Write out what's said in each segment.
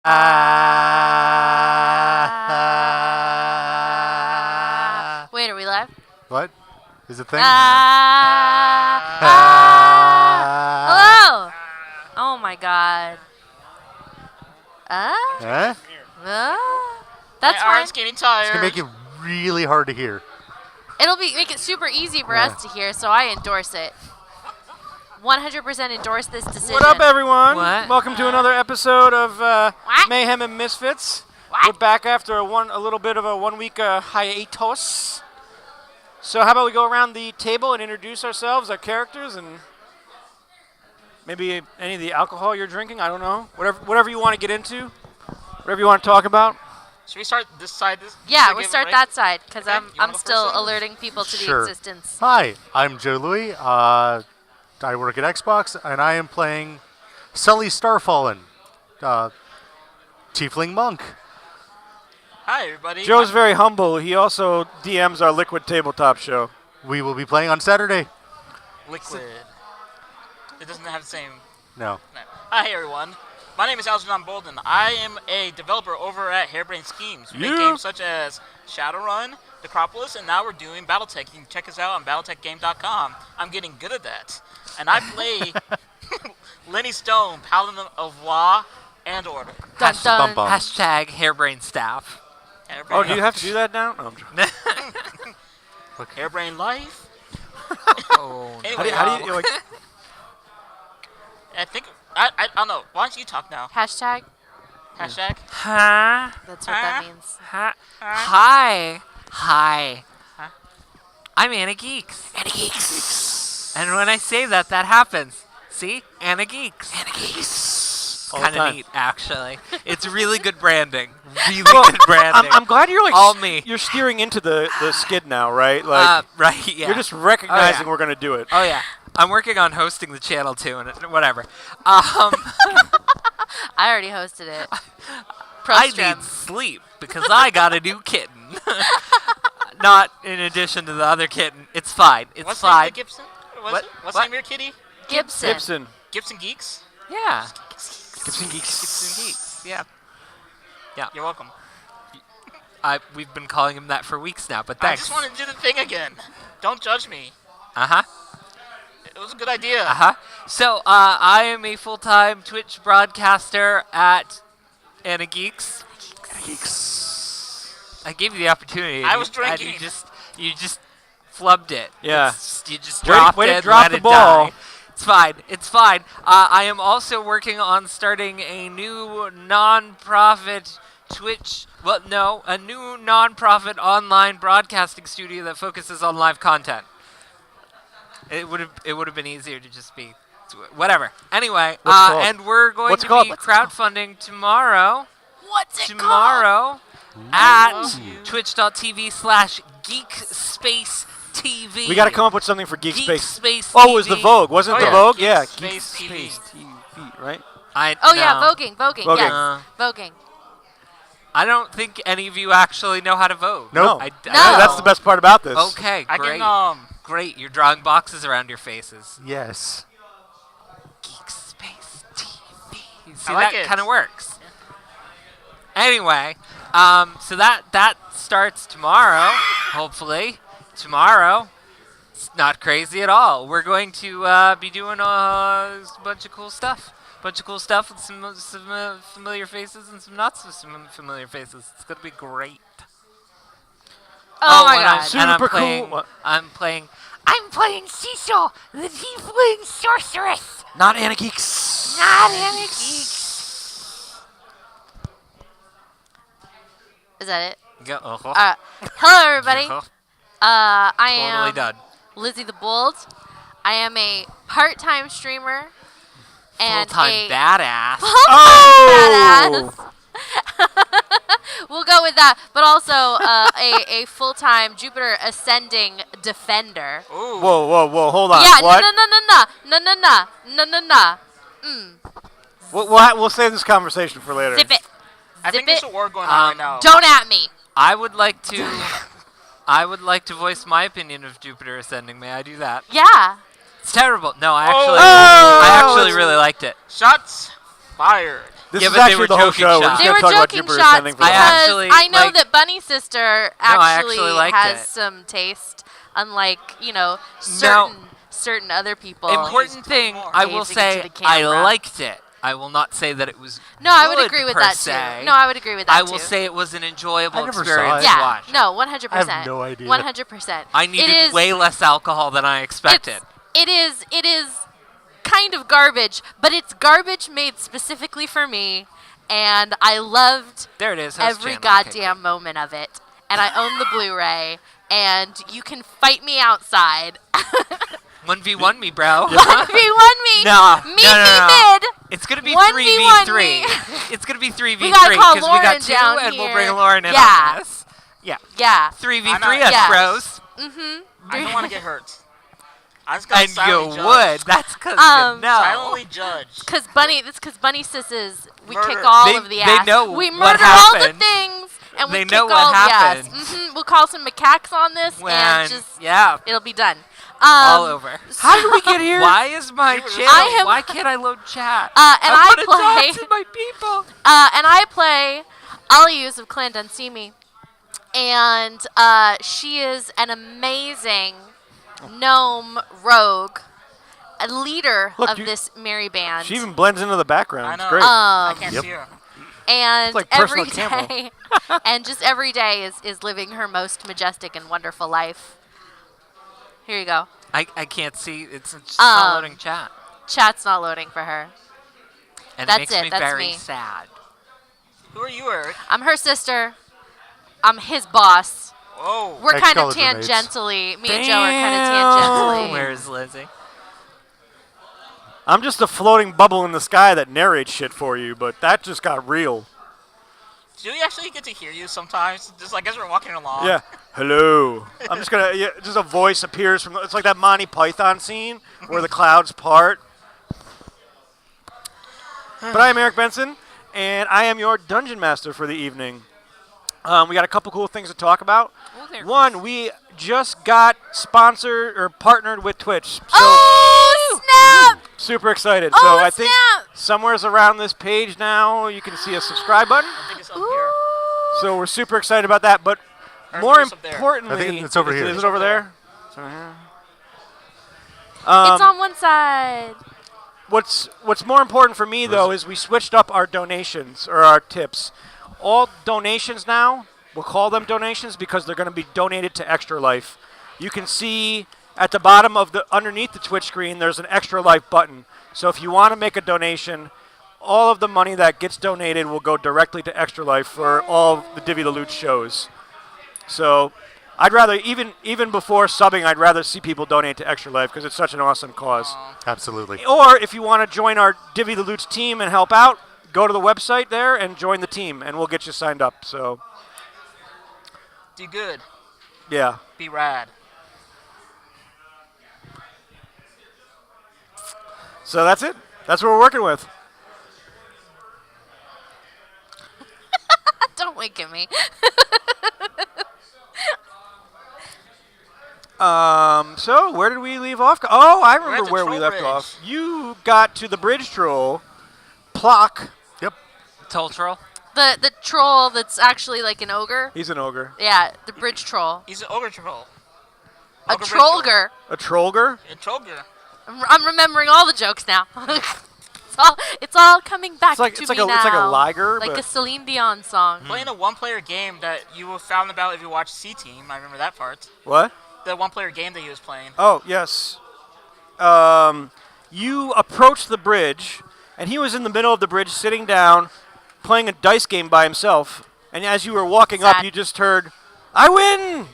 Wait, are we live? What? Is it thing? Hello! Oh my god. Eh? That's My fine. arm's getting tired. It's gonna make it really hard to hear. It'll make it super easy for us to hear, so I endorse it. 100% endorse this decision. What up, everyone? What? Welcome to another episode of What? Mayhem and Misfits. What? We're back after a little bit of a 1 week hiatus. So how about we go around the table and introduce ourselves, our characters, and maybe any of the alcohol you're drinking. I don't know. Whatever you want to get into, whatever you want to talk about. Should we start this side? Yeah, give we'll a start break? that side, because Okay, I'm you wanna go still first? alerting people to Sure. the existence. Hi, I'm Joe Louis. I work at Xbox, and I am playing Sully Starfallen, Tiefling Monk. Hi, everybody. Joe's very humble. He also DMs our Liquid Tabletop show. We will be playing on Saturday. Liquid. It doesn't have the same. No. No. Hi, everyone. My name is Algernon Bolden. I am a developer over at Hairbrained Schemes. We make Yeah. games such as Shadowrun, Necropolis, and now we're doing Battletech. You can check us out on battletechgame.com. I'm getting good at that. And I play Lenny Stone, Paladin of Law and Order. Dun dun. bum. Hashtag hairbrain staff. Oh, do you have to do that now? No, I'm joking. Hairbrain Life? Oh, Anyway, How do you like? I think, I don't know. Why don't you talk now? Hashtag. Hashtag? Huh? That's what that means. Hi. Hi. Hi. Huh? I'm Anna Geeks. Anna Geeks. And when I say that, that happens. See? Anna Geeks. Anna Geeks. All the Kind of time. neat, actually. It's really good branding. Really good branding. I'm glad you're like All me. You're steering into the skid now, right? Like Right, yeah. you're just recognizing Oh, yeah. we're gonna do it. Oh, yeah. I'm working on hosting the channel, too, and whatever. I already hosted it. I Prostrum. need sleep because I got a new kitten. Not in addition to the other kitten. It's fine. It's What's the name fine. of the Gibson? What? What's What? the name of your kitty? Gibson. Gibson. Gibson Geeks? Yeah. Gibson Geeks. Gibson Geeks. Yeah. You're welcome. We've been calling him that for weeks now, but I thanks. just want to do the thing again. Don't judge me. Uh-huh. It was a good idea. Uh-huh. So, I am a full-time Twitch broadcaster at Anna Geeks. I gave you the opportunity. I was and drinking. You just flubbed it. Yeah. You just Way to- dropped way to it. drop let the it ball. die. It's fine. It's fine. I am also working on starting a new non-profit Twitch. Well, no, a new non-profit online broadcasting studio that focuses on live content. It would have been easier to just be whatever. Anyway, What's it called? and we're going What's to it called? be crowdfunding tomorrow. What's it called? Tomorrow at you. twitch.tv/GeekSpaceTV. We got to come up with something for Geek Geek Space. Space Oh, it was the TV. Vogue, wasn't Oh, it the yeah. Vogue? Geek Yeah, Space TV. Space TV, right? Oh, yeah, no. voguing, Voguing. yes. Uh, Voguing. I don't think any of you actually know how to vote. Nope. I No. That's the best part about this. Okay, I great. can, Great. You're drawing boxes around your faces. Yes. Geek Space TV. See, I like that it. kind of works. Anyway, so that starts tomorrow, hopefully. Tomorrow. It's not crazy at all. We're going to be doing a bunch of cool stuff. Bunch of cool stuff with some familiar faces and some not so familiar faces. It's going to be great. Oh, my and god. and I'm Super playing, cool. What? I'm playing Cecil, the tiefling sorceress. Not Anna Geeks. Not Anna Geeks. Is that it? Go, Hello, everybody. Totally I am done. Lizzie the Bold. I am a part-time streamer and Full-time a badass. Oh! badass. We'll go with that, but also a full-time Jupiter Ascending Defender. Ooh. Whoa, hold on. Yeah, What? no. We'll save this conversation for later. Zip it. I think Zip there's it. a war going on right now. Don't at me. I would like to voice my opinion of Jupiter Ascending. May I do that? Yeah. It's terrible. No, I Oh! actually really liked it. Shots Fired. This Yeah, is but they actually were the whole joking show. We're shots. just They going were to talk about joking Jupiter shots sending for because I actually, I know like- that Bunny Sister I actually actually liked has it. some taste, unlike certain other people. Important thing, more. I will Gazing say, into the I camera. liked it. I will not say that it was No, I would good agree with per that se. too. No, I would agree with that I too. will say it was an enjoyable I never saw experience it. to yeah, watch. no, 100%. I have no idea. 100%. I needed it is, way less alcohol than I expected. It is kind of garbage, but it's garbage made specifically for me, and I loved There it is. host every channel. Okay, goddamn moment of it. And I own the Blu-ray, and you can fight me outside. good. 1v1 me, bro. 1v1 me. No, Meet no, no, me no. mid. It's gonna be 1v1 3v3. me. It's gonna be 3v3 We gotta call because we got Lauren 2 down and we'll here. bring Lauren in Yeah. on this. Yeah. Yeah. 3v3 I us, know. Yeah. bros. I don't want to get hurt. I just got And you silently judge. would. That's because Um, you know. Silently judge. Because Bunny Sisses, we Murder. kick all They- of the they ass. know we what murder all the happened. things, and we They kick know what all happened. the ass. We'll call some macaques on this, When, and just yeah, it'll be done. all over. How did we get here? Why is my channel? I am- Why can't I load chat? And I wanna play. talk to my people. And I play Alius of Clan Dunsimi, and she is an amazing gnome rogue, a leader Look, of you- this merry band. She even blends into the background. I It's know. great. I can't Yep. see her. And It's like every personal camo. day, and just every day is living her most majestic and wonderful life. Here you go. I can't see. It's just not loading chat. Chat's not loading for her. And That's it makes it, me that's very me. sad. Who are you, Eric? I'm her sister. I'm his boss. Whoa. We're kind of Ex-college roommates. tangentially. Me and Joe are kind of Damn. tangentially. Where's Lizzie? I'm just a floating bubble in the sky that narrates shit for you, but that just got real. Do we actually get to hear you sometimes? Just like as we're walking along. Yeah. Hello. I'm just gonna. Yeah, just a voice appears from. It's like that Monty Python scene where the clouds part. But I am Eric Benson, and I am your dungeon master for the evening. We got a couple cool things to talk about. Oh, there. One, we just got sponsored or partnered with Twitch. So Oh snap! super excited. Oh, so I think snap! somewhere's around this page now you can see a subscribe button. I think it's up Ooh. here. So we're super excited about that. But Or more it's up there. importantly, I think it's over here. Is it over there? It's over here. It's on one side. What's more important for me though is we switched up our donations or our tips. All donations now, we'll call them donations because they're going to be donated to Extra Life. You can see at the bottom of the underneath the Twitch screen there's an Extra Life button. So if you want to make a donation, all of the money that gets donated will go directly to Extra Life for all the Divvy the Loot shows. So I'd rather even before subbing, I'd rather see people donate to Extra Life because it's such an awesome cause. Absolutely. Or if you want to join our Divvy the Loot's team and help out, go to the website there and join the team, and we'll get you signed up. So, Do good. yeah. Be rad. So that's it. That's what we're working with. Don't wink at me. So where did we leave off? Oh, I remember the where we troll left bridge. off. You got to the bridge troll, Plock. Yep. Toll troll. The troll that's actually like an ogre. He's an ogre. Yeah, the bridge troll. He's an ogre troll. A Ogre bridge troll. trollger. A trollger. A trollger. I'm remembering all the jokes now. it's all coming back It's like to it's me like a now. it's like a liger, Like but a Celine Dion song. Playing a one-player game that you will found about if you watched C-Team. I remember that part. what? The one-player game that he was playing. Oh yes. You approached the bridge, and he was in the middle of the bridge, sitting down, playing a dice game by himself. And as you were walking up, Sad. you just heard, "I win!"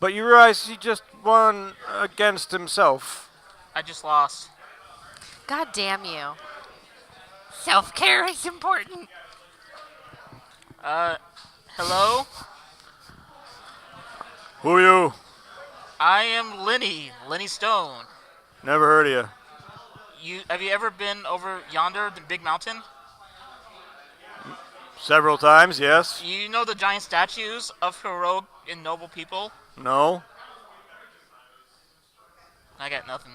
But you realized he just won against himself. I just lost. God damn you. Self-care is important. Hello? Who are you? I am Lenny Stone. Never heard of you. Have you ever been over yonder, the big mountain? Several times, yes. You know the giant statues of heroic and noble people? No. I got nothing.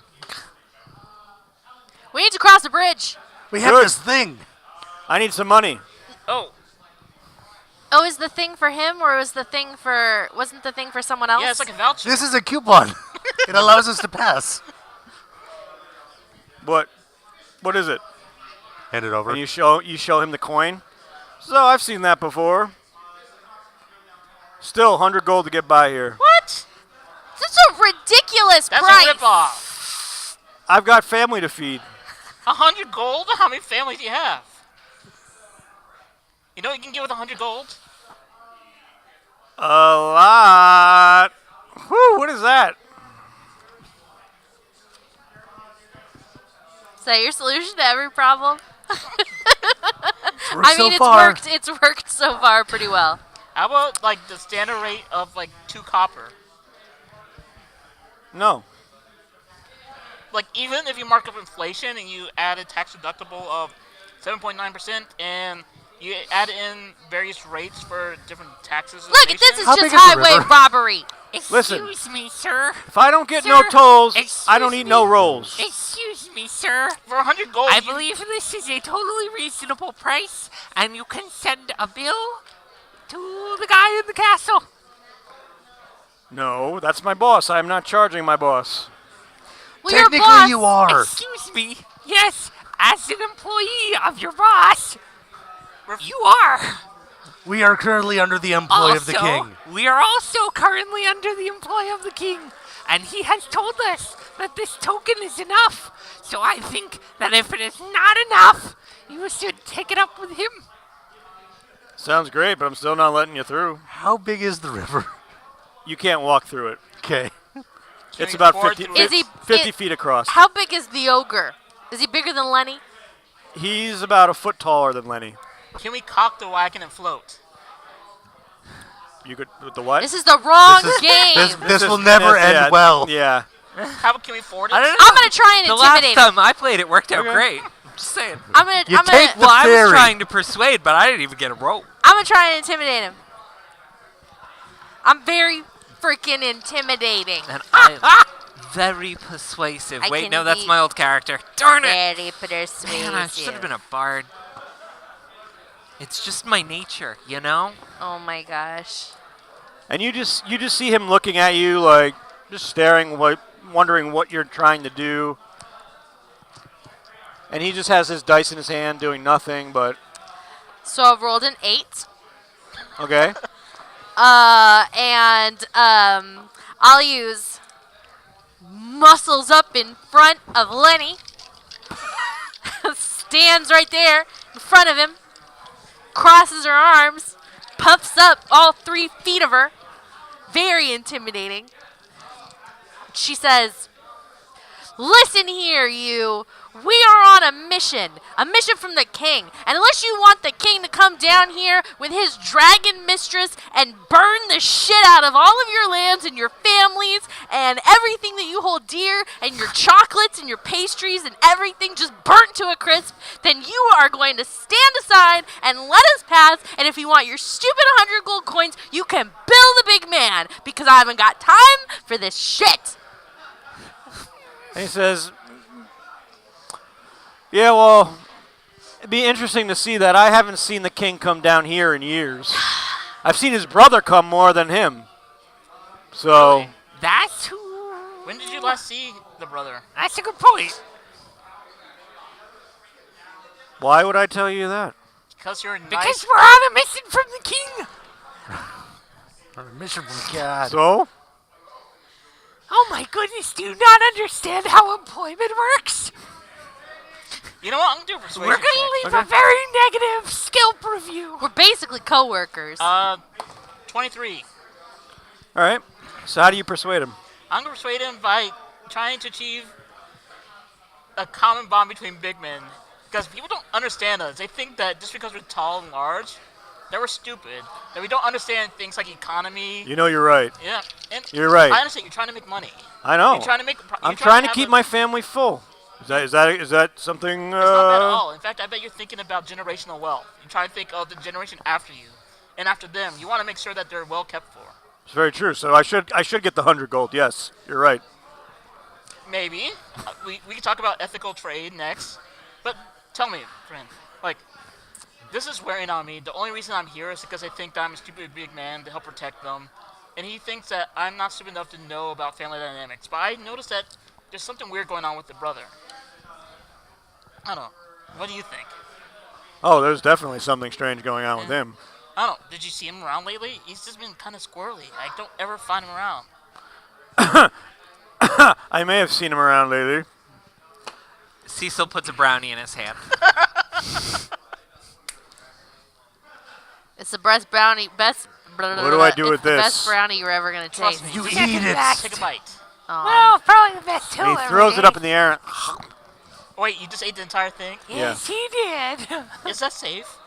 We need to cross the bridge. We have Good. this thing. I need some money. Oh, Oh, is the thing for him, or was the thing for? Wasn't the thing for someone else? yeah, it's like a voucher. This is a coupon. It allows us to pass. What is it? Hand it over. And you show him the coin. So I've seen that before. Still 100 gold to get by here. What? That's a ridiculous That's price. a ripoff. I've got family to feed. 100 gold? How many families do you have? You know what you can get with 100 gold? A lot. Whew, what is that? Is that your solution to every problem? Works I mean, so far. It's worked so far pretty well. How about like the standard rate of like 2 copper? No. Like even if you mark up inflation and you add a tax deductible of 7.9% and you add in various rates for different taxes. and Look, this is stations- How just big is the highway river? robbery. Listen. Excuse me, sir. If I don't get no Sir, tolls, I excuse don't need me. no rolls. Excuse me, sir. for 100 gold. I you- believe this is a totally reasonable price, and you can send a bill to the guy in the castle. No, that's my boss. I'm not charging my boss. Well, your Technically, boss, you are. Excuse me. Yes, as an employee of your boss, Ref- you are. We are currently under the employ of the king. We are also currently under the employ of the king, and he has told us that this token is enough. So I think that if it is not enough, you should take it up with him. Sounds great, but I'm still not letting you through. How big is the river? You can't walk through it. Okay. It's we about afford 50, to- Is he- 50 it- feet across. how big is the ogre? Is he bigger than Lenny? He's about a foot taller than Lenny. Can we cock the wagon and float? You could with the what? This is the wrong This is- game. This will never end yeah, well. Yeah. How about can we afford it? I don't know. I'm gonna try and The last intimidate him. time I played, it worked out Okay. great. I'm just saying. I'm gonna You I'm take gonna the Well, I was ferry. trying to persuade, but I didn't even get a rope. I'm gonna try and intimidate him. I'm very freaking intimidating. And I'm very persuasive. I Wait, can no, that's be my old character. Darn it! Very persuasive. Man, I should have been a bard. It's just my nature, you know? Oh my gosh. And you just see him looking at you like just staring, wondering what you're trying to do. And he just has his dice in his hand doing nothing but So I've rolled an 8. okay. And I'll use muscles up in front of Lenny. Stands right there in front of him. Crosses her arms. Puffs up all 3 feet of her. Very intimidating. She says, "Listen here, you. We are on a mission from the king. And unless you want the king to come down here with his dragon mistress and burn the shit out of all of your lands and your families and everything that you hold dear and your chocolates and your pastries and everything just burnt to a crisp, then you are going to stand aside and let us pass. And if you want your stupid 100 gold coins, you can bill the big man because I haven't got time for this shit." And he says, "Yeah, well, it'd be interesting to see that. I haven't seen the king come down here in years. I've seen his brother come more than him. So, Really? That's who. When did you last see the brother? That's a good point. why would I tell you that? Because you're Because nice. we're on a mission from the king. On a mission from God. So, Oh my goodness, do you not understand how employment works? You know what? I'm gonna do a persuasion We're going to check. leave a very negative skill review. We're basically co-workers. 23. all right. So how do you persuade him? I'm gonna persuade him by trying to achieve a common bond between big men. Because people don't understand us. They think that just because we're tall and large, that we're stupid. That we don't understand things like economy. You know you're right. Yeah. And You're right. I understand you're trying to make money. I know. You're trying to make. I'm trying to keep my family full. Is that something? It's not bad at all. In fact, I bet you're thinking about generational wealth. You're trying to think of the generation after you, and after them. You want to make sure that they're well kept for. It's very true. So I should get the 100 gold. Yes, you're right. Maybe we can talk about ethical trade next, but tell me, friend. Like, this is wearing on me. The only reason I'm here is because I think that I'm a stupid big man to help protect them. And he thinks that I'm not stupid enough to know about family dynamics. But I noticed that there's something weird going on with the brother. I don't know. What do you think? Oh, there's definitely something strange going on with him. I don't know. Did you see him around lately? He's just been kind of squirrely. I don't ever find him around. I may have seen him around lately. Cecil puts a brownie in his hand. It's the best brownie, best. What do I do it's with the this? best brownie you're ever gonna Trust taste. me. You eat it. Take a bite. Aw. Well, probably the best too. And he throws it up in the air. Wait, you just ate the entire thing? Yes, he did. Is that safe?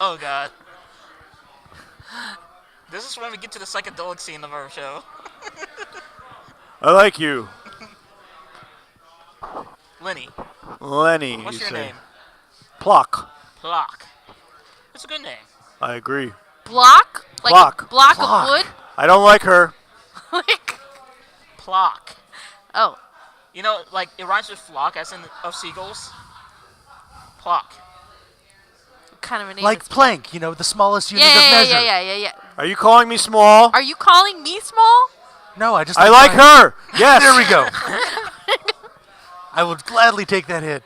Oh, God. This is when we get to the psychedelic scene of our show. I like you. Lenny, Lenny, what's you your say. name? Plock. Plock. It's a good name. I agree. Block? Like Block. a block Block. of wood? I don't like her. Like, Plock. oh. You know, like, it rhymes with flock, as in of seagulls. Plock. What kind of a name Like is plank, you know, the smallest unit of yeah, measure. yeah. Are you calling me small? Are you calling me small? No, I just. I like plank. her. Yes. There we go. I would gladly take that hit.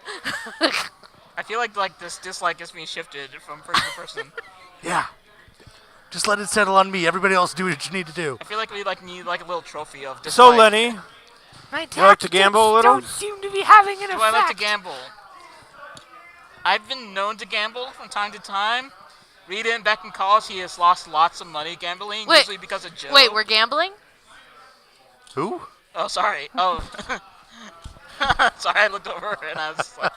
I feel like this dislike is being shifted from person to person. Yeah. Just let it settle on me. Everybody else do what you need to do. I feel like we need like a little trophy of dislike. So, Lenny, My You like to gamble a little? don't seem to be having an Do effect. I like to gamble? I've been known to gamble from time to time. Reed back in college, he has lost lots of money gambling, Wait. usually because of Joe. Wait, we're gambling? Who? Oh, sorry. Oh. Sorry, I looked over and I was like...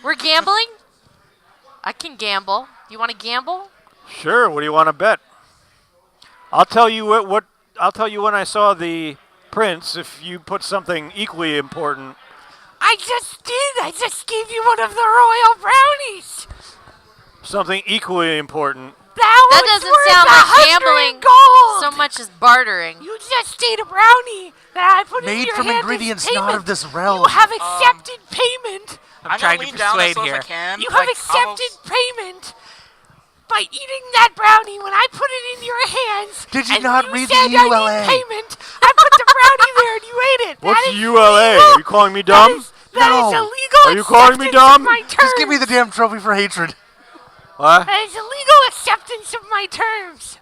We're gambling? I can gamble. You want to gamble? Sure. What do you want to bet? I'll tell you what. I'll tell you when I saw the prince. If you put something equally important. I just did. I just gave you one of the royal brownies. Something equally important. That That was doesn't worth sound like 100 gambling gold. so much as bartering. You just ate a brownie that I put in Made your from hand as ingredients payment. not of this realm. You have accepted payment. I'm trying gonna to lean down as persuade low as I here. can. You have like, accepted almost- payment by eating that brownie when I put it in your hands. Did you and not you read the said I ULA? need payment. I put the brownie there and you ate it. What's That is ULA? illegal. Are you calling me That dumb? is No. illegal. Are you calling me acceptance of dumb? my Just give me terms. the damn trophy for hatred. What? That is illegal acceptance of my terms.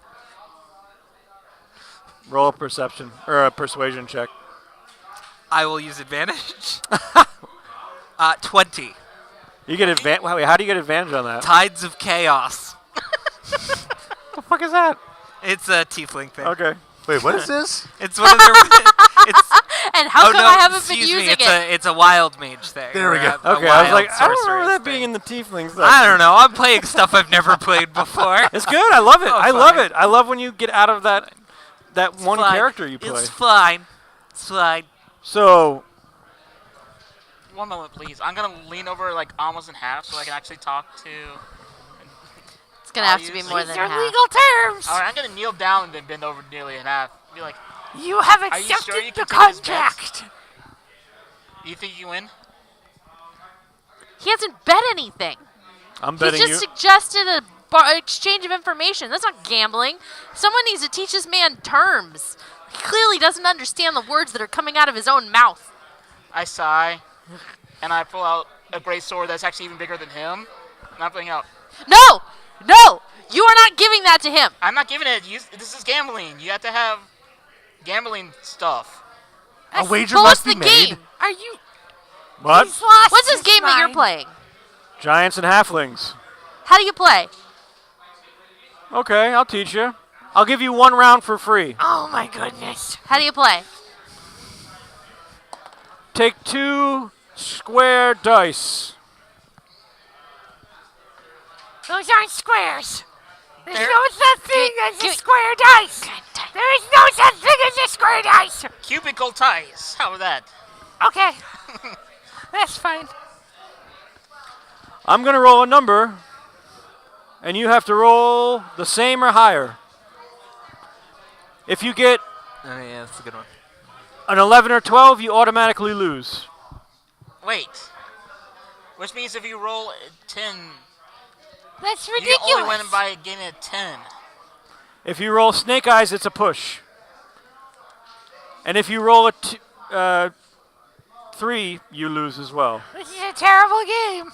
Roll a perception or a persuasion check. I will use advantage. 20. You get advantage. Wait, how do you get advantage on that? Tides of Chaos. the fuck is that? It's a tiefling thing. Okay. Wait, what is this? It's one of their. It's, And how oh come no, I haven't been excuse using me. it? It's a wild mage thing. There we or go. a Okay. I was wild like, I don't remember sorceress that being thing. in the tiefling section. I don't know. I'm playing stuff I've never played before. It's good. I love it. Oh, I love fine. it. I love when you get out of that one Fine. character you play. It's fine. It's fine. So, One moment, please. I'm gonna lean over like almost in half so I can actually talk to... It's going to have to be use more these than These are half. legal terms. Alright, I'm gonna kneel down and then bend over nearly in half. Be like, You have Are you sure accepted you the can take this bet? contract. do you think you win? He hasn't bet anything. I'm He betting just you. suggested a exchange of information. That's not gambling. Someone needs to teach this man terms. He clearly doesn't understand the words that are coming out of his own mouth. I sigh, and I pull out a great sword that's actually even bigger than him. And I'm pulling out. No! No! You are not giving that to him. I'm not giving it. This is gambling. You have to have gambling stuff. A wager But what's must the be made. game? Are you? What? He's lost What's this his game that you're mind. playing? Giants and halflings. How do you play? Okay, I'll teach you. I'll give you one round for free. Oh my goodness. How do you play? Take 2 square dice. Those aren't squares. There's They're- no such thing as a give- square dice. There is no such thing as a square dice. Cubicle ties. How about that? Okay. That's fine. I'm going to roll a number, and you have to roll the same or higher. If you get Oh yeah, that's a good one. an 11 or 12, you automatically lose. Wait. Which means if you roll a 10, That's you ridiculous. only win by getting a 10. If you roll Snake Eyes, it's a push. And if you roll a 3, you lose as well. This is a terrible game.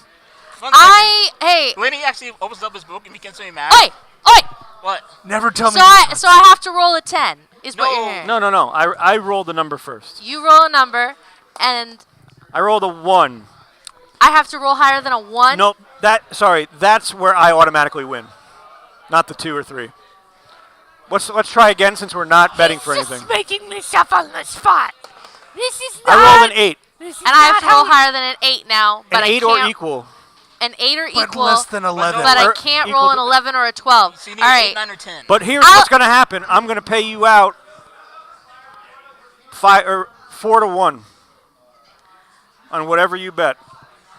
Hey, Lenny actually opens up his book and becomes really mad. oi, oi. What? Never tell So me. I have to roll a 10. Is what you're No. hearing. No. I rolled the number first. You roll a number, and I rolled a 1. I have to roll higher than a 1. Nope. That's where I automatically win. Not the 2 or 3. Let's try again since we're not betting for He's anything. just making this up on the spot. This is not. I rolled an 8. This is And I have not to roll how higher than an 8 now, but An I 8 can't. or equal. An 8 or But equal, less than 11. but I Or can't equal roll an to- 11 or a 12. So you need All 8, right. 9, or 10. But here's what's going to happen. I'm going to pay you out 4 to 1 on whatever you bet.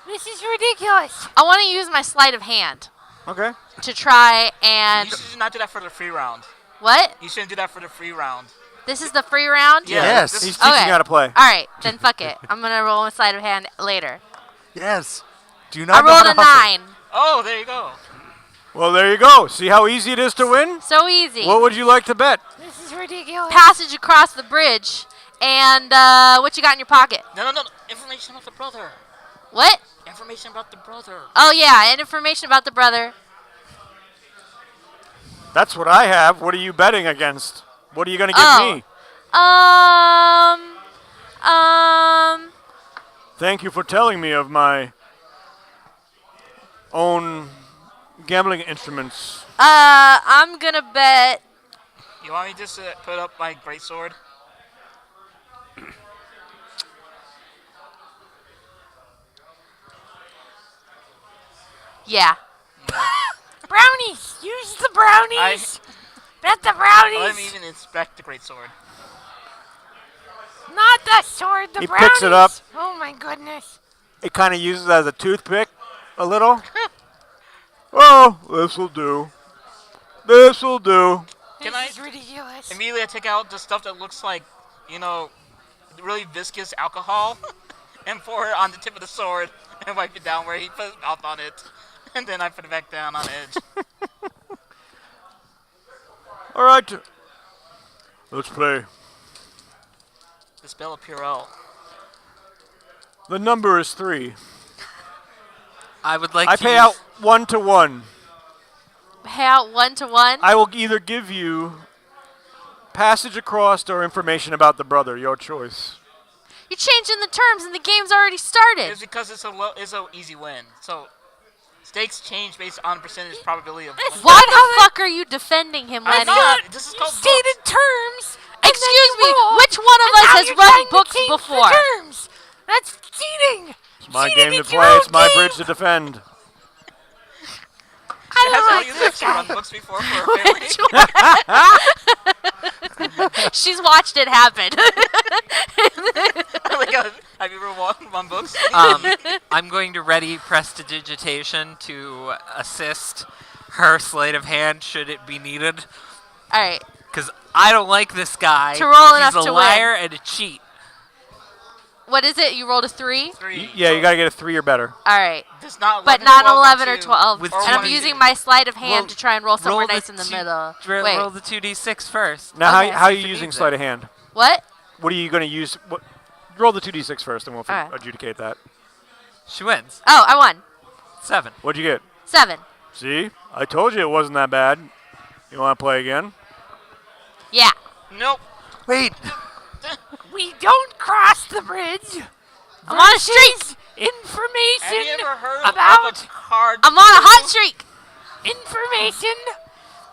This is ridiculous. I want to use my sleight of hand Okay. to try and You should not do that for the free round. what? You shouldn't do that for the free round. This is the free round. Yeah, Yes. this He's is- teaching Okay. you how to play. All right, then fuck it. I'm gonna roll my sleight of hand later. Yes. Do I not know rolled how a to hustle. 9. Oh, there you go. Well, there you go. See how easy it is to win? So easy. What would you like to bet? This is ridiculous. Passage across the bridge, and what you got in your pocket? No. Information about the brother. What? Information about the brother. Oh yeah, and information about the brother. That's what I have. What are you betting against? What are you going to give Oh. me? Thank you for telling me of my own gambling instruments. I'm gonna bet. You want me just to put up my greatsword? Yeah. Brownies. Use the brownies. Bet the brownies. Let me even inspect the greatsword. Not the sword. The He brownies. picks it up. Oh my goodness. It kind of uses it as a toothpick a little. Oh, this will do. This will do. Can This I is ridiculous. immediately I take out the stuff that looks like, really viscous alcohol and pour it on the tip of the sword and wipe it down where he put his mouth on it. And then I put it back down on edge. All right. Let's play. The spell of Purell. The number is 3. I would like I to pay use- out 1 to 1. Pay out 1 to 1. I will either give you passage across or information about the brother, your choice. You're changing the terms, and the game's already started. It's because it's a easy win. So stakes change based on percentage probability of winning. Why the fuck are you defending him, I'm Lenny? not. This is You called stated books. terms. and then Excuse you me, roll, which one of and us now has you're run trying to books change before? The terms. That's cheating. It's my Cheating game to at your play. own It's my game. bridge to defend. I Has don't Elias like this actually run guy. books before for a family? She's watched it happen. Have you ever run books? I'm going to ready prestidigitation to assist her sleight of hand should it be needed. All right. Because I don't like this guy. To roll He's enough a to win. liar and a cheat. What is it? You rolled a 3? 3. Yeah, you got to get a 3 or better. All right. Does not But 11 not 12 11 or two. 12. With And two I'm and using two. my sleight of hand Roll- to try and roll somewhere roll the nice in the two- middle. Roll Wait. the 2d6 first. Now, Okay. how are you If it using needs sleight it. of hand? What? What are you going to use? Roll the 2d6 first, and we'll All right. adjudicate that. She wins. Oh, I won. 7. What'd you get? 7. See? I told you it wasn't that bad. You want to play again? Yeah. Nope. Wait. We don't cross the bridge. I'm on a streak. Information Have you ever heard about of a card? I'm on a hot streak. information.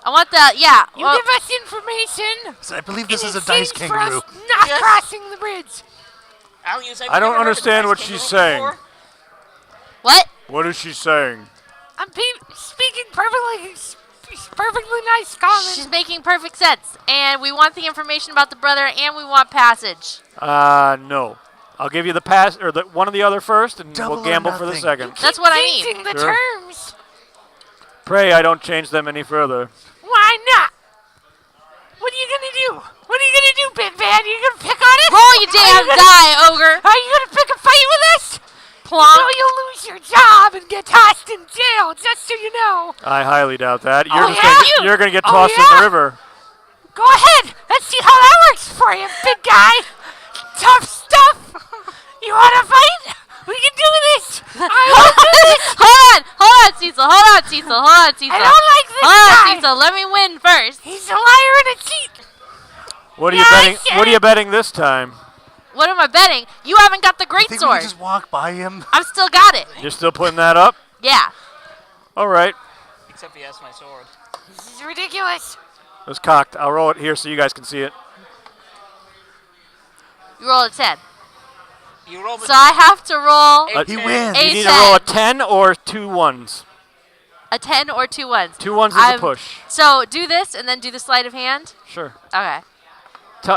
I want the, yeah. You well, give us information. So I believe this in is a dice exchange for us kangaroo. not Yes. crossing the bridge. Alius, have I you don't ever heard of understand dice what she's kangaroo saying. before? what? What is she saying? I'm speaking perfectly nice common. She's making perfect sense. And we want the information about the brother, and we want passage. No. I'll give you the pass or the one or the other first, and Double we'll or gamble for the nothing. second. That's what I need. Changing the Sure. terms. Pray I don't change them any further. Why not? What are you gonna do? What are you gonna do, Big Bad? Are you gonna pick on us? Roll, you Are damn gonna- die, ogre. Are you gonna pick a fight with us? Plonk. You'll lose your job and get tossed in jail, just so you know. I highly doubt that. yeah? You're gonna get Oh, tossed in yeah? the river. Go ahead. Let's see how that works for you, big guy. Tough stuff. You want to fight? We can do this. I will do this. Hold on, Cecil. I don't like this Hold on, guy. Cecil. Let me win first. He's a liar and a cheat. What are you Yeah, betting? I What are you betting this time? What am I betting? You haven't got the I great think we sword. can just walk by him. I've still got it. You're still putting that up? Yeah. All right. Except he has my sword. This is ridiculous. It was cocked. I'll roll it here so you guys can see it. You roll a 10. You roll the So I have to roll He wins. A You need 10. to roll a 10 or 2 1s. a 10 or 2 ones. 2 1s is a I'm- push. So do this and then do the sleight of hand. Sure. Okay. T-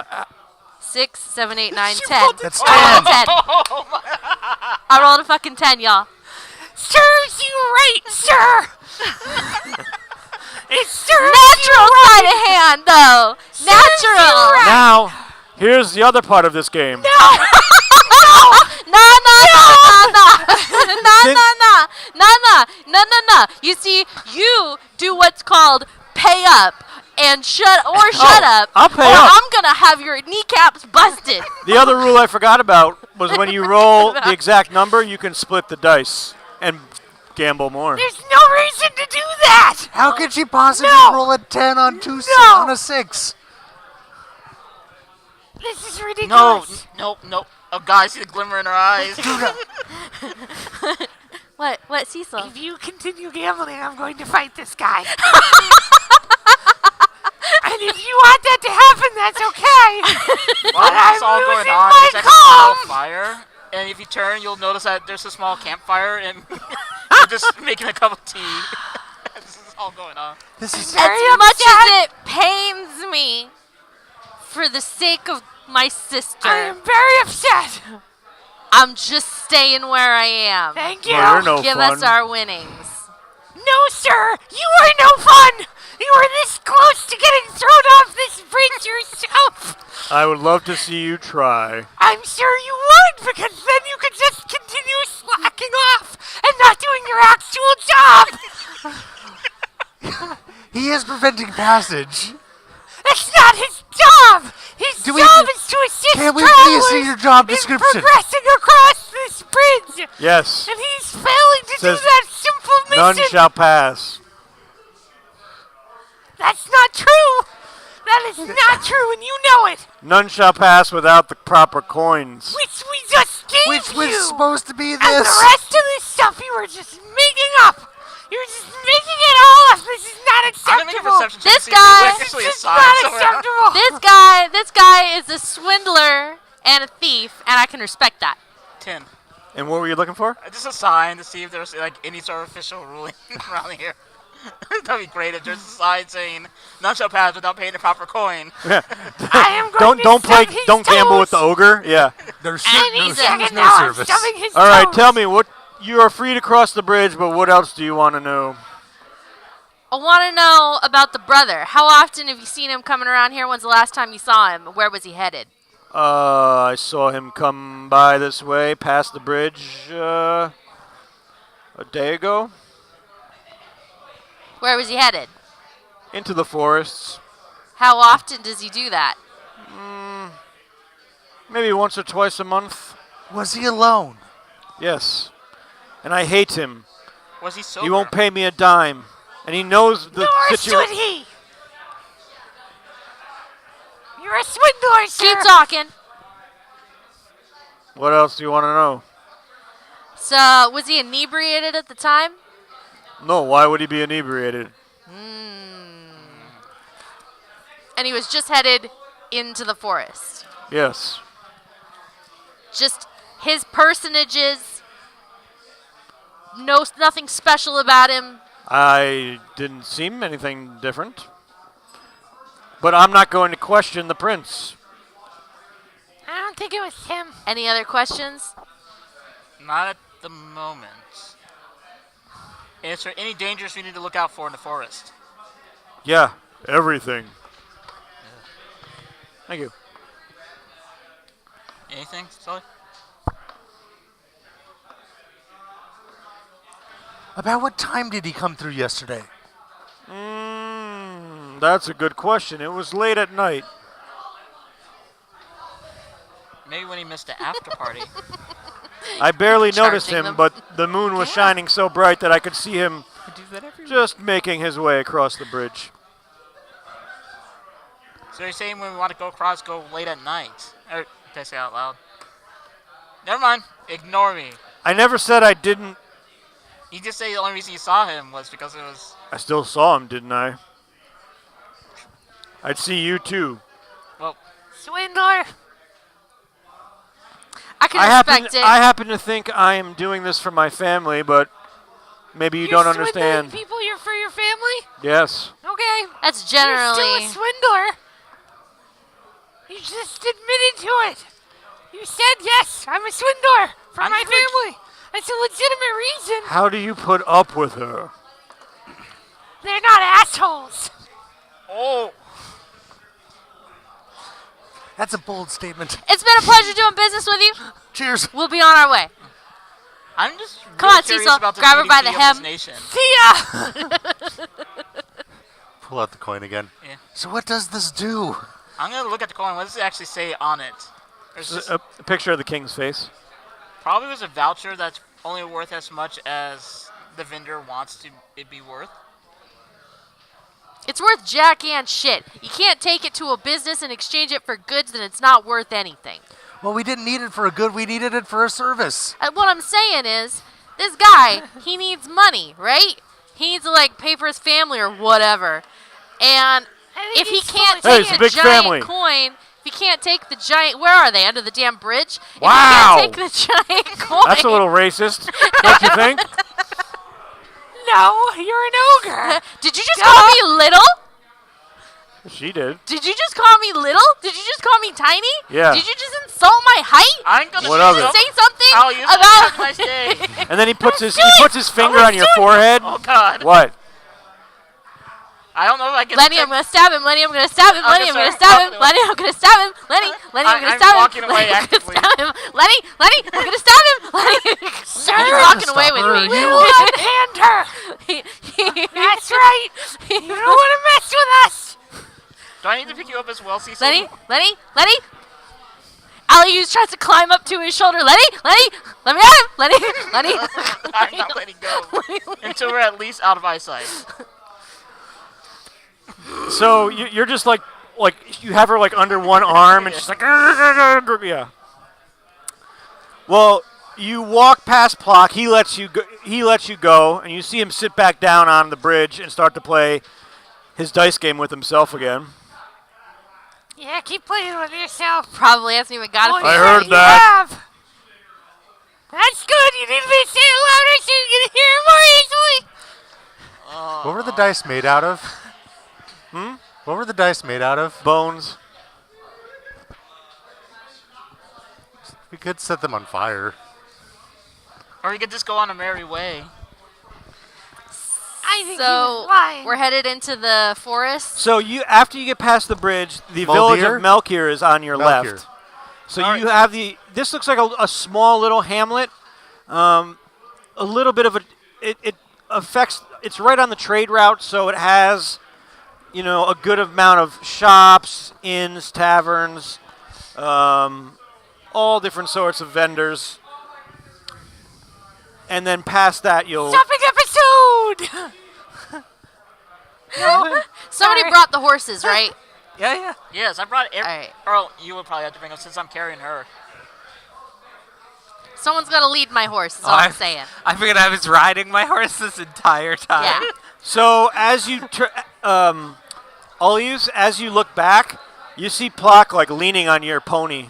6, 7, 8, 9, 10. That's I rolled 10. a 10. I rolled a fucking 10, y'all. Serves you right, sir. It serves Natural you sleight of hand, though. Natural. right. Now, here's the other part of this game. No. You see, you do what's called pay up and shut up. I'll pay or up. I'm gonna have your kneecaps busted. The other rule I forgot about was when you roll the exact number, you can split the dice and gamble more. There's no reason to do that. How could she possibly No. roll a 10 on No. on a 6? This is No, ridiculous. no. Oh, God, I see the glimmer in her eyes. What, Cecil? If you continue gambling, I'm going to fight this guy. And if you want that to happen, that's okay. While this is I'm all going losing on, my there's actually a calm. small fire. And if you turn, you'll notice that there's a small campfire, and you're just making a cup of tea. This is all going on. This is Very As much upset. as it pains me for the sake of my sister, I am very upset. I'm just staying where I am. Thank you. Well, you're no Give fun. us our winnings. No, sir. You are no fun. You were this close to getting thrown off this bridge yourself. I would love to see you try. I'm sure you would, because then you could just continue slacking off and not doing your actual job. he is preventing passage. That's not his job. His Do we- job is to assist Can we travelers please see your job in description? progressing across this bridge. Yes. And he's failing to do Says that simple None mission. shall pass. That's not true. That is not true, and you know it. None shall pass without the proper coins. Which we just gave Which was you. supposed to be And the this. rest of this stuff you were just making up. You're just making it all up. This is not I'm gonna make a acceptable. perception check to This see if guy- there's actually a This is sign not somewhere. acceptable. This guy is a swindler and a thief, and I can respect that. 10. And what were you looking for? Just a sign to see if there's like any sort of official ruling around here. That'd be great if there's a sign saying none shall pass without paying the proper coin. I am going to Don't stub his don't gamble with the toes. ogre. Yeah. There's Any no second no now, I'm service. stubbing his All right. toes. Tell me what you are free to cross the bridge, but what else do you want to know? I want to know about the brother. How often have you seen him coming around here? When's the last time you saw him? Where was he headed? I saw him come by this way, past the bridge, a day ago, Where was he headed? into the forests. How often does he do that? Maybe once or twice a month. Was he alone? Yes. And I hate him. Was he sober? He won't pay me a dime. And he knows the Nor should situation. he. You're a swindler, sir. Keep talking. What else do you want to know? So, was he inebriated at the time? No, why would he be inebriated? And he was just headed into the forest. Yes. Just his personages. No, nothing special about him. I didn't seem anything different. But I'm not going to question the prince. I don't think it was him. Any other questions? Not at the moment. Is there any dangers we need to look out for in the forest? Yeah, everything. Thank you. Anything, Sully? About what time did he come through yesterday? That's a good question. It was late at night. Maybe when he missed the after party. I barely noticed Charging him, them. but the moon was shining so bright that I could see him I do that every just making his way across the bridge. So you're saying when we want to go across, go late at night? Or did I say out loud? Never mind. Ignore me. I never said I didn't. You just say the only reason you saw him was because it was... I still saw him, didn't I? I'd see you too. Well, Swindler. I can I respect it. happen to think I am doing this for my family, but maybe you don't Swindling understand. people, you're for your family? Yes. Okay. That's You're generally. still a swindler. You just admitted to it. You said, yes, I'm a swindler for I'm my good. family. That's a legitimate reason. How do you put up with her? They're not assholes. oh, That's a bold statement. It's been a pleasure doing business with you. Cheers. We'll be on our way. I'm just Come really on, curious Cecil, about the grab her by GDP the of hem. this nation. See ya. Pull out the coin again. Yeah. So what does this do? I'm going to look at the coin. What does it actually say on it? There's just, A picture of the king's face. probably was a voucher that's only worth as much as the vendor wants to it be worth. It's worth jack and shit. You can't take it to a business and exchange it for goods that it's not worth anything. Well, we didn't need it for a good. We needed it for a service. What I'm saying is, this guy, he needs money, right? He needs to like pay for his family or whatever. And I think if he he's can't full Hey, take it's a the big giant family. coin, if he can't take the giant, where are they? Under the damn bridge? Wow. If he can't take the giant coin, That's a little racist. Don't you think? No, you're an ogre. Did you just call me little? She did. Did you just call me little? Did you just call me tiny? Yeah. Did you just insult my height? I'm going to What of it? Say something I'll use it. Have a about. nice day. And then he puts his finger on your forehead. Oh, God. What? I don't know if I can... Lenny, I'm gonna stab him. Lenny, I'm gonna stab him. Lenny, I'm gonna stab him. Lenny, I'm gonna stab him. Lenny, I'm gonna I'm stab him. walking away Lenny, I'm gonna actively. stab him. Lenny, I'm gonna stab him. Lenny, you're walking away with me. We will unhand her. That's right. You don't want to mess with us. Do I need to pick you up as well, Cecil? Lenny. Alius tries to climb up to his shoulder. Lenny, let me at him. Lenny. I'm not letting go until we're at least out of eyesight. So you're just like you have her like under one arm and she's like yeah. Well, you walk past Plock. He lets you go, and you see him sit back down on the bridge and start to play his dice game with himself again. Yeah, keep playing with yourself. Probably hasn't even got it. I heard You that. have. That's good. You need to be saying it louder so you can hear it more easily. What were the dice made out of? What were the dice made out of? Bones. We could set them on fire. Or you could just go on a merry way. I think he So was lying. we're headed into the forest. So after you get past the bridge, the village of Melkir is on your Melkir. left. So you have this looks like a small little hamlet. A little bit of it affects. It's right on the trade route, so it has, a good amount of shops, inns, taverns, all different sorts of vendors. And then past that, you'll. Stopping episode. Somebody Sorry. brought the horses, right? Yeah. Yes, I brought every... Alright. Earl, you would probably have to bring them since I'm carrying her. Someone's got to lead my horse, is all I'm saying. I figured I was riding my horse this entire time. Yeah. So as you, as you look back, you see Plock like leaning on your pony,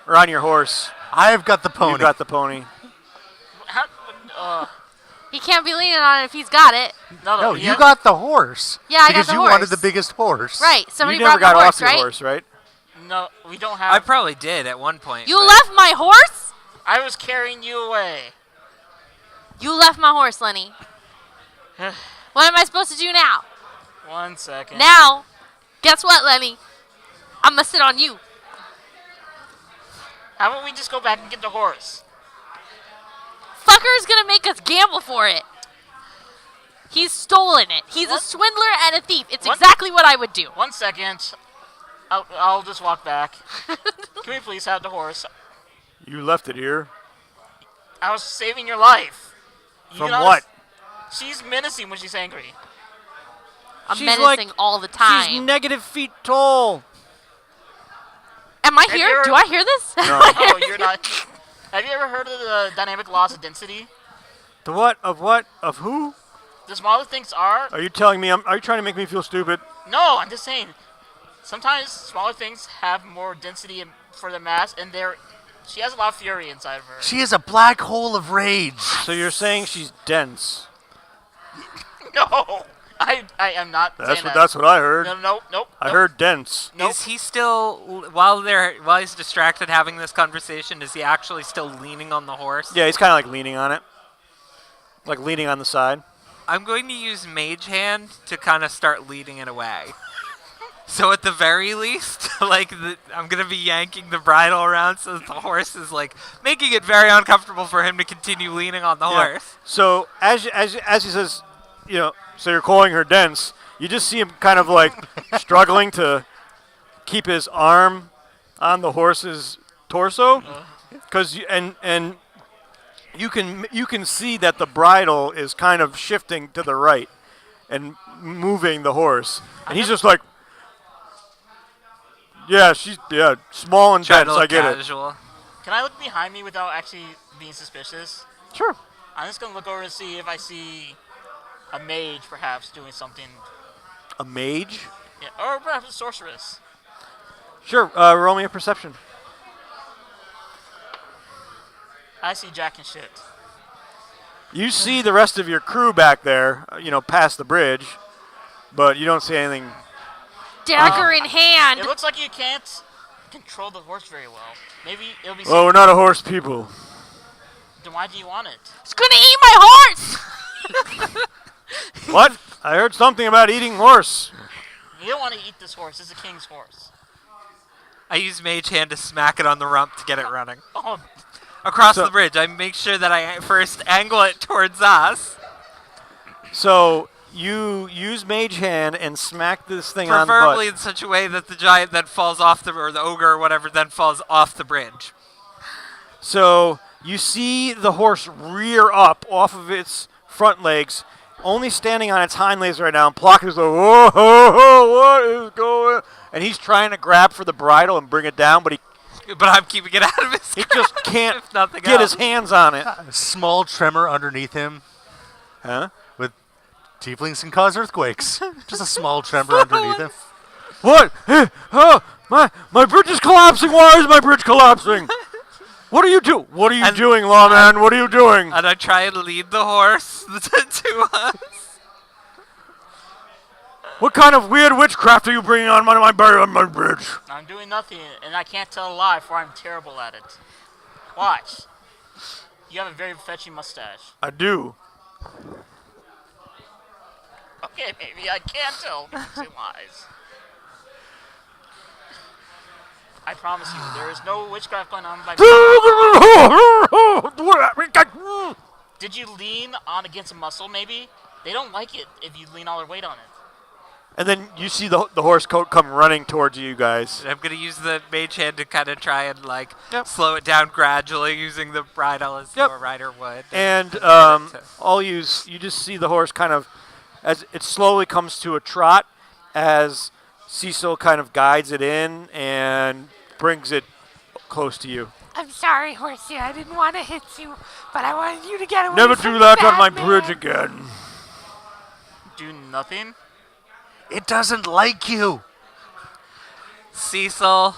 or on your horse. I've got the pony. You got the pony. How, He can't be leaning on it if he's got it. No, you got the horse. Yeah, I got because the you horse. wanted the biggest horse. Right, somebody You never brought got the off horse, your right? horse, right? No, we don't I have... probably did at one point. You but- left my horse? I was carrying you away. You left my horse, Lenny. What am I supposed to do now? 1 second. Now, guess what, Lenny? I'm going to sit on you. How about we just go back and get the horse? Fucker's going to make us gamble for it. He's stolen it. He's a What? swindler and a thief. It's What? exactly what I would do. 1 second. I'll just walk back. Can we please have the horse? You left it here. I was saving your life. You From know, what? She's menacing when she's angry. I'm She's menacing like- all the She's time. negative feet tall. Am I Have here? you ever- Do I hear this? No, you're not. Have you ever heard of the dynamic laws of density? The what? Of what? Of who? The smaller things are. Are you telling me? Are you trying to make me feel stupid? No, I'm just saying. Sometimes smaller things have more density for the mass, and she has a lot of fury inside of her. She is a black hole of rage. So you're saying she's dense? No, I am not saying that. That's what I heard. Nope. I heard dense. Nope. Is he still while he's distracted having this conversation? Is he actually still leaning on the horse? Yeah, he's kind of like leaning on it, like leaning on the side. I'm going to use Mage Hand to kind of start leading it away. So at the very least, I'm going to be yanking the bridle around so that the horse is making it very uncomfortable for him to continue leaning on the horse. So as he says, so you're calling her dense. You just see him kind of struggling to keep his arm on the horse's torso, because and you can see that the bridle is kind of shifting to the right and moving the horse, and he's just like, she's small and Trying dense. to I look get it. casual. Can I look behind me without actually being suspicious? Sure. I'm just gonna look over and see if I see a mage, perhaps doing something. A mage? Yeah, or perhaps a sorceress. Sure. Roll me a perception. I see Jack and shit. You see the rest of your crew back there, past the bridge, but you don't see anything. Dagger in hand. It looks like you can't control the horse very well. Maybe it'll be. Oh, we're not a horse people. Then why do you want it? It's gonna eat my horse. What? I heard something about eating horse. You don't want to eat this horse. It's a king's horse. I use Mage Hand to smack it on the rump to get it running. Oh, Across So- the bridge, I make sure that I first angle it towards us. So you use Mage Hand and smack this thing on the butt. Preferably in such a way that the giant then falls off or the ogre or whatever then falls off the bridge. So you see the horse rear up off of its front legs, only standing on its hind legs right now, and Plock is like, whoa, what is going? And he's trying to grab for the bridle and bring it down, but But I'm keeping it out of his he just can't if nothing get else. his hands on it. A small tremor underneath him Huh? with tieflings can cause earthquakes. Just a small tremor underneath him. What? Oh, my bridge is collapsing. Why is my bridge collapsing? What are you doing? What are you And- doing, lawman? What are you doing? And I try and lead the horse to us. What kind of weird witchcraft are you bringing on my bridge? I'm doing nothing, and I can't tell a lie, for I'm terrible at it. Watch. You have a very fetching mustache. I do. Okay, maybe I can tell two lies. I promise you, there is no witchcraft going on by me. Did you lean on against a muscle, maybe? They don't like it if you lean all your weight on it. And then you see the horse coat come running towards you guys. I'm going to use the Mage Hand to kind of try and Yep. slow it down gradually using the bridle as Yep. a rider would. And to- you just see the horse kind of, as it slowly comes to a trot, as Cecil kind of guides it in and brings it close to you. I'm sorry, horsey. I didn't want to hit you, but I wanted you to get away Never from do the that on bad my man. bridge again. Do nothing? It doesn't like you. Cecil.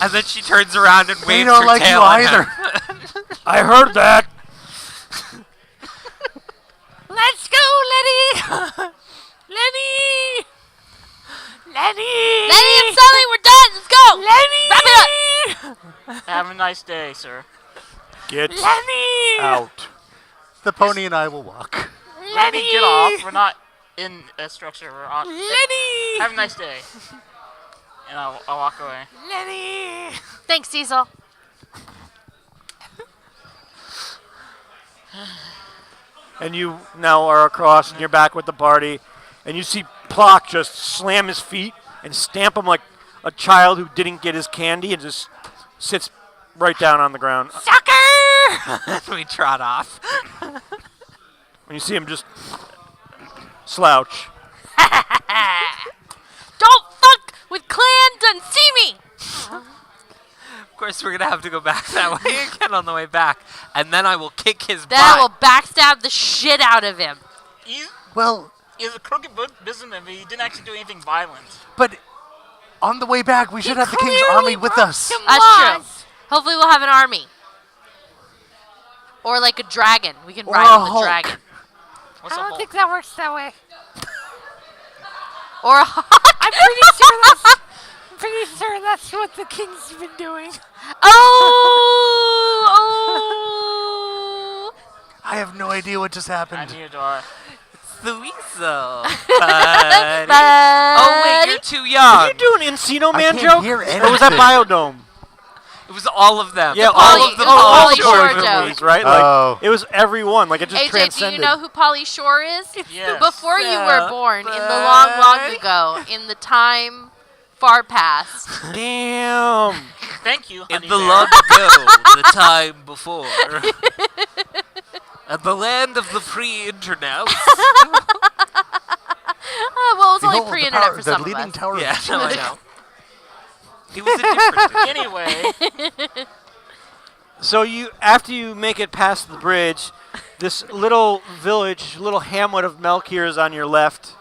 And then she turns around and They waves don't her like you tail at him. either. I heard that. Let's go, Lenny! Lenny! Lenny! Lenny and Sully, we're done. Let's go. Lenny! Wrap it up. Have a nice day, sir. Get Lenny! out. The pony and I will walk. Let me get off. We're not in a structure. We're on. Lenny! Have a nice day. And I'll walk away. Lenny! Thanks, Cecil. and you now are across, and you're back with the party, and you see Plock just slam his feet and stamp him like a child who didn't get his candy and just sits right down on the ground. Sucker! We trot off. And you see him just slouch. Don't fuck with Clan Done See Me! Of course, we're going to have to go back that way again on the way back. And then I will kick his Then I will butt. backstab the shit out of him. Well, He's a crooked businessman, but he didn't actually do anything violent. but on the way back, we should have the king's clearly army with broke us. some That's laws. true. Hopefully we'll have an army. Or like a dragon. We can Or ride a on the Hulk. dragon. What's I a don't whole? think that works that way. Or a hawk. I'm pretty sure that's what the king's been doing. Oh! I have no idea what just I happened. neither do I. It's the weasel. Buddy. Oh, wait, you're too young. Did you do an Encino I Man can't joke? hear Or was that anything. Biodome? It was all of them. Yeah, all of the all Pauly Pauly Shore Shore joke. movies, right? Like, Oh. it was every one. Like, it just AJ, do transcended. you know who Polly Shore is? Yes. Before you were born, in the long, long ago, in the time far past. Damn. Thank you, In honey the bear. long ago, the time before. At the land of the pre-internet. Well, it was only Behold, pre-internet for the some of leading us. tower. Yeah, no, I know. It was a different. Anyway, So after you make it past the bridge, this little village, little hamlet of Melkir is on your left.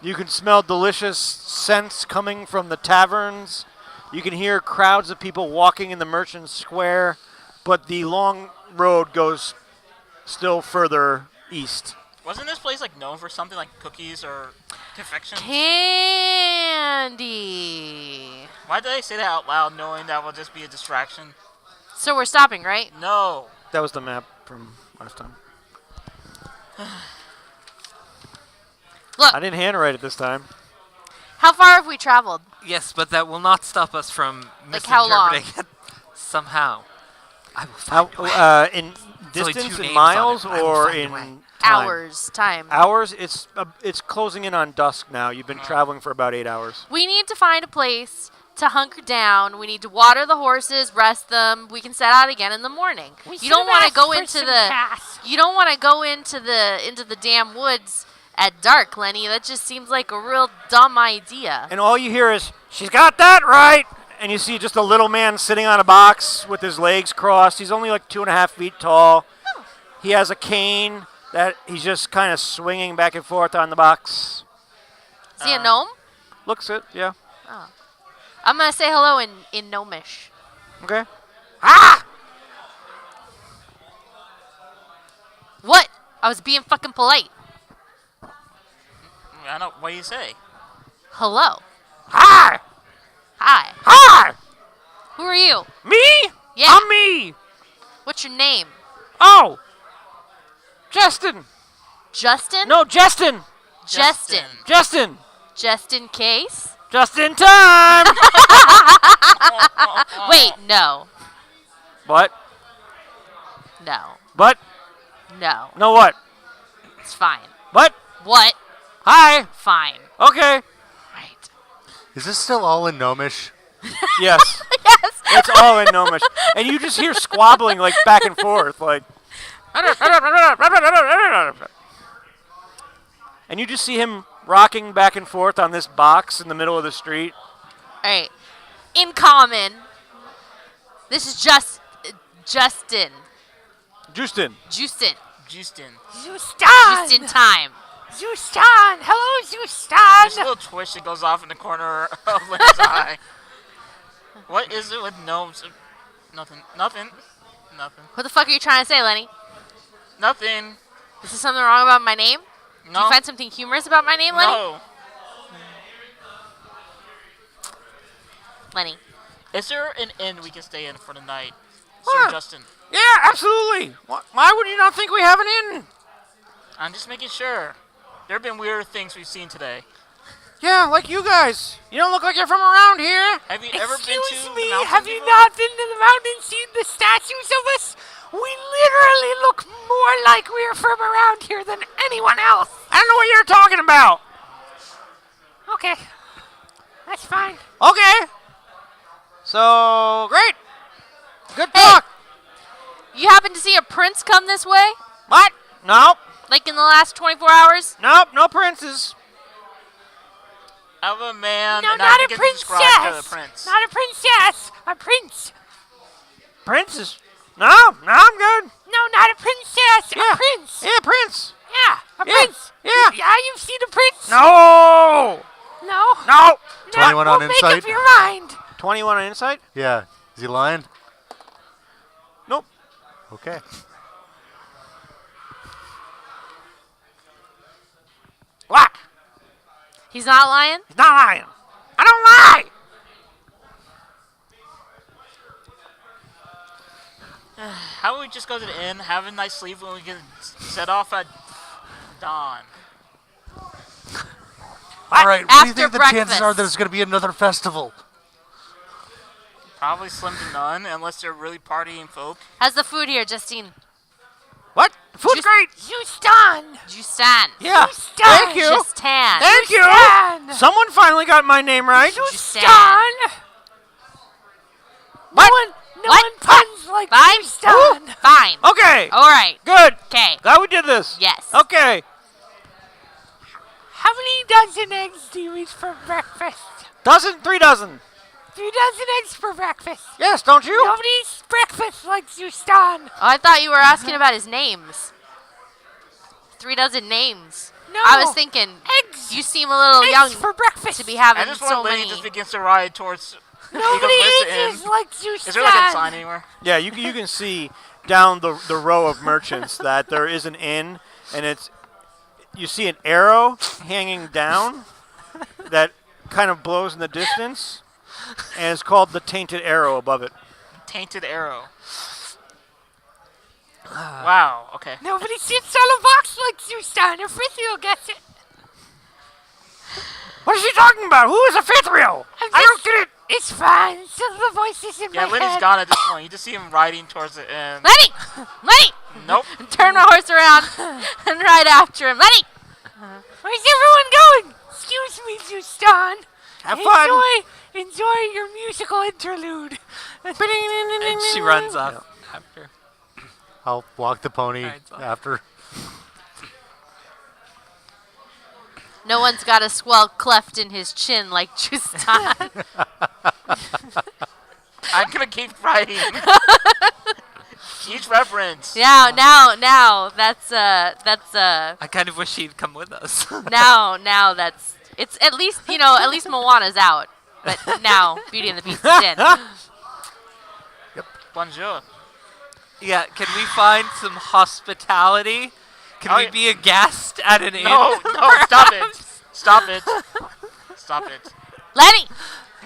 You can smell delicious scents coming from the taverns. You can hear crowds of people walking in the merchant square, but the long road goes still further east. wasn't this place like known for something like cookies or confection? Candy. Why did I say that out loud, knowing that will just be a distraction? So we're stopping, right? No. That was the map from last time. Look, I didn't handwrite it this time. how far have we traveled? Yes, but that will not stop us from Like how long? misinterpreting it somehow. I will How, find a way. in only distance, two in names on it. miles, I will or find a in way. time? Hours, time. Hours. It's closing in on dusk now. You've been traveling for about 8 hours. We need to find a place to hunker down. We need to water the horses, rest them. We can set out again in the morning. You don't want to go into the. You don't want to go into the damn woods at dark, Lenny. That just seems like a real dumb idea. And all you hear is, "She's got that right." And you see just a little man sitting on a box with his legs crossed. He's only like 2.5 feet tall. He has a cane that he's just kind of swinging back and forth on the box. Is he a gnome? Looks it, yeah. I'm gonna say hello in gnomish. Okay. What? I was being fucking polite. I don't. What do you say? Hello. Hi! Hi. Hi! Who are you? Me? Yeah. I'm me. What's your name? Oh! Justin. Justin? No, Justin. Justin. Justin. Just in case? Just in time. Wait, no. What? No. What? No. No what? It's fine. What? What? Hi. Fine. Okay. Right. Is this still all in Gnomish? Yes. Yes. It's all in Gnomish. And you just hear squabbling like back and forth, like. And you just see him rocking back and forth on this box in the middle of the street. All right. In common. This is Justin. Justin. Justin. Justin. Just Zustan! in time. Zustan! Hello, There's a Zustan! little twitch that goes off in the corner of Lynn's eye. What is it with gnomes? Nothing. Nothing. Nothing. What the fuck are you trying to say, Lenny? Nothing. Is there something wrong about my name? Do No. you find something humorous about my name, Lenny? No. Lenny. Is there an inn we can stay in for the night, Huh. Sir Justin? Yeah, absolutely. Why would you not think we have an inn? I'm just making sure. There have been weird things we've seen today. Yeah, like you guys. You don't look like you're from around here. Have you ever been to Excuse the me, mountains have you before? not been to the mountain and seen the statues of us? We literally look more like we're from around here than anyone else. I don't know what you're talking about. Okay. That's fine. Okay. So, great. Good Hey. talk. You happen to see a prince come this way? What? Nope. Like in the last 24 hours? Nope. No princes. Of a man. No, and not I a think it's described to the princess. prince. Not a princess. A prince. Princes? No, I'm good. No, not a princess. Yeah. A prince. Yeah, prince. Yeah, a Yeah. prince. Yeah. Yeah, you've seen a prince? No. No. No. 21 on Make insight? up your mind. 21 on insight? Yeah. Is he lying? Nope. Okay. What? He's not lying? He's not lying. I don't lie. How about we just go to the inn, have a nice sleep, when we can set off at dawn? All right. What do you After think the chances breakfast. are that it's going to be another festival? Probably slim to none, unless they're really partying folk. How's the food here, Justine? What? Food's great. Justin. Justin. Yeah. Justin. Thank you. Justin. Thank you. Justin. Someone finally got my name right. Justin. No one puns like Fine. Justin. Fine. Okay. All right. Good. Okay. Glad we did this. Yes. Okay. How many dozen eggs do you eat for breakfast? 3 dozen. 3 dozen eggs for breakfast. Yes, don't you? Nobody eats breakfast like Justin. Oh, I thought you were asking about his names. 3 dozen names. No. I was thinking eggs. you seem a little Eggs young for breakfast. to be having I just so want Lenny many. just begins to ride towards Nobody Eagle Vista ages Inn. like Justin. Is there like a sign anywhere? Yeah, you can see down the row of merchants that there is an inn, and you see an arrow hanging down that kind of blows in the distance, and it's called the Tainted Arrow above it. Tainted arrow. Wow, okay. Nobody sits on a box like Justin. A fifth will gets it. What is she talking about? Who is a fifth wheel? I don't get it. It's fine. It's just the voices in Yeah, my Lenny's head. gone at this point. You just see him riding towards the inn. Lenny! Lenny! Nope. Turn my horse around and ride after him. Lenny! Where's everyone going? Excuse me, Justin. Have fun. Enjoy your musical interlude. And she runs off after. I'll walk the pony Rides off. after. No one's got a swell cleft in his chin like Justin. I'm gonna keep riding. Each reference. now, that's I kind of wish he'd come with us. now that's, it's at least, at least Moana's out. But now, Beauty and the Beast is in. Bonjour. Yeah, can we find some hospitality? Can Oh, we yeah. be a guest at an inn? No, stop it. Stop it. Stop it. Lenny!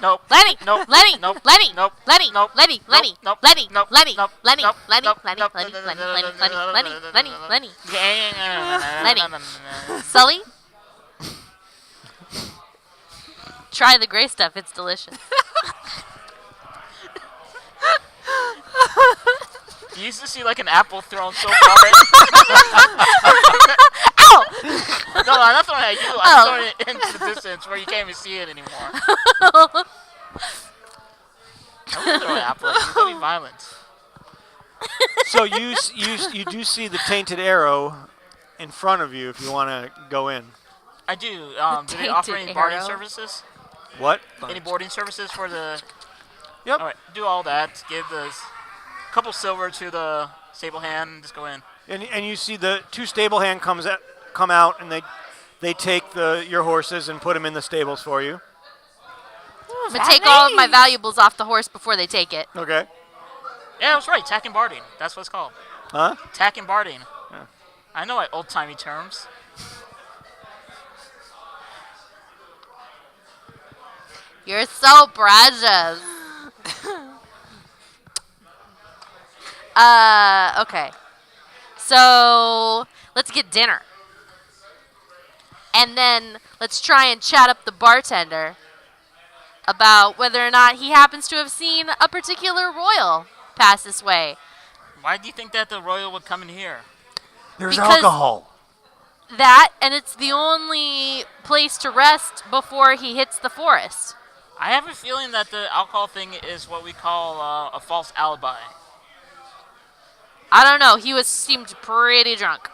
Nope. Lenny! Nope. Lenny! Nope. Lenny! Nope. Lenny! Nope. Lenny! Lenny! Nope. Lenny! Nope. Lenny! Nope. Lenny! Nope. Lenny! Nope. Lenny! Nope. Lenny! Lenny! Lenny! Lenny! Lenny! Lenny! Lenny. Sully? Try the gray stuff. It's delicious. You used to see like an apple thrown so far. Ow! No, I'm not throwing it at you. I'm throwing it into the distance where you can't even see it anymore. I wouldn't throw an apple at you. That'd be violent. So you do see the Tainted Arrow in front of you if you want to go in. I do. Do they offer any tainted boarding arrow. services? What? Any boarding services for the... Yep. All right, do all that. Give the couple silver to the stable hand and just go in. And you see the 2 stable hand come out, and they take your horses and put them in the stables for you. I'm gonna take all of my valuables off the horse before they take it. Okay. Yeah, that's right. Tack and barding. That's what it's called. Huh? Tack and barding. Yeah. I know my old-timey terms. You're so precious. Okay. So let's get dinner. And then let's try and chat up the bartender about whether or not he happens to have seen a particular royal pass this way. Why do you think that the royal would come in here? There's Because- alcohol. That, and it's the only place to rest before he hits the forest. I have a feeling that the alcohol thing is what we call a false alibi. I don't know. He seemed pretty drunk.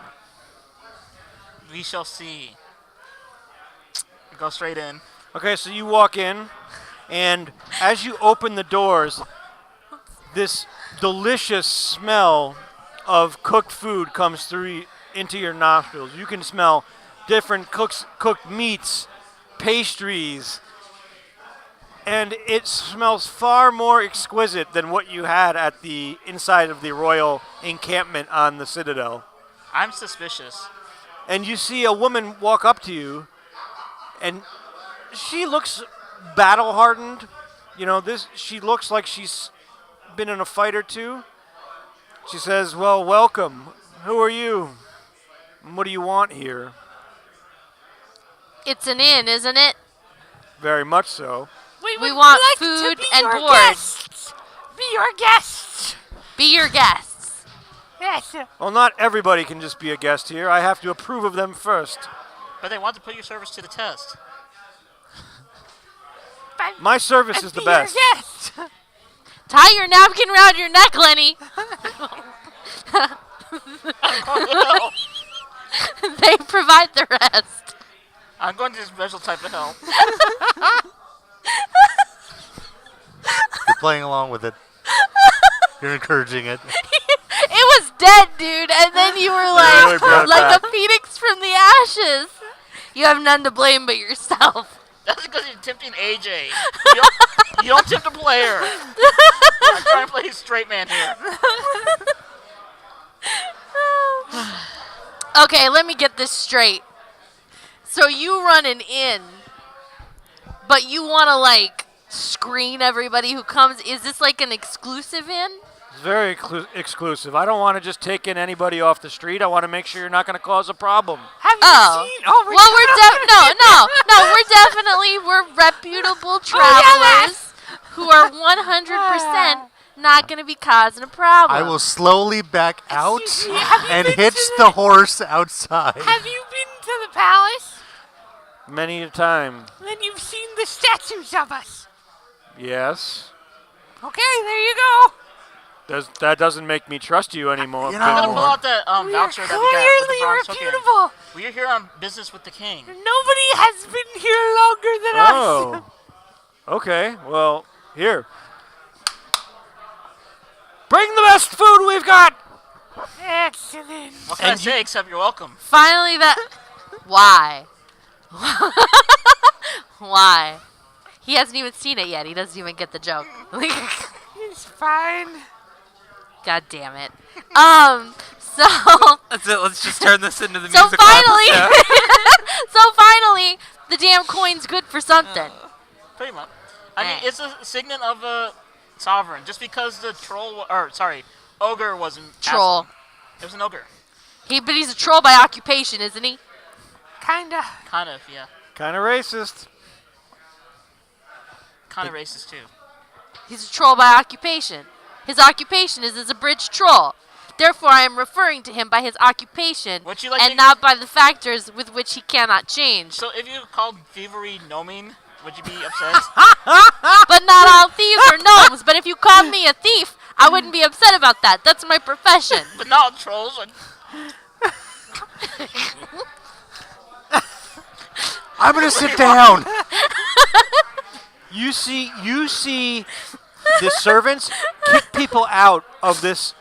We shall see. Go straight in. Okay, so you walk in, and as you open the doors, this delicious smell of cooked food comes through into your nostrils. You can smell different cooked meats, pastries, and it smells far more exquisite than what you had at the inside of the royal encampment on the Citadel. I'm suspicious. And you see a woman walk up to you, and she looks battle-hardened. You know, she looks like she's been in a fight or two. She says, "Well, welcome. Who are you? And what do you want here?" It's an inn, isn't it? Very much so. We would want like to food be and your board. guests. Be your guests. Be your guests. Yes. Well, not everybody can just be a guest here. I have to approve of them first. But they want to put your service to the test. But My service is the be best. Your guest. Tie your napkin around your neck, Lenny. They provide the rest. I'm going to this special type of hell. You're playing along with it. You're encouraging it. It was dead, dude, and then you were really brought it like a back. phoenix from the ashes. You have none to blame but yourself. That's because you're tempting AJ. You don't tempt a player. I'm trying to play a straight man here. Okay, let me get this straight. So you run an inn, but you want to like screen everybody who comes. Is this like an exclusive inn? It's very exclusive. I don't want to just take in anybody off the street. I want to make sure you're not going to cause a problem. Have you Oh. seen? Oh, Well, we're reputable travelers who are 100% not going to be causing a problem. I will slowly back out Excuse me, have you and been hitch to the horse outside. Have you been to the palace? Many a time. Then you've seen the statues of us. Yes. Okay, there you go. That doesn't make me trust you anymore. You I'm know- gonna pull out that We are voucher that we got with the clearly bronze token. reputable. We're here on business with the king. Nobody has been here longer than us. Oh. Okay. Well, here. Bring the best food we've got. Excellent. What can I say except you're welcome? Finally, Why? Why? He hasn't even seen it yet. He doesn't even get the joke. It's fine. God damn it. So That's it. Let's just turn this into the so musical finally, episode. so finally, the damn coin's good for something. Pretty much. I mean, Eh. it's a signet of a sovereign. Just because the ogre wasn't Troll. asshole. It was an ogre. But he's a troll by occupation, isn't he? Kinda. Kind of, yeah. Kind of racist. Kind of racist too. He's a troll by occupation. His occupation is as a bridge troll. Therefore, I am referring to him by his occupation Would you like and to- not by the factors with which he cannot change. So if you called thievery gnoming, would you be upset? But not all thieves are gnomes. But if you called me a thief, I wouldn't be upset about that. That's my profession. But not all trolls. I'm gonna sit down. You see the servants kick people out of this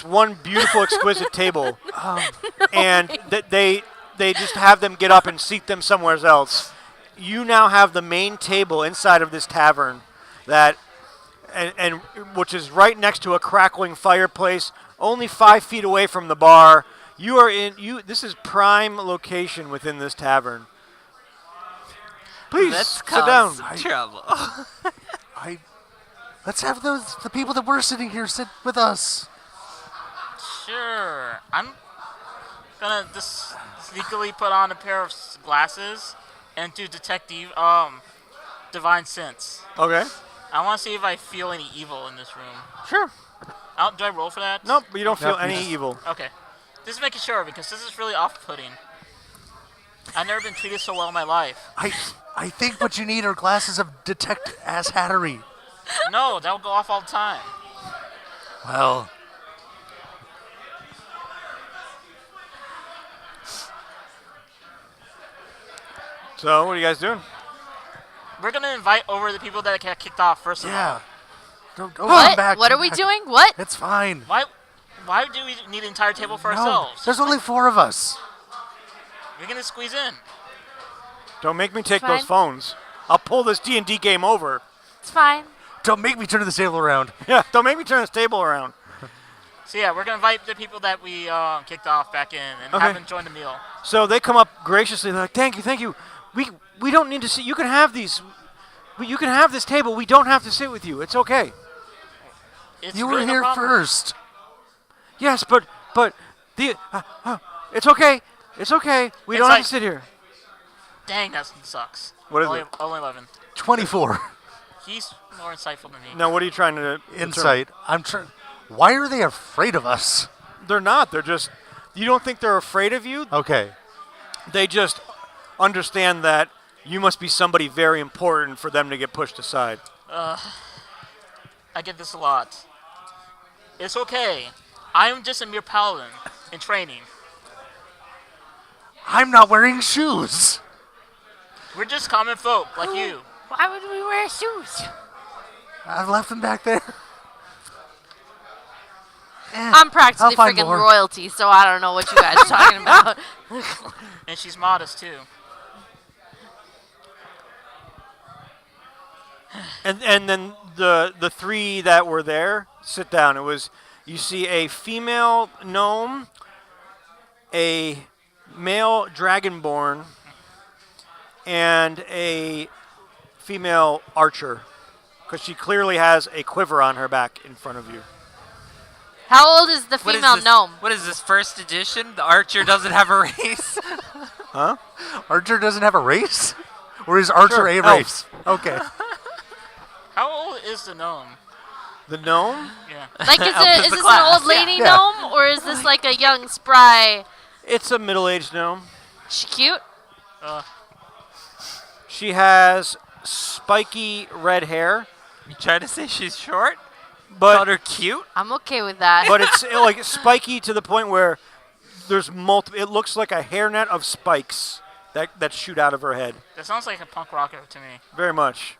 one beautiful, exquisite table, and they just have them get up and seat them somewhere else. You now have the main table inside of this tavern and which is right next to a crackling fireplace, only 5 feet away from the bar. This is prime location within this tavern. Please Let's sit cause down. some trouble. Let's have the people that were sitting here sit with us. Sure. I'm gonna just sneakily put on a pair of glasses and do detect divine sense. Okay. I want to see if I feel any evil in this room. Sure. Do I roll for that? Nope, but you don't feel Nope, you any just- evil. Okay. Just making sure because this is really off-putting. I've never been treated so well in my life. I think what you need are glasses of detect ass hattery. No, that'll go off all the time. Well, So, what are you guys doing? We're gonna invite over the people that got kicked off first of all. yeah. Don't come What? back. What come are we back. doing? What? It's fine. Why do we need an entire table for No, ourselves? there's only 4 of us. We're gonna squeeze in. Don't make me take Fine. those phones. I'll pull this D&D game over. It's fine. Don't make me turn the table around. Yeah, don't make me turn this table around. So yeah, we're gonna invite the people that we kicked off back in and Okay. have them join the meal. So they come up graciously. They're like, thank you. We don't need to sit. You can have these. You can have this table. We don't have to sit with you. It's okay. It's You were really no here problem. first. Yes, but the it's okay. It's okay. We It's don't like- have to sit here. Dang, that sucks. What is only, it? Only 11. 24. He's more insightful than me. Now, what are you trying to determine? Insight. I'm trying. Why are they afraid of us? They're not. They're just. You don't think they're afraid of you. Okay. They just understand that you must be somebody very important for them to get pushed aside. I get this a lot. It's okay. I'm just a mere paladin in training. I'm not wearing shoes. We're just common folk like you. Why would we wear shoes? I've left them back there. I'm practically I'll find freaking more. royalty, so I don't know what you guys are talking about. And she's modest too. And then the 3 that were there sit down. It was you see a female gnome, a male dragonborn, and a female archer, because she clearly has a quiver on her back in front of you. How old is the What is female this- gnome? What is this, first edition? The archer doesn't have a race? Archer doesn't have a race? Or is Archer Sure, a elf. race? Okay. How old is the gnome? The gnome? Yeah. Like, is Elf is this the an class. old lady Yeah. gnome, or is this like a young, spry? It's a middle-aged gnome. She cute? She has spiky red hair, You trying to say she's short? Called but her cute? I'm okay with that. but it's like spiky to the point where there's multiple. It looks like a hairnet of spikes that shoot out of her head. That sounds like a punk rocker to me. Very much.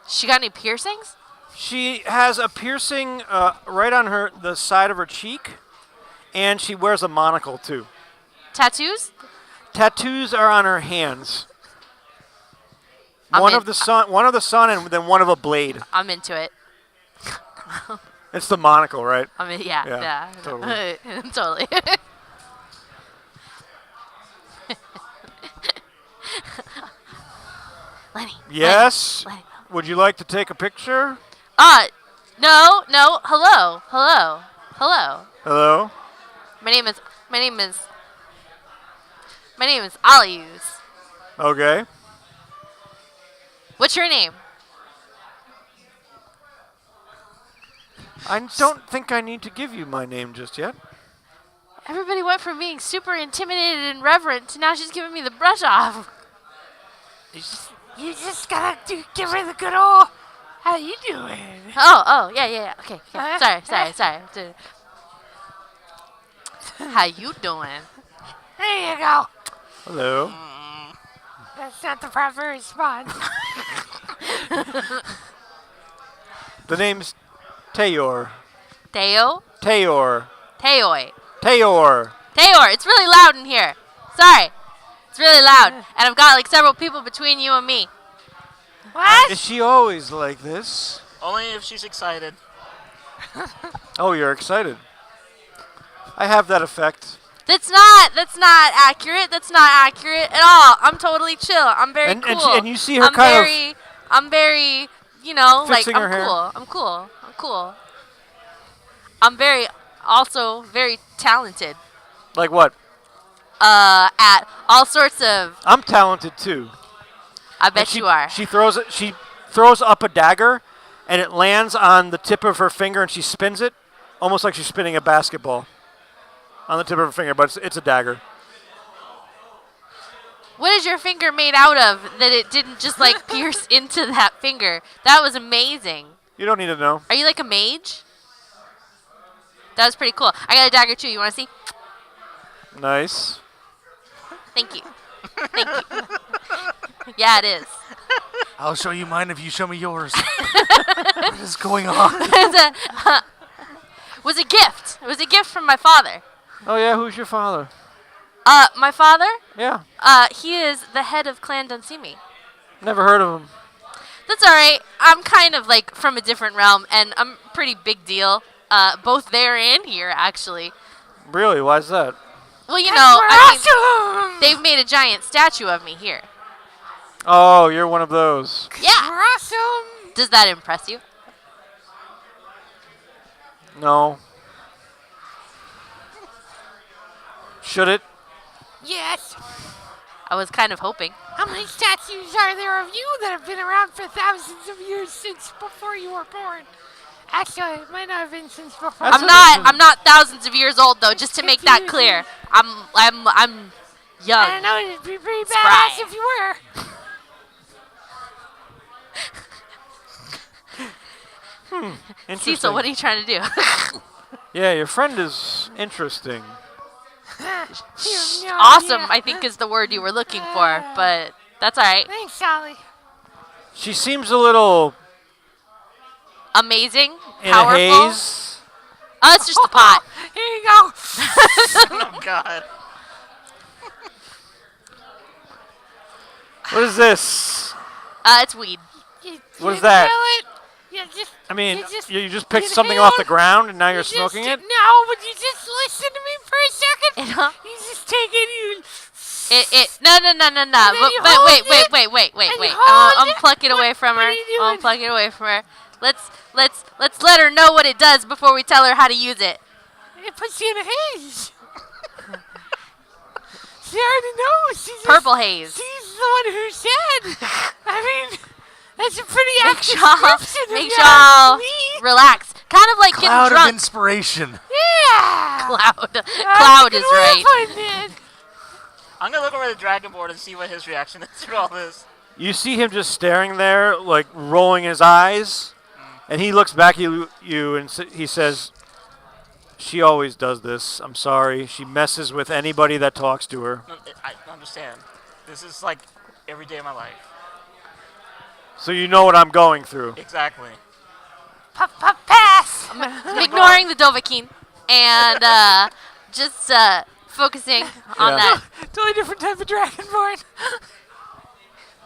She got any piercings? She has a piercing right on the side of her cheek, and she wears a monocle too. Tattoos? Tattoos are on her hands. I'm One in- of the sun, and then one of a blade. I'm into it. It's the monocle, right? I mean, yeah, Yeah, yeah, totally. totally. Lenny. Yes. Lenny. Would you like to take a picture? No. Hello. Hello. My name is Alius. Okay. What's your name? I don't think I need to give you my name just yet. Everybody went from being super intimidated and reverent to now she's giving me the brush off. You just gotta give her the good old. How you doing? Oh, yeah. Okay. Sorry. How you doing? There you go. Hello. That's not the proper response. The name's Tayor. Teo? Tayor. Teoi. Tayor. Tayor, it's really loud in here. Sorry. It's really loud. And I've got like several people between you and me. What? Is she always like this? Only if she's excited. Oh, you're excited. I have that effect. That's not accurate. That's not accurate at all. I'm totally chill. I'm very And- cool. and you see her kind of I'm very, you know, like fixing I'm her hair. cool. I'm cool. I'm also very talented. Like what? At all sorts of. I'm talented too. I And bet you are. She throws up a dagger, and it lands on the tip of her finger, and she spins it, almost like she's spinning a basketball on the tip of her finger, but it's a dagger. What is your finger made out of that it didn't just like pierce into that finger? That was amazing. You don't need to know. Are you like a mage? That was pretty cool. I got a dagger too. You want to see? Nice. Thank you. Thank you. Yeah, it is. I'll show you mine if you show me yours. What is going on? Was a gift. It was a gift from my father. Oh, yeah? Who's your father? My father? Yeah. He is the head of Clan Dunsimi. Never heard of him. That's all right. I'm kind of like from a different realm, and I'm a pretty big deal. Both there and here, actually. Really? Why's that? Well, you know, I mean, they've made a giant statue of me here. Oh, you're one of those. Yeah. Awesome. Does that impress you? No. Should it? Yes. I was kind of hoping. How many statues are there of you that have been around for thousands of years since before you were born? Actually, it might not have been since before. That's I'm not thousands of years old though. Just to make that clear, I'm young. I don't know. It'd be pretty Spry. badass if you were. Interesting. Cecil, what are you trying to do? Yeah, your friend is interesting. You have no Awesome, idea. I think is the word you were looking for, but that's all right. Thanks, Sally. She seems a little Amazing, in powerful. a haze. Oh, it's just the pot. Here you go. Oh God. What is this? It's weed. What is that? You just, I mean, you you just picked you something inhale off the ground and now you're just- smoking it? No, but you just listen to me for a second. It, You just take it, you... no. then But you wait, hold wait. and you I'm hold pluck it away from What her. are you I'm doing? pluck it away from her. Let's let her know what it does before we tell her how to use it. It puts you in a haze. She already knows. She's Purple haze. She's the one who said. I mean, that's a pretty Make accurate y'all, description. if make you ask y'all me. relax. Kind of like Cloud getting of drunk. inspiration. Yeah. Cloud. That's Cloud a is good way right. of putting it. I'm gonna look over the dragon board and see what his reaction is to all this. You see him just staring there, like rolling his eyes, and he looks back at you and he says, "She always does this. I'm sorry. She messes with anybody that talks to her." No, I understand. This is like every day of my life. So you know what I'm going through. Exactly. Pass. I'm ignoring the Dovahkiin and just focusing on Yeah. that. Totally different type of dragonborn.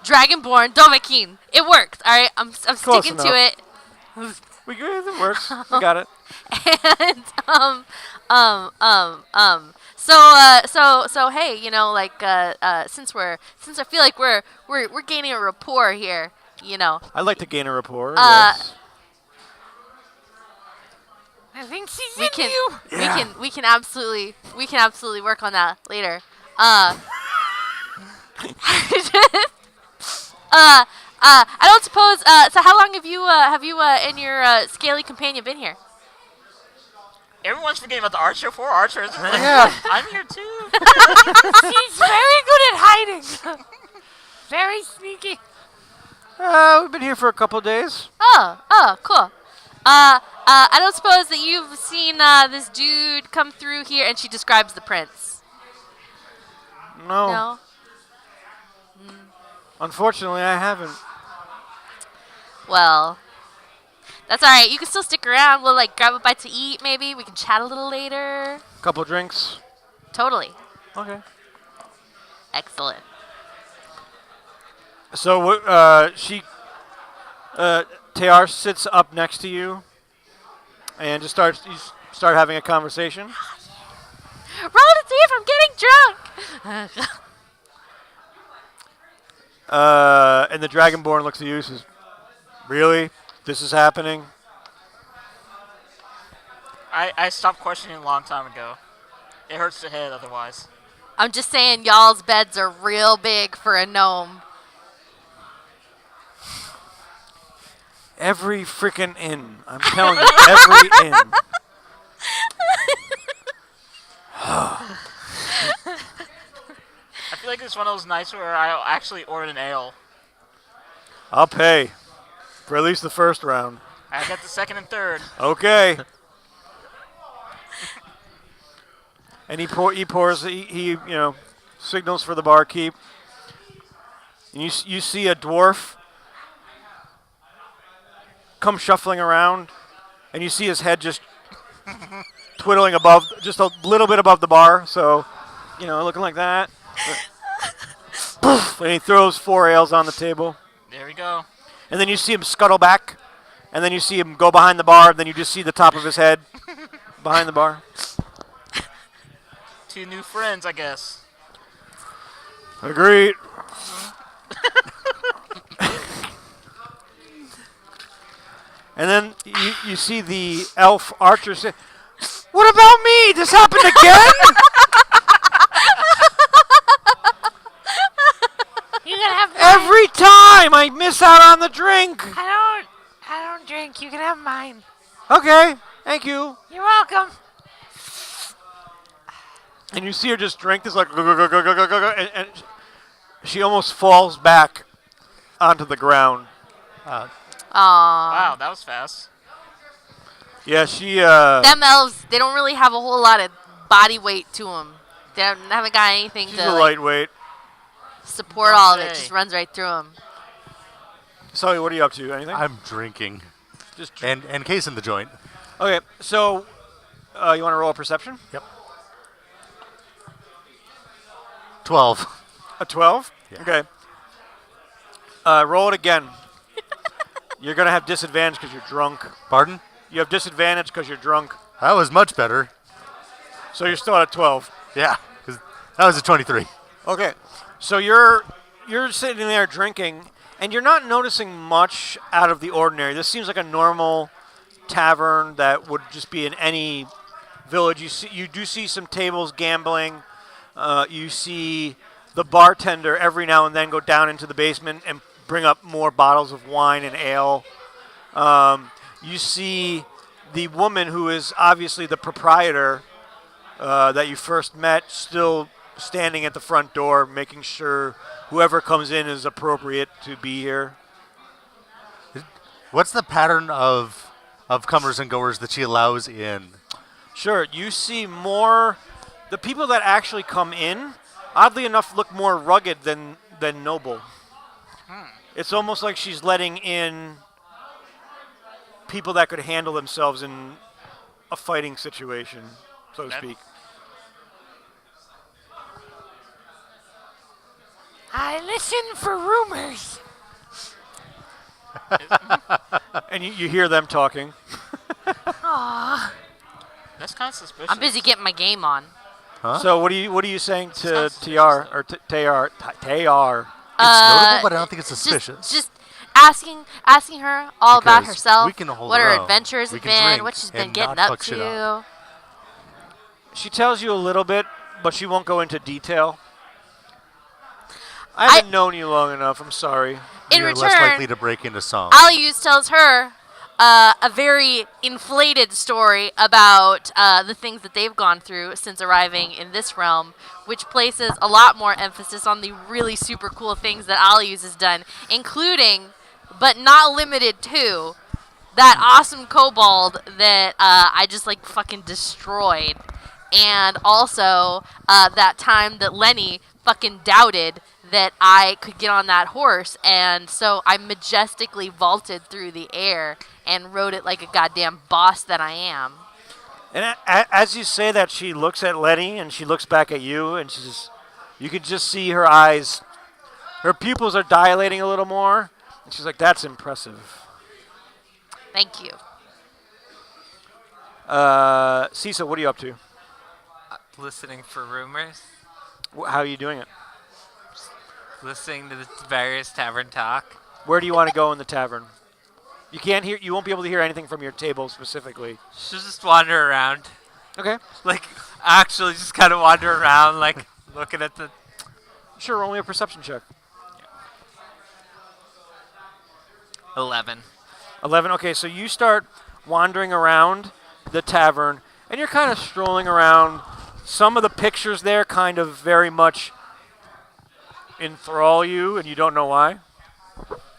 Dragonborn Dovahkiin. It works. All right, I'm sticking to enough. it. It works. We got it. And so hey, you know, like since I feel like we're gaining a rapport here, you know. I'd like to gain a rapport. Uh, yes. I think she's We in can you. we can absolutely work on that later. I don't suppose. So how long have you and your scaly companion been here? Everyone's forgetting about the archer. 4 archers. Yeah. I'm here too. She's very good at hiding. Very sneaky. We've been here for a couple of days. Oh, cool. I don't suppose that you've seen this dude come through here, and she describes the prince. No. No. Unfortunately, I haven't. Well, that's all right. You can still stick around. We'll like grab a bite to eat. Maybe we can chat a little later. Couple drinks. Totally. Okay. Excellent. So Tear sits up next to you and just start having a conversation. Roll to see if I'm getting drunk. And the Dragonborn looks at you and says, "Really? This is happening?" I stopped questioning a long time ago. It hurts the head otherwise. I'm just saying, y'all's beds are real big for a gnome. Every freaking inn. I'm telling you, every inn. think it's one of those nights where I actually ordered an ale. I'll pay for at least the first round. I got the second and third. Okay. And he pours. He signals for the barkeep. And you see a dwarf come shuffling around, and you see his head just twiddling above, just a little bit above the bar. So, looking like that. And he throws 4 ales on the table. There we go. And then you see him scuttle back, and then you see him go behind the bar, and then you just see the top of his head behind the bar. 2 new friends, I guess. Agreed. And then you see the elf archer say, "What about me? This happened again?" You can have mine. Every time I miss out on the drink. I don't drink. You can have mine. Okay, thank you. You're welcome. And you see her just drink this like, and she almost falls back onto the ground. Aww. Wow, that was fast. Yeah, she. Them elves, they don't really have a whole lot of body weight to them. They haven't got anything She's to a lightweight. support all of it. Just runs right through them. Sully, what are you up to? Anything? I'm drinking. Just And casing the joint. Okay, so you want to roll a perception? Yep. 12. A 12? Yeah. Okay. Roll it again. You're going to have disadvantage because you're drunk. Pardon? You have disadvantage because you're drunk. That was much better. So you're still at 12. Yeah, 'cause that was a 23. Okay. So you're sitting there drinking, and you're not noticing much out of the ordinary. This seems like a normal tavern that would just be in any village. You do see some tables gambling. You see the bartender every now and then go down into the basement and bring up more bottles of wine and ale. You see the woman who is obviously the proprietor that you first met still standing at the front door, making sure whoever comes in is appropriate to be here. What's the pattern of comers and goers that she allows in? Sure, you see more. The people that actually come in, oddly enough, look more rugged than noble. It's almost like she's letting in people that could handle themselves in a fighting situation, so to speak. I listen for rumors. And you hear them talking. Aw. That's kind of suspicious. I'm busy getting my game on. Huh? So what are you saying to Sounds TR or Tayar? It's notable, but I don't think it's suspicious. Just asking her all about Because herself. we can hold what her her own. adventures We have can been, drink what she's been and getting not up fuck shit up. to. She tells you a little bit, but she won't go into detail. I haven't known you long enough. I'm sorry. In You're less likely return, to break into song. Alius tells her a very inflated story about the things that they've gone through since arriving in this realm, which places a lot more emphasis on the really super cool things that Alius has done, including, but not limited to, that awesome kobold that I just like fucking destroyed. And also that time that Lenny fucking doubted that I could get on that horse, and so I majestically vaulted through the air and rode it like a goddamn boss that I am. And as you say that, she looks at Lenny and she looks back at you, and you can just see her eyes. Her pupils are dilating a little more, and she's like, "That's impressive." Thank you. Cecil, what are you up to? Listening for rumors. How are you doing it? Listening to the various tavern talk. Where do you want to go in the tavern? You can't hear. You won't be able to hear anything from your table specifically. She'll just wander around. Okay. Like, actually just kind of wander around, like, looking at the... Sure. Only a perception check. 11. 11. Okay, so you start wandering around the tavern, and you're kind of strolling around. Some of the pictures there kind of very much enthrall you, and you don't know why.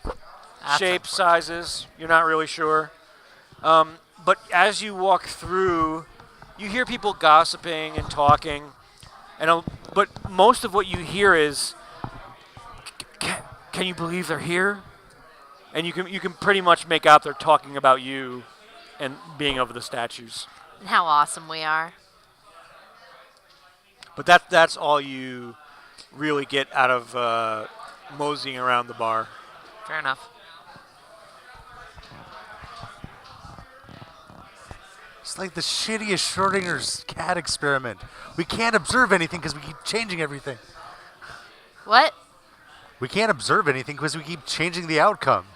That's Shape, unfortunate. sizes, you're not really sure. But as you walk through, you hear people gossiping and talking, but most of what you hear is, "Can you believe they're here?" And you can pretty much make out they're talking about you and being over the statues. And how awesome we are. But that's all you really get out of moseying around the bar. Fair enough. It's like the shittiest Schrodinger's cat experiment. We can't observe anything because we keep changing everything. What? We can't observe anything because we keep changing the outcome.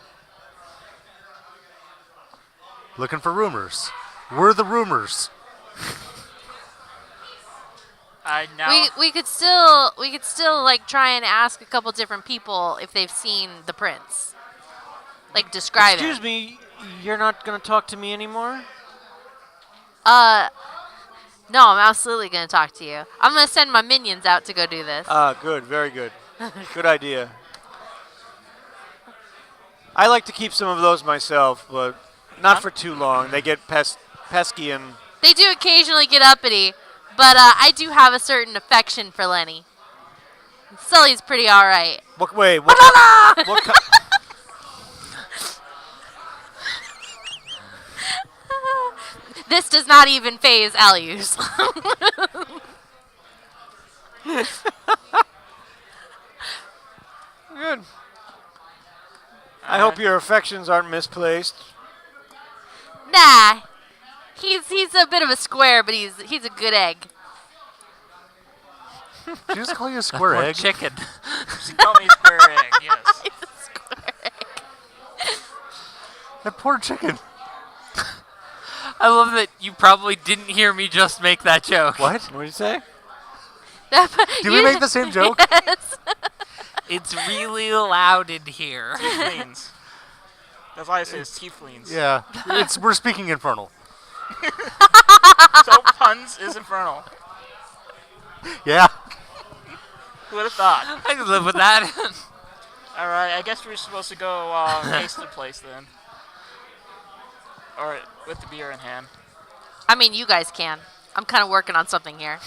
Looking for rumors. We're the rumors. We could still like try and ask a couple different people if they've seen the prince. Like describe Excuse it. me, you're not going to talk to me anymore? No, I'm absolutely gonna talk to you. I'm gonna send my minions out to go do this. Good, very good. Good idea. I like to keep some of those myself, but not for too long. They get pesky and... They do occasionally get uppity, but I do have a certain affection for Lenny. Sully's pretty alright. Wait, what This does not even phase Alius. Good. I hope your affections aren't misplaced. Nah. He's a bit of a square, but he's a good egg. Did you just call you a square Or egg? chicken. She called me a square egg, yes. He's a square egg. That poor chicken. I love that you probably didn't hear me just make that joke. What? What did you say? Did we make the same joke? Yes. It's really loud in here. Tieflings. That's why I say it's tieflings. Yeah. We're speaking infernal. So puns is infernal. Yeah. Who would have thought? I can live with that. Alright, I guess we're supposed to go taste the place then. Or with the beer in hand. I mean, you guys can. I'm kind of working on something here.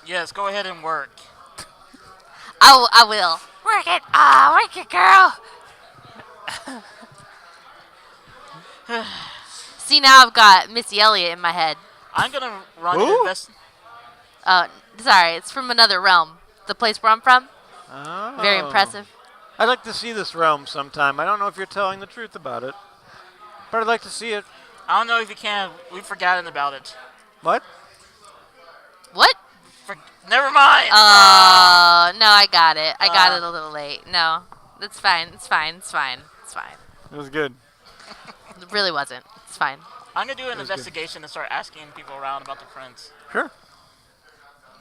Yes, go ahead and work. I will. Work it, girl. See, now I've got Missy Elliott in my head. I'm gonna run Who? an invest. Sorry, it's from another realm. The place where I'm from. Oh. Very impressive. I'd like to see this realm sometime. I don't know if you're telling the truth about it, but I'd like to see it. I don't know if you can. We've forgotten about it. What? What? Never mind. No, I got it. I got it a little late. No, that's fine. It's fine. It's fine. It's fine. It was good. It really wasn't. It's fine. I'm gonna do an investigation and start asking people around about the prince. Sure.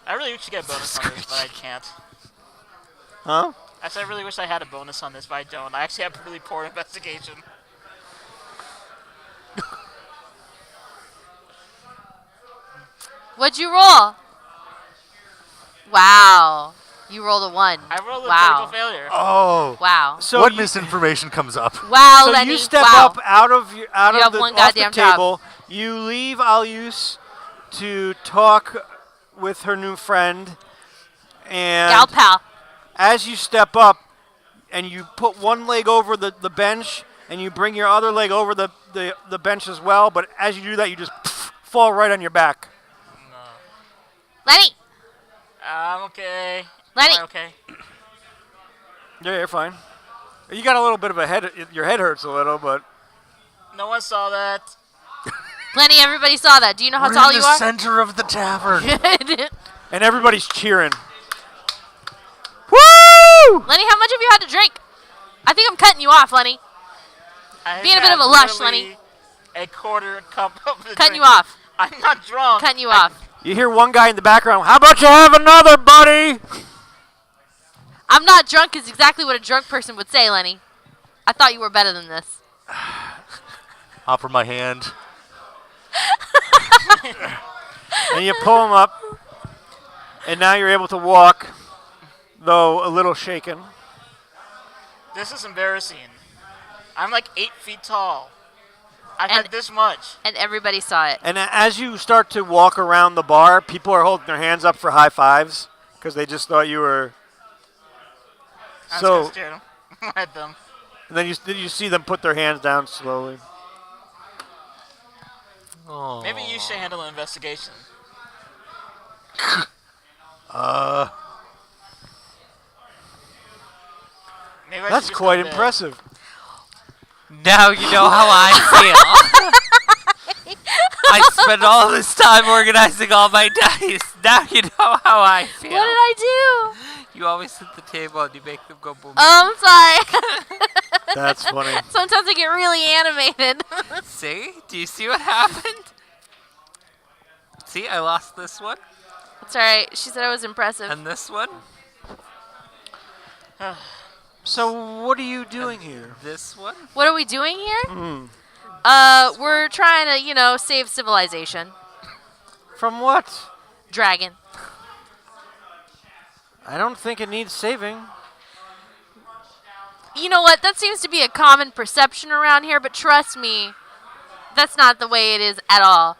I really should get a bonus on this, but I can't. Huh? I said I really wish I had a bonus on this, but I don't. I actually have really poor investigation. What'd you roll? Wow. You rolled a 1. I rolled a wow. critical failure. Oh. Wow. So what you, misinformation comes up? Wow, so Lenny. you step wow. up out of You the have one off the goddamn job. table. You leave Alius to talk with her new friend, and Gal pal. as you step up and you put one leg over the bench and you bring your other leg over the bench as well, but as you do that, you just fall right on your back. Lenny. I'm okay. Lenny. Am I okay? Yeah, you're fine. You got a little bit of a head. Your head hurts a little, but No one saw that. Lenny, everybody saw that. Do you know how We're tall in you the are? center of the tavern. and everybody's cheering. Woo! Lenny, how much have you had to drink? I think I'm cutting you off, Lenny. I Being a bit had of a lush, literally Lenny. A quarter cup of the Cutting you drink. off. I'm not drunk. Cutting you off. You hear one guy in the background. How about you have another, buddy? I'm not drunk is exactly what a drunk person would say, Lenny. I thought you were better than this. Offer my hand. And you pull him up, and now you're able to walk though a little shaken. This is embarrassing. I'm like 8 feet tall. I've And- had this much. And everybody saw it. And as you start to walk around the bar, people are holding their hands up for high fives because they just thought you were. I was So, kinda scared at them. and then you see them put their hands down slowly. Maybe you should handle an investigation. Maybe I should That's just quite go to bed. impressive. Now you know how I feel. I spent all this time organizing all my dice. Now you know how I feel. What did I do? You always hit the table and you make them go boom. Oh, I'm sorry. That's funny. Sometimes I get really animated. See? Do you see what happened? See, I lost this one It's alright. She said I was impressive. and this one. So what are you doing here? This one. What are we doing here? Hmm. We're trying to, save civilization. From what? Dragon. I don't think it needs saving. You know what? That seems to be a common perception around here, but trust me, that's not the way it is at all.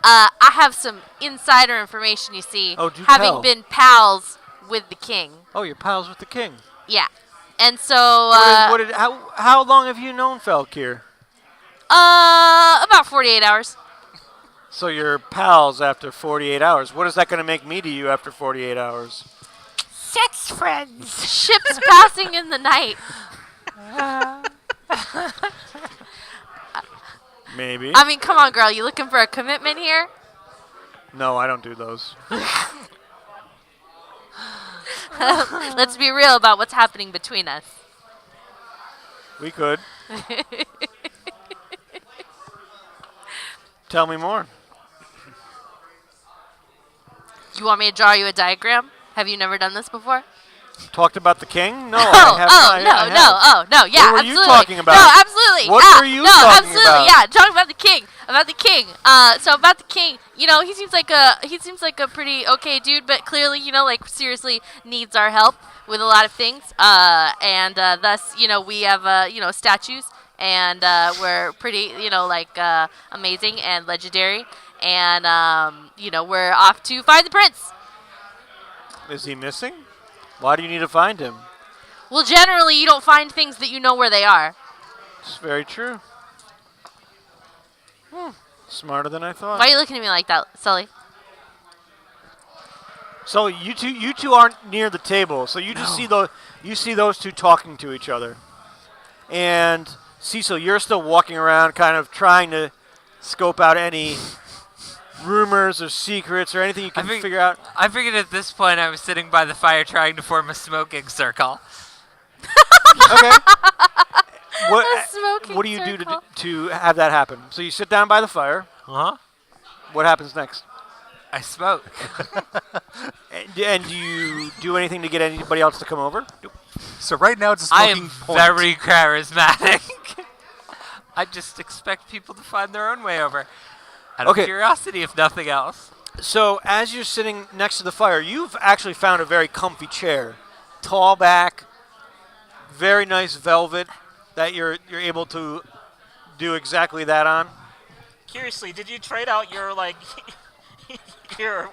I have some insider information, you see, Oh, do having tell. been pals with the king. Oh, you're pals with the king. Yeah. And so, How long have you known Falkir? about 48 hours. So you're pals after 48 hours. What is that going to make me to you after 48 hours? Sex friends. Ships passing in the night. Maybe. I mean, come on, girl. You looking for a commitment here? No, I don't do those. Let's be real about what's happening between us. We could. Tell me more. Do you want me to draw you a diagram? Have you never done this before? Talked about the king? No, I Oh, have oh, not. no, I have. no, yeah, What were you absolutely. talking about? No, absolutely. What yeah, were you no, talking absolutely, about? Yeah, talking about the king. About the king. So about the king, he seems like a pretty okay dude, but clearly, seriously needs our help with a lot of things. And thus, we have statues, and we're pretty, amazing and legendary. And we're off to find the prince. Is he missing? Why do you need to find him? Well, generally, you don't find things that you know where they are. It's very true. Smarter than I thought. Why are you looking at me like that, Sully? So you two aren't near the table. So you just see those two talking to each other. And Cecil, you're still walking around, kind of trying to scope out any rumors or secrets or anything you can figure out. I figured at this point I was sitting by the fire trying to form a smoking circle. Okay. A smoking What do you circle. do to have that happen? So you sit down by the fire. Huh? What happens next? I smoke. And do you do anything to get anybody else to come over? So right now it's a I smoking am point. very charismatic. I just expect people to find their own way over. Out of Okay. curiosity, if nothing else. So as you're sitting next to the fire, you've actually found a very comfy chair. Tall back, very nice velvet that you're able to do exactly that on. Curiously, did you trade out your your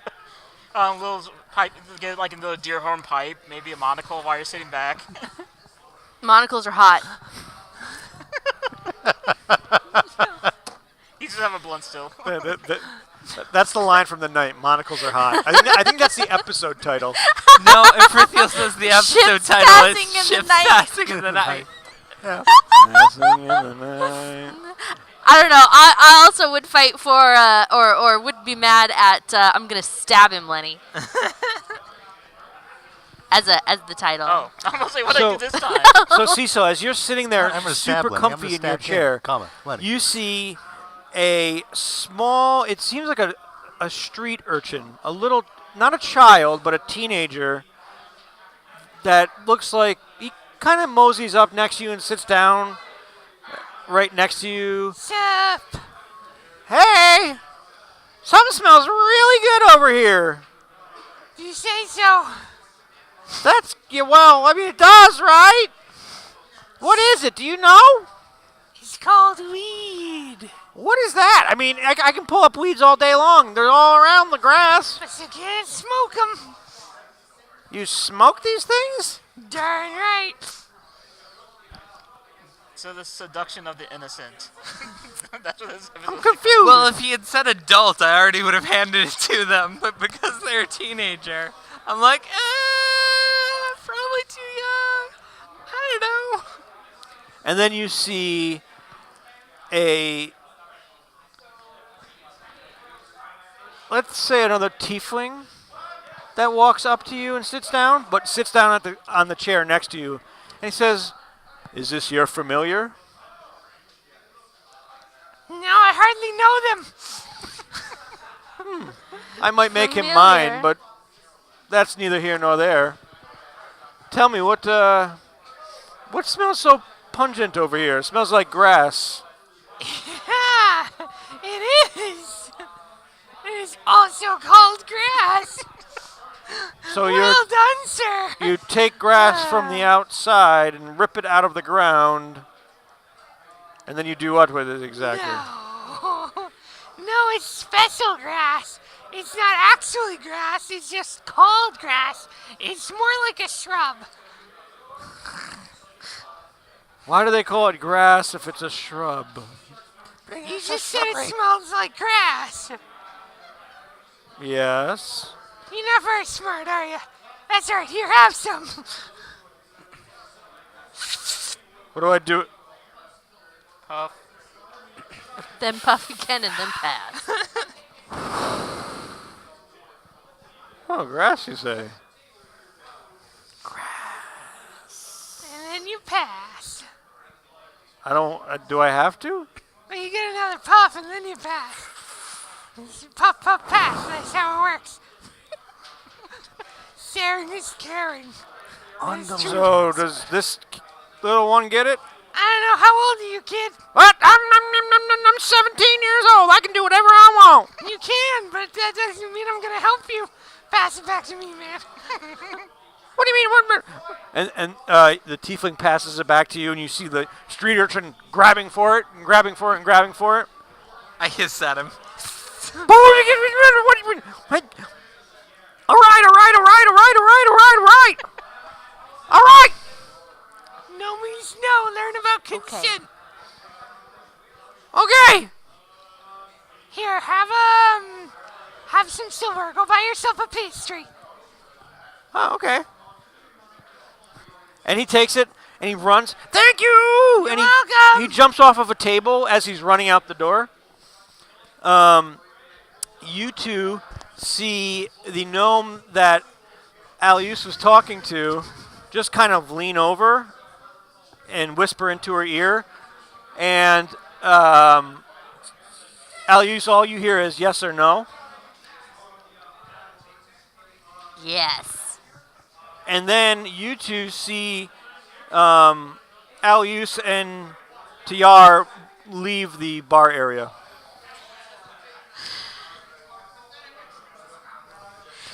little pipe, get like a little deer horn pipe, maybe a monocle while you're sitting back? Monocles are hot. You just have a blunt still. That's the line from the night. Monocles are hot. I think that's the episode title. No, if Frithiel says the episode Ships title passing is in the Ships night. Passing in the Night. Passing in the night. I don't know. I also would fight for, or would be mad at. I'm gonna stab him, Lenny. as the title. Oh, I'm gonna say what So- I did this time. So Cecil, as you're sitting there I'm gonna stab super Lenny. I'm comfy gonna in your stab him. chair, Comma, Lenny. you see a small, it seems like a street urchin, a little, not a child, but a teenager that looks like he kind of moseys up next to you and sits down right next to you. Sup? Hey, something smells really good over here. You say so? That's, yeah, well, I mean, it does, right? What is it? Do you know? It's called weed. What is that? I mean, I can pull up weeds all day long. They're all around the grass. But you can't smoke 'em. You smoke these things? Darn right. So the seduction of the innocent. That's what this I'm confused. Well, if he had said adult, I already would have handed it to them. But because they're a teenager, I'm like, probably too young. I don't know. And then you see let's say another tiefling that walks up to you and sits down, but sits down on the chair next to you. And he says, "Is this your familiar?" No, I hardly know them. I might make him Familiar. mine, but that's neither here nor there. Tell me, what smells so pungent over here? It smells like grass. Yeah, it is. It is also called grass. So Well done, sir. you take grass from the outside and rip it out of the ground, and then you do what with it exactly? No, it's special grass. It's not actually grass. It's just called grass. It's more like a shrub. Why do they call it grass if it's a shrub? You just said it smells like grass. Yes. You're not very smart, are you? That's right. Here, have some. What do I do? Puff. Then puff again and then pass. Oh, grass, you say? And then you pass. I don't. Do I have to? Well, you get another puff and then you pass. It's puff, puff, pass. That's how it works. Sharing is caring. So does this little one get it? I don't know. How old are you, kid? What? I'm 17 years old. I can do whatever I want. You can, but that doesn't mean I'm going to help you. Pass it back to me, man. What do you mean? And the tiefling passes it back to you, and you see the street urchin grabbing for it and grabbing for it and grabbing for it. I hiss at him. What do you mean? All right. No means no. Learn about consent. Okay. Here, have some silver. Go buy yourself a pastry. Oh, okay. And he takes it and he runs. Thank you. You're and welcome. he jumps off of a table as he's running out the door. You two see the gnome that Alius was talking to just kind of lean over and whisper into her ear. And Alius, all you hear is yes or no. Yes. And then you two see Alius and Tiyar leave the bar area.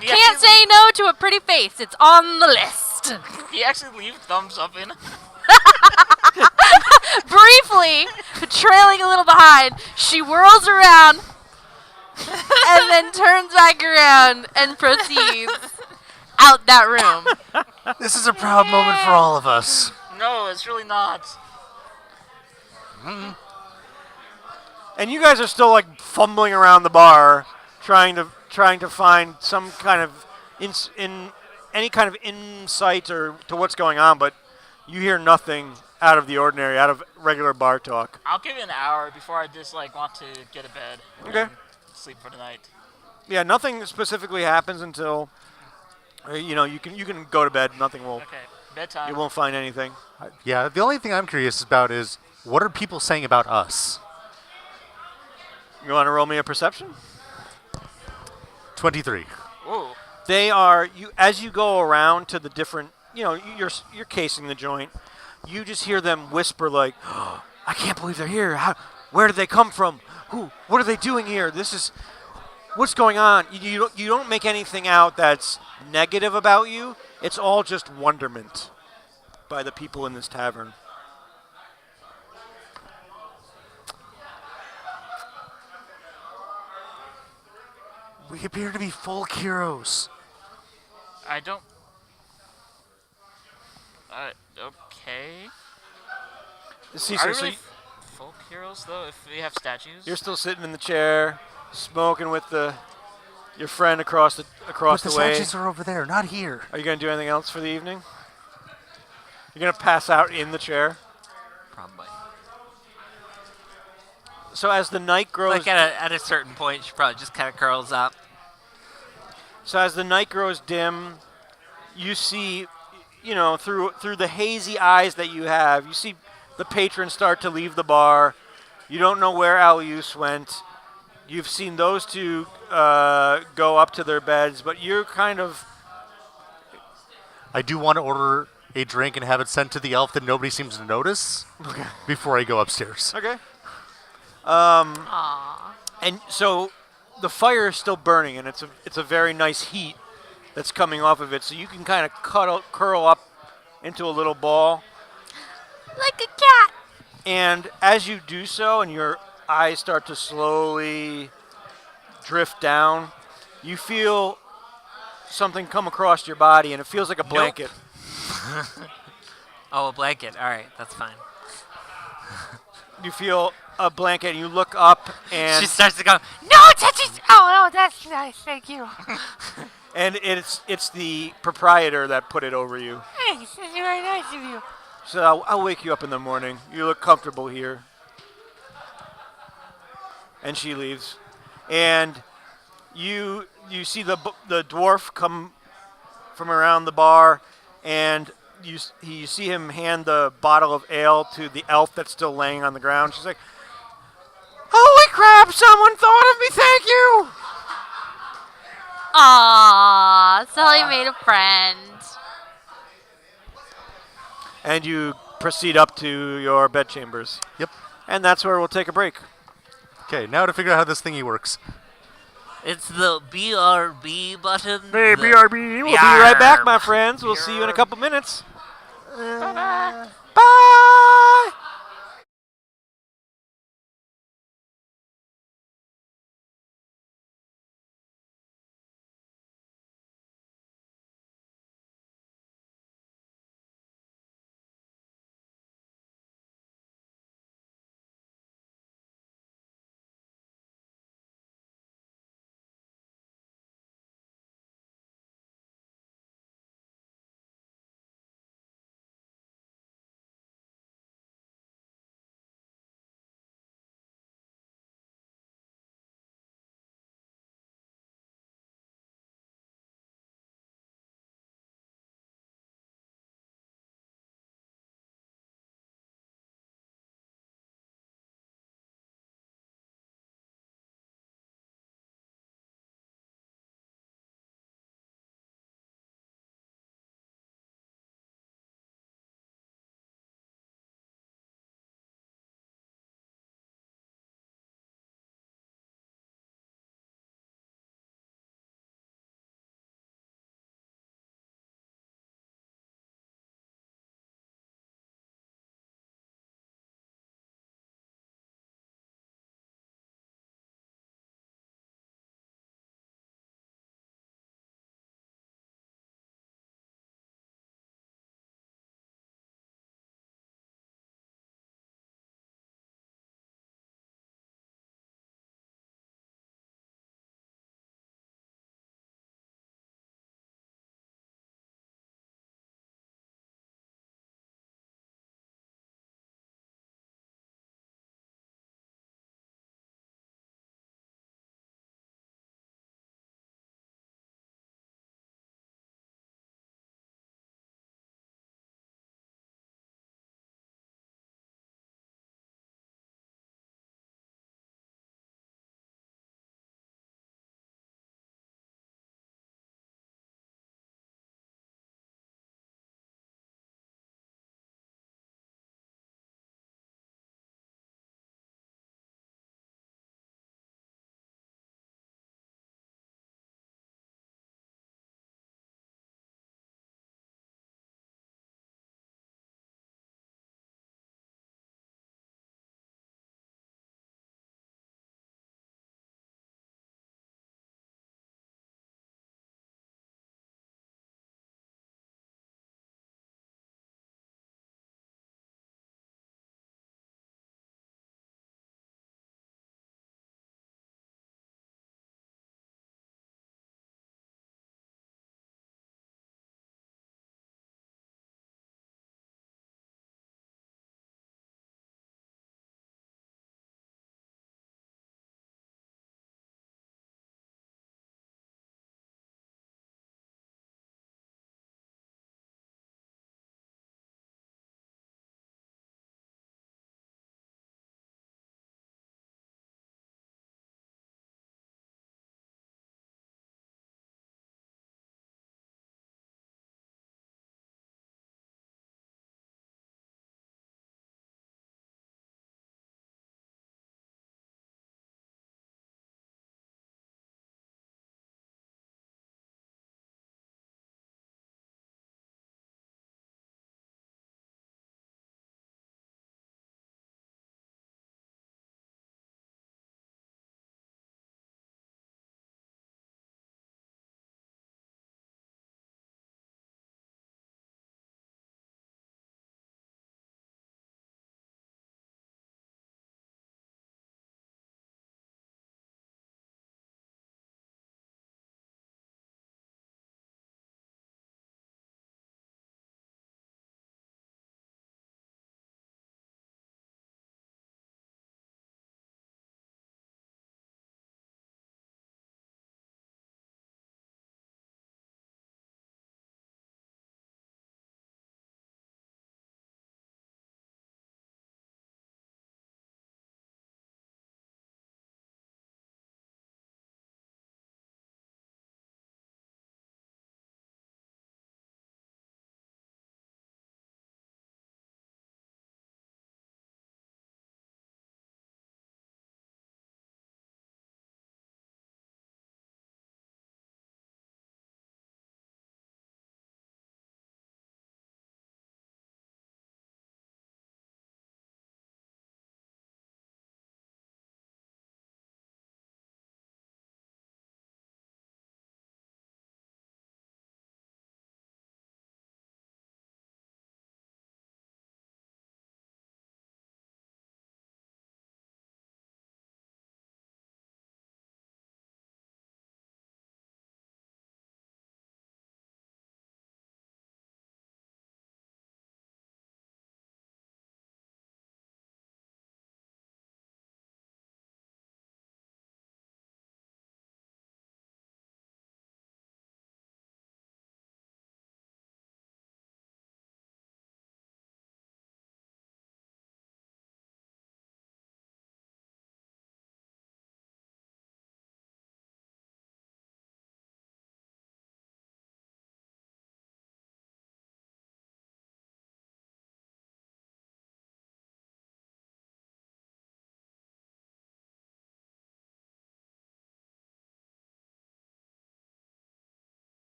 Can't say no to a pretty face. It's on the list. He actually leave thumbs up in. Briefly, trailing a little behind, she whirls around and then turns back around and proceeds out that room. This is a proud moment for all of us. No, it's really not. And you guys are still like fumbling around the bar, trying to find some kind of any kind of insight or to what's going on, but you hear nothing out of the ordinary, out of regular bar talk. I'll give it an hour before I just want to get to bed. Okay. And sleep for the night. Yeah, nothing specifically happens until you can go to bed. Nothing will. Okay. Bedtime. You won't find anything. Yeah, the only thing I'm curious about is what are people saying about us? You want to roll me a perception? 23. Whoa. They are as you go around to the different. You're casing the joint. You just hear them whisper like, oh, "I can't believe they're here. Where did they come from? What are they doing here? what's going on? You don't make anything out that's negative about you. It's all just wonderment by the people in this tavern. We appear to be folk heroes. I don't. Okay. Cecil, Are we so really folk heroes though? If we have statues. you're still sitting in the chair, smoking with your friend across the But the way. statues are over there, not here. Are you gonna do anything else for the evening? You're gonna pass out in the chair. Probably. So as the night grows, Like at a certain point, she probably just kind of curls up. so as the night grows dim, you see, through the hazy eyes that you have, you see the patrons start to leave the bar. You don't know where Alius went. You've seen those two go up to their beds, but you're kind of. I do want to order a drink and have it sent to the elf that nobody seems to notice before I go upstairs. Okay. Aww. And so the fire is still burning, and it's a very nice heat that's coming off of it. So you can kind of curl up into a little ball. Like a cat. And as you do so, and your eyes start to slowly drift down, you feel something come across your body, and it feels like a blanket. Oh, a blanket. All right, that's fine. You feel a blanket, and you look up, and She starts to go. No touches. Oh, no, that's nice. Thank you. and it's the proprietor that put it over you. Thanks. That's very nice of you. So I'll wake you up in the morning. You look comfortable here. And she leaves. And you see the dwarf come from around the bar, and you see him hand the bottle of ale to the elf that's still laying on the ground. She's like, "Holy crap, someone thought of me, thank you!" Aww. Sully made a friend. And you proceed up to your bedchambers. Yep. And that's where we'll take a break. Okay, now to figure out how this thingy works. It's the BRB button. Hey, the- BRB. We'll be right back, my friends. We'll see you in a couple minutes. Bye-bye. Bye!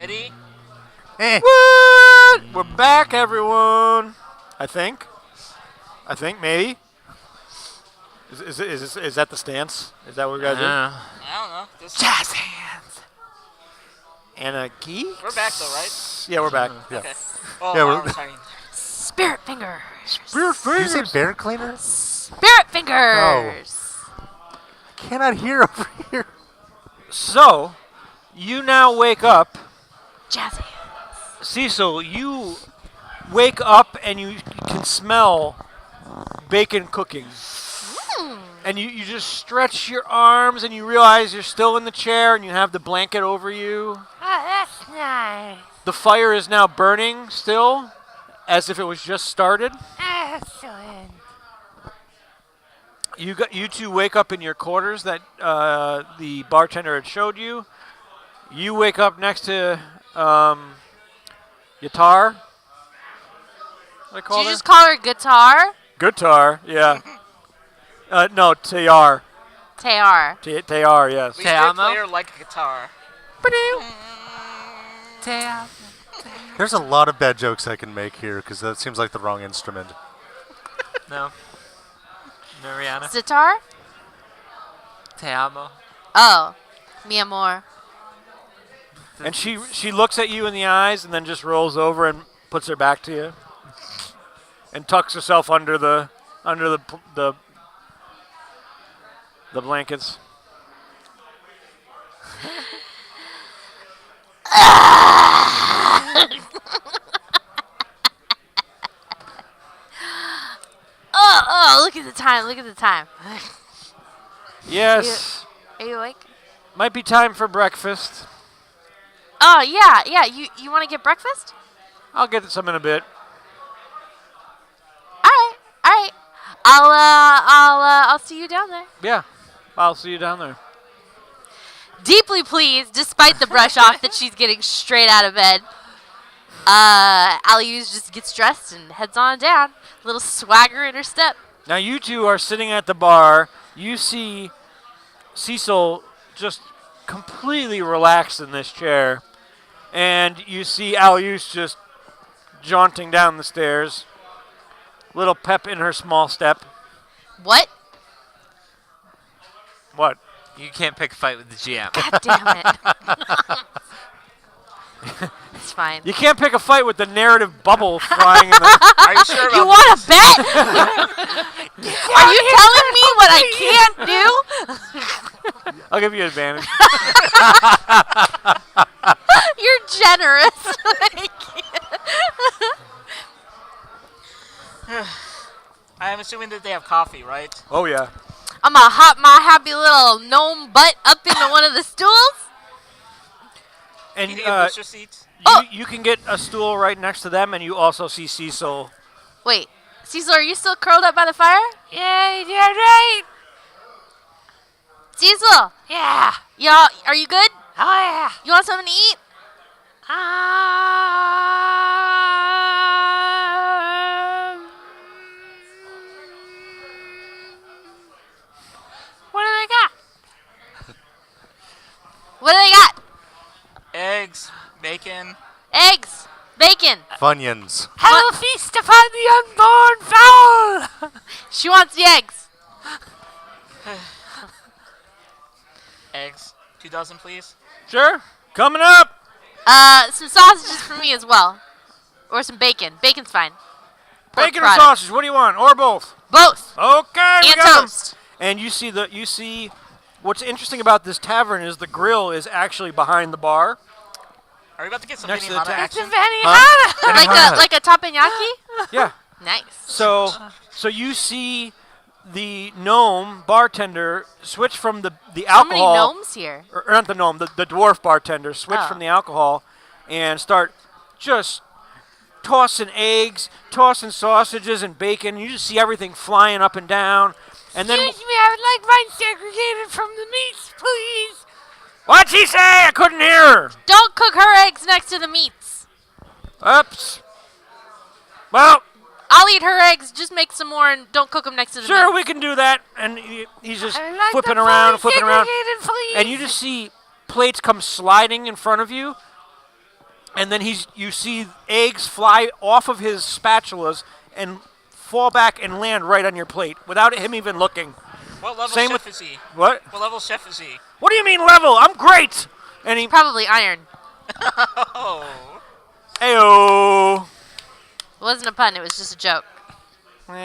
Ready? What? We're back, everyone. I think, maybe. Is that the stance? Is that what we gotta I don't know. Jazz hands. do? Anna Key? We're back though, right? Yeah, we're back. Yeah. Okay. Oh, Yeah, yeah, we're- sorry. Spirit fingers. Did you say bear cleaner? Spirit fingers. Cannot hear over here. So, you now wake up. Jazzy. Cecil, you wake up and you can smell bacon cooking. And you just stretch your arms and you realize you're still in the chair and you have the blanket over you. Oh, that's nice. The fire is now burning still, as if it was just started. Excellent. You two wake up in your quarters that the bartender had showed you. You wake up next to Yatar. What do they call Did you her? just call her guitar? Guitar, yeah. No, Tayar. Tayar. Tayar, yes. We Te did amo? play her like a guitar. There's a lot of bad jokes I can make here because that seems like the wrong instrument. No. No, Rihanna. Sitar? Te amo. Oh. Mi amor. And she looks at you in the eyes and then just rolls over and puts her back to you. And tucks herself under the blankets. Oh, look at the time. Look at the time. Yes. Are you awake? Might be time for breakfast. Oh, yeah. You want to get breakfast? I'll get some in a bit. All right. I'll see you down there. Yeah. I'll see you down there. Deeply pleased, despite the brush off that she's getting straight out of bed. Alius just gets dressed and heads on down. Little swagger in her step. Now you two are sitting at the bar. You see Cecil just completely relaxed in this chair. And you see Alius just jaunting down the stairs. Little pep in her small step. What? What? You can't pick a fight with the GM. God damn it. It's fine. You can't pick a fight with the narrative bubble flying in the... Are you sure about You want to bet? Are you telling me what I can't do? I'll give you advantage. You're generous. I'm assuming that they have coffee, right? Oh, yeah. I'm gonna hop my happy little gnome butt up into one of the stools. And Can you get booster seats? you can get a stool right next to them, and you also see Cecil. Wait, Cecil, are you still curled up by the fire? Yeah, you're right. Cecil, Yeah. y'all, are you good? Oh, yeah. You want something to eat? What do they got? What do they got? Eggs, bacon. Eggs, bacon. Funyuns. Have a feast upon the unborn fowl. She wants the eggs. Eggs. 2 dozen, please. Sure. Coming up. Some sausages for me as well. Or some bacon. Bacon's fine. Pork Bacon or product. sausage? What do you want? Or both? Both. Okay. we And got 'em. toast. And you see what's interesting about this tavern is the grill is actually behind the bar. Are we about to get some Next to Benihana the It's a action? Benihana. Like a teppanyaki? Yeah. Nice. So you see the gnome bartender switch from the How many alcohol. gnomes here? Or not the gnome, the dwarf bartender switch Oh. from the alcohol and start just tossing eggs, tossing sausages and bacon. You just see everything flying up and down. And then Excuse me, I would like mine segregated from the meats, please. what'd she say? I couldn't hear her. Don't cook her eggs next to the meats. Oops. Well, I'll eat her eggs. Just make some more and don't cook them next to the sure, meats. we can do that. And he's just I would like flipping them around, fully flipping around. segregated, please. And you just see plates come sliding in front of you. and then you see eggs fly off of his spatulas and fall back and land right on your plate without him even looking. What level Same chef with- is he? What? What level chef is he? What do you mean level? I'm great. And he, Probably iron. Oh. ayo. It wasn't a pun. It was just a joke. And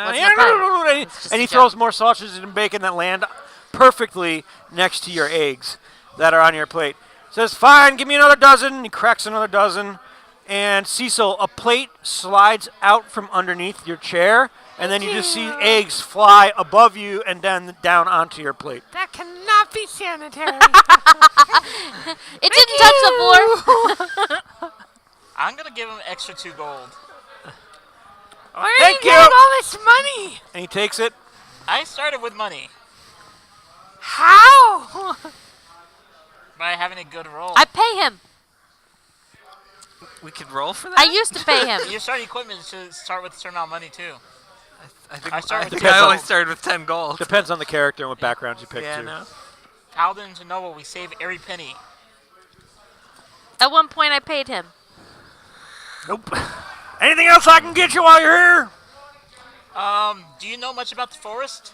a pun. It's just he a throws joke. more sausages and bacon that land perfectly next to your eggs that are on your plate. Says, fine, give me another dozen. He cracks another dozen. And Cecil, a plate slides out from underneath your chair, and then you just see eggs fly above you and then down onto your plate. That cannot be sanitary. It didn't touch the floor. I'm going to give him extra 2 gold. Where Thank you you. get all this money? And he takes it. I started with money How? by having a good roll. I pay him. We could roll for that? I used to pay him. Your starting equipment should start with a certain amount of money, too. I think I started with I 10 only gold. started with 10 gold. Depends on the character and what backgrounds you pick, Yeah, too. no. Paladin to Noble, we save every penny. At one point, I paid him. Nope. Anything else I can get you while you're here? Do you know much about the forest?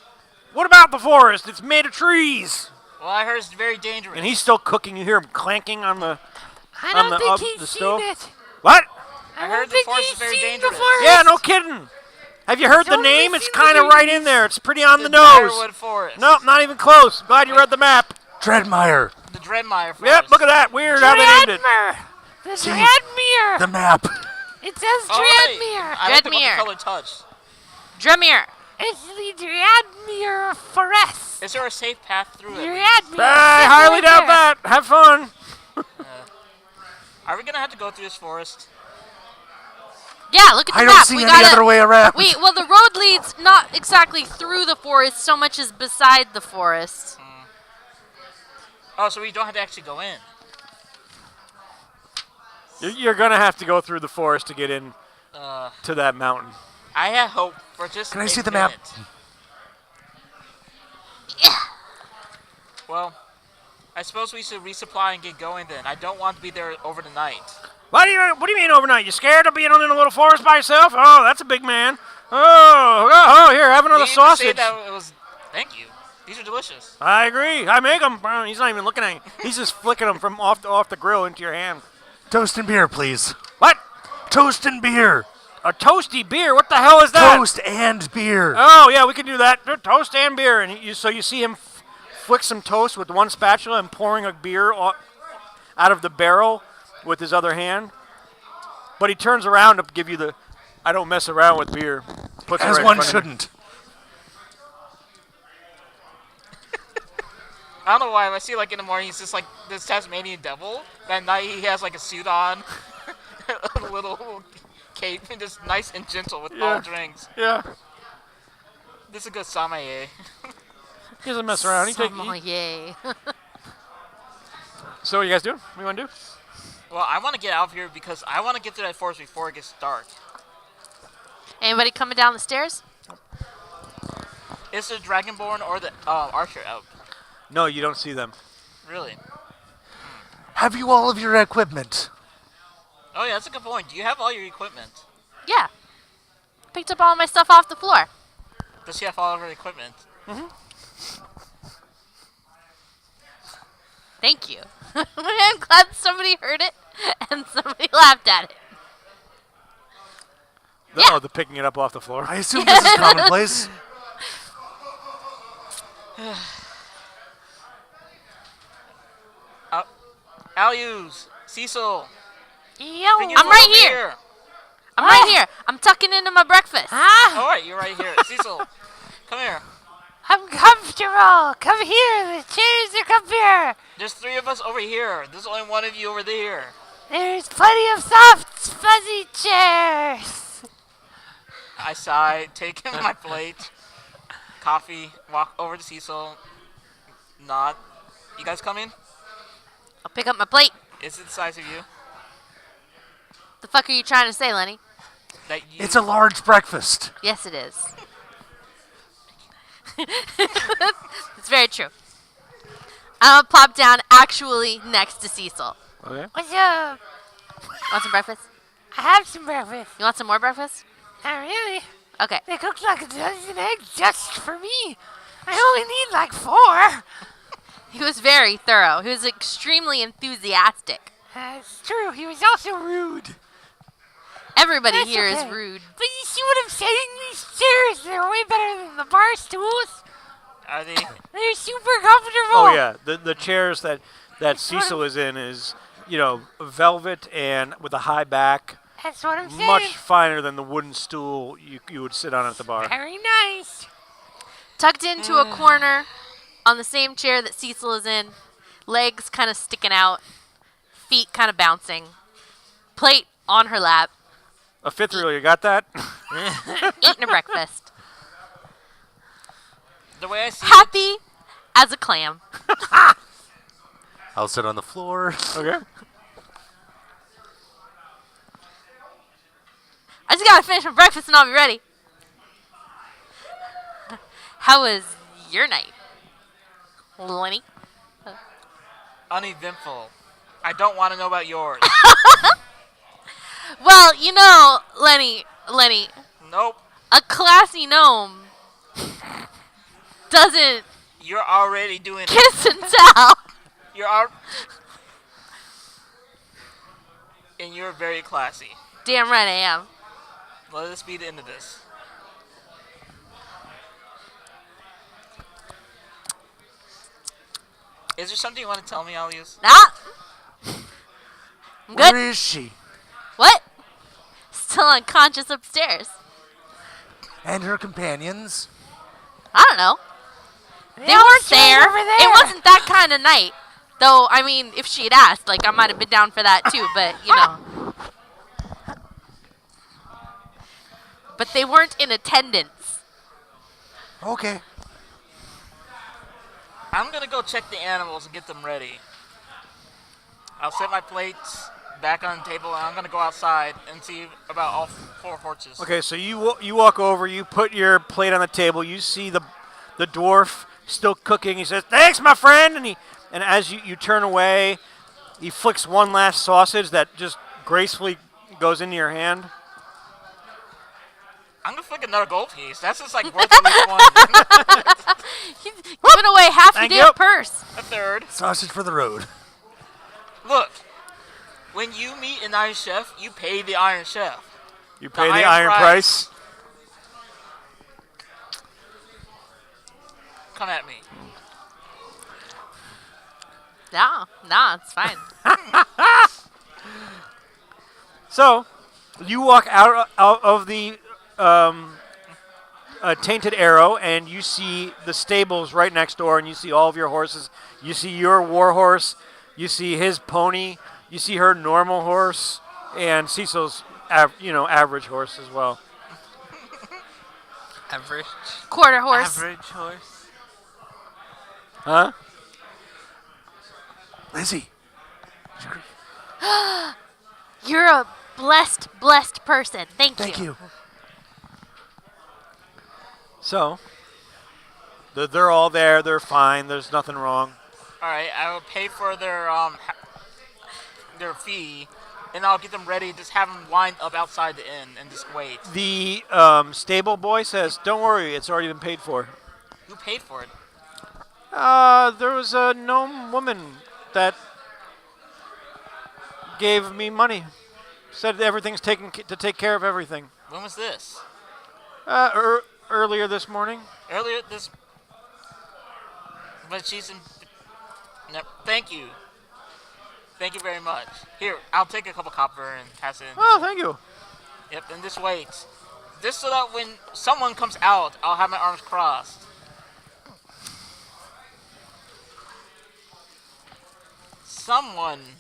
What about the forest? It's made of trees. Well, I heard it's very dangerous. And he's still cooking. You hear him clanking on the... I On don't the think the he's stove? seen it. What? I I heard don't the think forest he's is very seen the dangerous. forest. Yeah, no kidding. Have you heard the Don't name? listen It's to kind of these. right in there. It's pretty on the The nose. Briarwood Forest. Nope, not even close. Glad you read the map. Dreadmire. The Dreadmire Forest. Yep, look at that. Weird how they named it. Dreadmere. The See, Dreadmere. The map. It says All right. Dreadmere. I like the one Dreadmere. the color touch. Dremir. It's the Dreadmere Forest. Is there a safe path through it? Dreadmere. I highly doubt that. Have fun. Are we going to have to go through this forest? Yeah, look at the I map. don't see we any gotta, other way around. well, the road leads not exactly through the forest so much as beside the forest. Oh, so we don't have to actually go in. You're going to have to go through the forest to get in to that mountain. I had hope for just Can I a see the map? minute. Well, I suppose we should resupply and get going then. I don't want to be there over the night. What do you mean overnight? You scared of being in a little forest by yourself? Oh, that's a big man. Oh, here, have another You didn't even say sausage. that it was. Thank you. These are delicious. I agree. I make them. He's not even looking at you. He's just flicking them from off the grill into your hand. Toast and beer, please. What? Toast and beer. A toasty beer? What the hell is that? Toast and beer. Oh, yeah, we can do that. Toast and beer. And so you see him flick some toast with one spatula and pouring a beer out of the barrel with his other hand. But he turns around to give you the, I don't mess around with beer. Puts it As right in one front of you. shouldn't. I don't know why. I see like in the morning he's just like this Tasmanian devil. At night he has like a suit on, a little cape, and just nice and gentle with all Yeah. drinks. Yeah. This is a good sommelier. He doesn't mess around. Yay. So what you guys doing? What you want to do? Well, I want to get out of here because I want to get through that forest before it gets dark. Anybody coming down the stairs? Is the Dragonborn or the Archer out? No, you don't see them. Really? Have you all of your equipment? Oh yeah, that's a good point. Do you have all your equipment? Yeah. Picked up all my stuff off the floor. Does she have all of her equipment? Thank you. I'm glad somebody heard it and somebody laughed at it. Yeah. Oh, the picking it up off the floor. I assume this is commonplace. Alius, Cecil, Yo. bring your I'm food right over here. I'm right here. I'm tucking into my breakfast. Ah, All right, you're right here. Cecil, come here. I'm comfortable. Come here. The chairs are come here. There's 3 of us over here. There's only 1 of you over there. There's plenty of soft, fuzzy chairs. I sigh, take him my plate, coffee, walk over to Cecil, nod. You guys coming? I'll pick up my plate. Is it the size of you? The fuck are you trying to say, Lenny? That you It's a large breakfast. Yes, it is. It's very true. I'm gonna plop down actually next to Cecil. Okay. What's up? Want some breakfast? I have some breakfast. You want some more breakfast? Not really. Okay. They cooked like a dozen eggs just for me. I only need like 4. He was very thorough. He was extremely enthusiastic. That's true. He was also rude. Everybody That's here is okay. rude. But you see what I'm saying? These chairs, they're way better than the bar stools. Are they? They're super comfortable. Oh yeah, the chairs that Cecil is in is velvet and with a high back, That's what I'm saying. much finer than the wooden stool you would sit on at the bar. Very nice. Tucked into a corner on the same chair that Cecil is in, legs kind of sticking out, feet kind of bouncing, plate on her lap, A fifth reel, you got that? eating a breakfast. The way I see Happy as a clam. I'll sit on the floor. Okay. I just gotta finish my breakfast and I'll be ready. How was your night, Lenny? uneventful. I don't want to know about yours. Well, you know, Lenny, Nope. a classy gnome doesn't You're already doing it. kiss and tell. And you're very classy. Damn right I am. Let us be the end of this. Is there something you want to tell me, Alias? Nah. I'm good. Where is she? What? Still unconscious upstairs. And her companions? I don't know. They all weren't chilled there. over there. It wasn't that kind of night. Though, I mean, if she had asked, like, I might have been down for that too, but, you know. But they weren't in attendance. Okay. I'm going to go check the animals and get them ready. I'll set my plates back on the table, and I'm going to go outside and see about all 4 horses. Okay, so you walk over, you put your plate on the table, you see the dwarf still cooking. He says, "Thanks, my friend," and as you turn away, he flicks one last sausage that just gracefully goes into your hand. I'm going to flick another gold piece. That's just like worth at least one. He's giving away half Thank your damn you. purse. A third. Sausage for the road. Look, when you meet an Iron Chef, you pay the Iron Chef. You pay the iron iron price. price. Come at me. Nah, it's fine. So, you walk out of the Tainted Arrow, and you see the stables right next door, and you see all of your horses. You see your war horse. You see his pony. You see her normal horse, and Cecil's average horse as well. Average. Quarter horse. Average horse. Huh? Lizzie. You're a blessed person. Thank you. Thank you. So, they're all there. They're fine. There's nothing wrong. All right, I will pay for their fee, and I'll get them ready. Just have them lined up outside the inn and just wait. The stable boy says, "Don't worry, it's already been paid for." Who paid for it? There was a gnome woman that gave me money. Said everything's taken to take care of everything. When was this? Earlier this morning. Earlier this. But she's in. No, thank you. Thank you very much. Here, I'll take a couple copper and pass it in. Oh, thank you. Yep, and just wait. Just so that when someone comes out, I'll have my arms crossed. Someone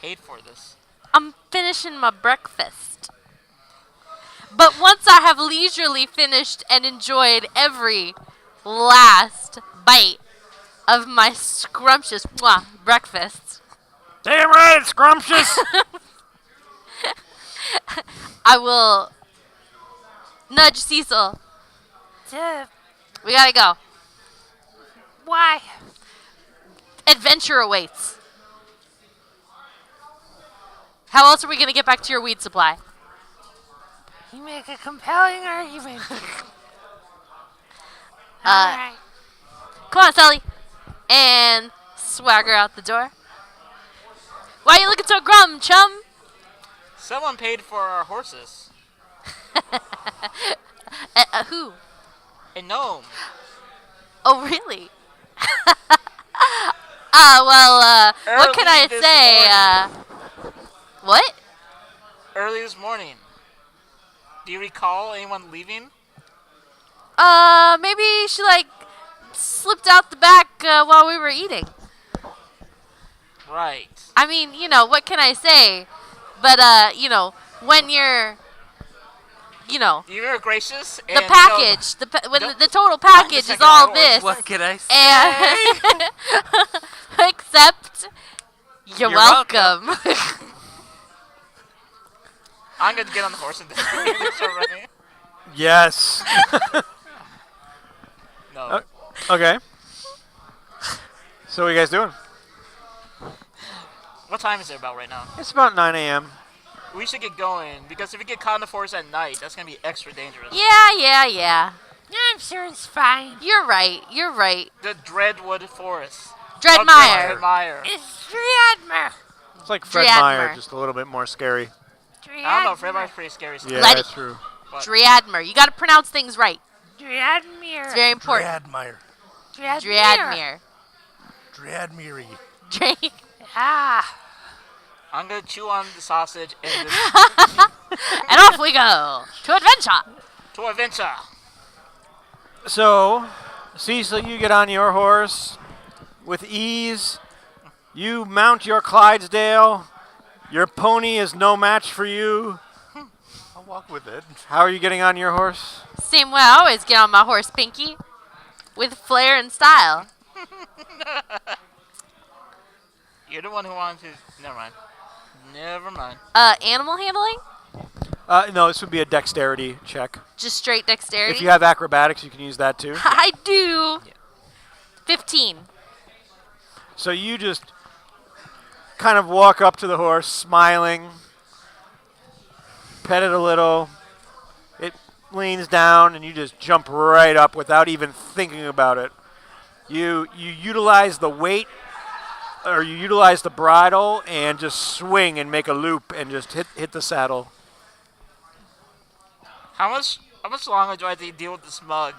paid for this. I'm finishing my breakfast. But once I have leisurely finished and enjoyed every last bite of my scrumptious breakfast, Damn right, it's scrumptious. I will nudge Cecil. We gotta go. Why? Adventure awaits. How else are we going to get back to your weed supply? You make a compelling argument. All right. Come on, Sully. And swagger out the door. Why are you looking so glum, chum? Someone paid for our horses. Who? A gnome. Oh, really? What can I Early this say? What? Early this morning. Do you recall anyone leaving? Maybe she, slipped out the back while we were eating. Right. I mean, what can I say? But, when you're, You were gracious. the package, the total package is second all horse. this. What can I say? And except, you're welcome. I'm going to get on the horse and start running. Yes. No. Okay. So what are you guys doing? What time is it about right now? It's about 9 a.m. We should get going, because if we get caught in the forest at night, that's going to be extra dangerous. Yeah. I'm sure it's fine. You're right. The Dreadwood Forest. Dreadmire. Dreadmire. It's Driadmer. It's like Fred Driadmer. Meyer, just a little bit more scary. I don't know, Fred Meyer's pretty scary. Yeah, Letty. that's true. Driadmer. You got to pronounce things right. Driadmer. It's very important. Dreadmire. Driadmere. Dreadmiri. Ah. I'm going to chew on the sausage and And off we go to adventure. to adventure. So, Cecil, you get on your horse with ease. You mount your Clydesdale. Your pony is no match for you. I'll walk with it. How are you getting on your horse? Same way I always get on my horse, Pinky. With flair and style. You're the one who wanted to... Never mind. Animal handling? No, this would be a dexterity check. Just straight dexterity? If you have acrobatics, you can use that too. I do. 15. So you just kind of walk up to the horse, smiling, pet it a little. It leans down, and you just jump right up without even thinking about it. You utilize the weight, or you utilize the bridle, and just swing and make a loop, and just hit the saddle. How much longer do I have to deal with this mug?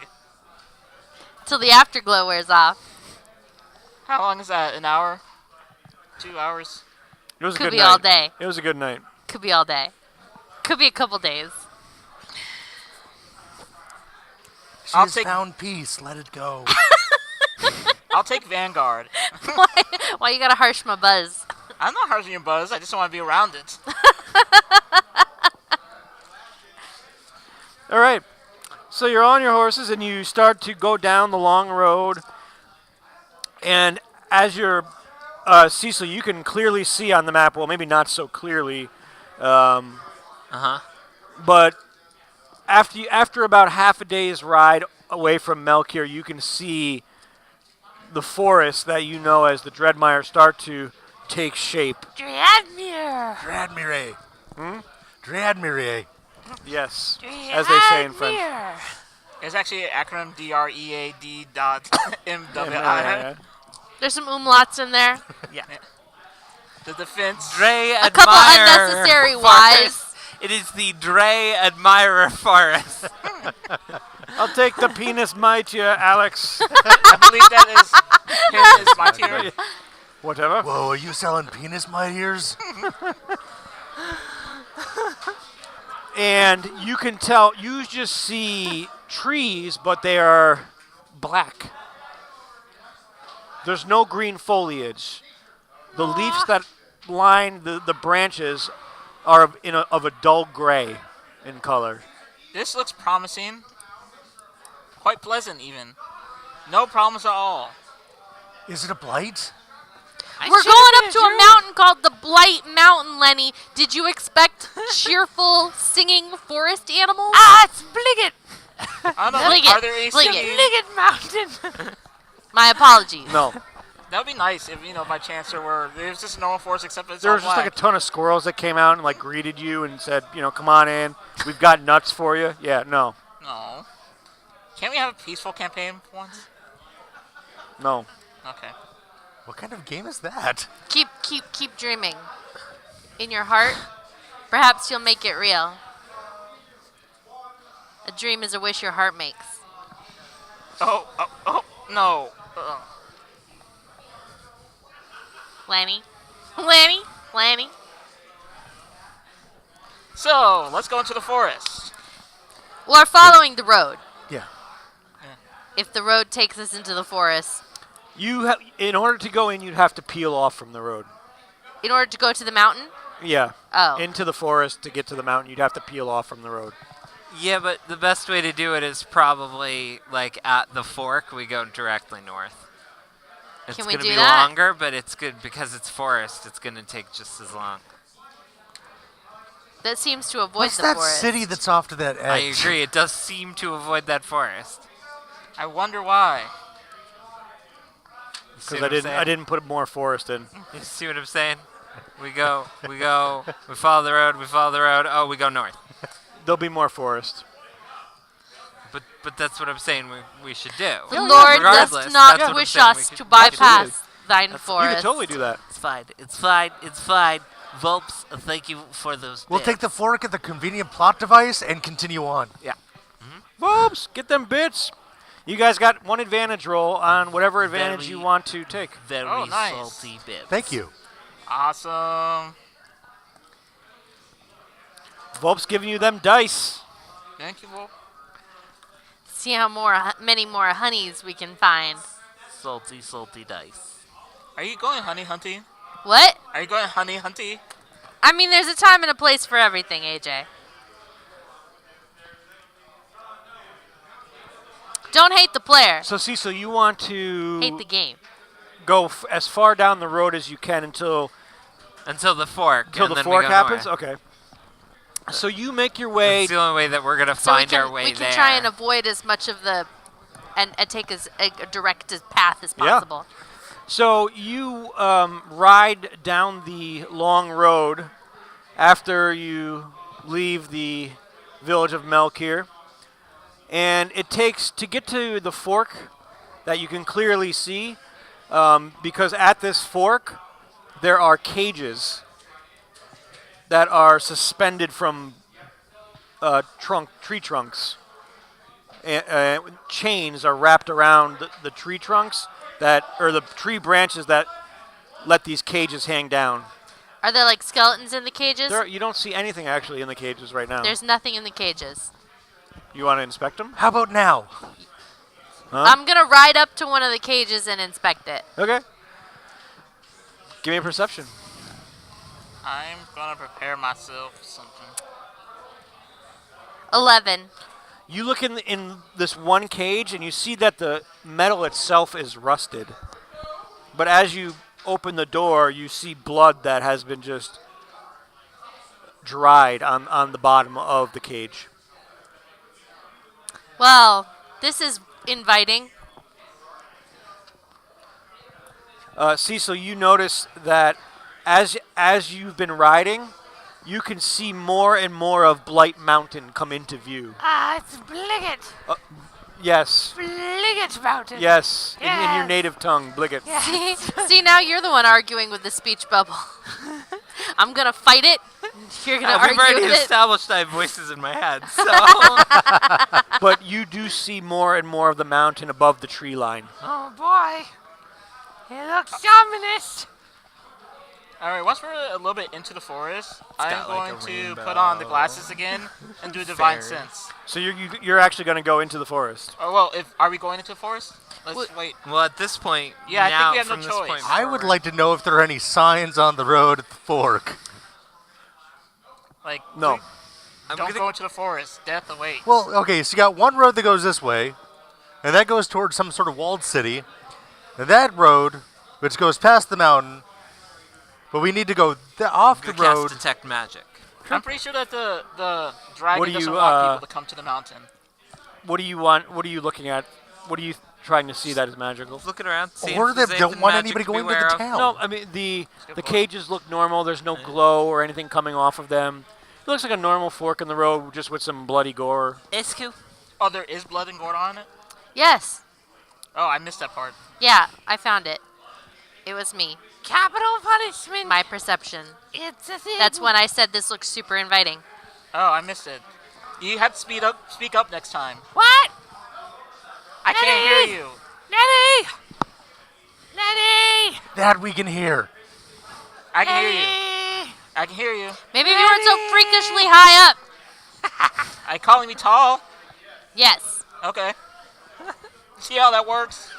Till the afterglow wears off. How long is that? An hour? 2 hours? It was a Could good be night. all day. It was a good night. Could be all day. Could be a couple days. She I'll has take- found peace. Let it go. I'll take Vanguard. Why you gotta harsh my buzz? I'm not harshing your buzz. I just don't want to be around it. All right. So you're on your horses, and you start to go down the long road. And as you're, Cecil, you can clearly see on the map, well, maybe not so clearly, but after about half a day's ride away from Melchior, you can see the forest that you know as the Dreadmire start to take shape. Driadmer. Dreadmire. Dreadmire. Yes, as they say in French. Driadmer. It's actually an acronym DREAD.MWI. There's some umlauts in there. The defense. Dre A couple admire unnecessary forest. Ys. It is the Dre Admirer Forest. I'll take the penis mightier, Alex. I believe that is my tier. Whatever. Whoa, are you selling penis my ears? And you can tell, you just see trees, but they are black. There's no green foliage. The leaves that line the branches are of a dull gray in color. This looks promising. Quite pleasant, even. No problems at all. Is it a blight? We're going up to a mountain called the Blight Mountain, Lenny. Did you expect cheerful, singing forest animals? Ah, it's Bliggett. I don't know. Bliggett, Are there any Bliggett. singing? Bliggett Mountain. My apologies. No. That would be nice if, by chance there's just no forest except it's There all was just like a black. ton of squirrels that came out and like greeted you and said, come on in. We've got nuts for you. Yeah, no. No. Can't we have a peaceful campaign for once? No. Okay. What kind of game is that? Keep dreaming. In your heart, perhaps you'll make it real. A dream is a wish your heart makes. Oh, no. Lanny. So, let's go into the forest. We're following the road. Yeah. If the road takes us into the forest, In order to go in, you'd have to peel off from the road. in order to go to the mountain? Yeah. Oh. Into the forest to get to the mountain, you'd have to peel off from the road. Yeah, but the best way to do it is probably like at the fork. We go directly north. It's Can we gonna do be that? longer, but it's good because it's forest. It's gonna take just as long. That seems to avoid What's the that forest. city that's off to that edge? I agree. It does seem to avoid that forest. I wonder why. You see Because what I'm saying? I didn't put more forest in. You see what I'm saying? We follow the road. Oh, we go north. There'll be more forest. But that's what I'm saying we should do. The Lord Regardless, does not that's what I'm wish saying we us could- to we bypass thine You forest. could totally do that. It's fine. It's fine. It's fine. Volps, thank you for those. We'll take the fork at the convenient plot device and continue on. Whoops! Get them bits. You guys got one advantage roll on whatever advantage you Very- want to take. very Oh, nice. salty bits. Thank you. Awesome. Volp's giving you them dice. Thank you, Wolf. See how many more honeys we can find. Salty, salty dice. Are you going honey hunting? What? Are you going honey hunting? I mean, there's a time and a place for everything, AJ. Don't hate the player. So Cecil, you want to Hate the game. go as far down the road as you can until Until the fork. the and then we fork go happens? north. Okay. So you make your way. It's the only way that we're gonna So we find can, our way we there. can try and avoid as much of the, and take as a direct as path as Yeah. possible. So you ride down the long road after you leave the village of Melkir. And it takes, to get to the fork that you can clearly see, because at this fork there are cages that are suspended from tree trunks. Chains are wrapped around the tree trunks or the tree branches that let these cages hang down. Are there like skeletons in the cages? You don't see anything actually in the cages right now. There's nothing in the cages. You want to inspect them? How about now? Huh? I'm gonna ride up to one of the cages and inspect it. Okay. Give me a perception. I'm gonna prepare myself for something. 11. You look in this one cage and you see that the metal itself is rusted. But as you open the door, you see blood that has been just dried on the bottom of the cage. Well, this is inviting. Cecil, you notice that as you've been riding, you can see more and more of Blight Mountain come into view. Ah, it's Bliggett. Yes. Bliggett Mountain. Yes. In your Yes. native tongue, Bliggett. See, now you're the one arguing with the speech bubble. I'm gonna fight it. You're gonna We've argue already with it. established I have voices in my head, so. But you do see more and more of the mountain above the tree line. Oh boy. It looks ominous. Alright, once we're a little bit into the forest, I'm got like going a to rainbow. put on the glasses again and do Divine Fairy. Sense. So you're actually going to go into the forest. Oh, well, are we going into the forest? Let's Wait. wait. Well, at this point, Yeah, I think now, we have no from this choice. point I would forward- like to know if there are any signs on the road at the fork. Like, No. I'm don't gonna- go into the forest. Death awaits. Well, okay, so you got one road that goes this way, and that goes towards some sort of walled city, and that road, which goes past the mountain, but we need to go off the Good cast road. detect magic. I'm pretty sure that the dragon What do doesn't you, want people to come to the mountain. What do you want? What are you looking at? What do you trying to see that as magical. Looking around, seeing Or if they there's don't anything want magic anybody to going to beware the of. town. No, I mean the point. cages look normal. There's no glow or anything coming off of them. It looks like a normal fork in the road, just with some bloody gore. Isku. Oh, there is blood and gore on it? Yes. Oh, I missed that part. Yeah, I found it. It was me. Capital punishment. My perception. It's a thing. That's when I said this looks super inviting. Oh, I missed it. You have to speak up next time. What? I can't hear you. Lenny! Lenny! That we can hear. I can hear you. Lenny! I can hear you. Maybe if you weren't so freakishly high up. Are you calling me tall? Yes. Okay. See how that works?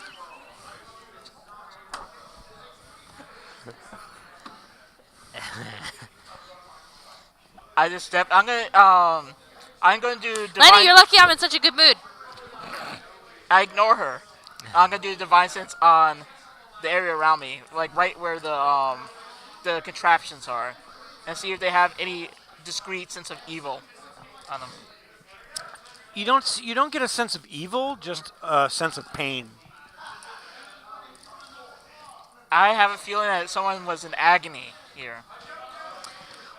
I just stepped. I'm gonna do divine. Lenny, you're lucky I'm in such a good mood. I ignore her. I'm gonna do divine sense on the area around me, like right where the contraptions are, and see if they have any discrete sense of evil on them. You don't get a sense of evil, just a sense of pain. I have a feeling that someone was in agony here.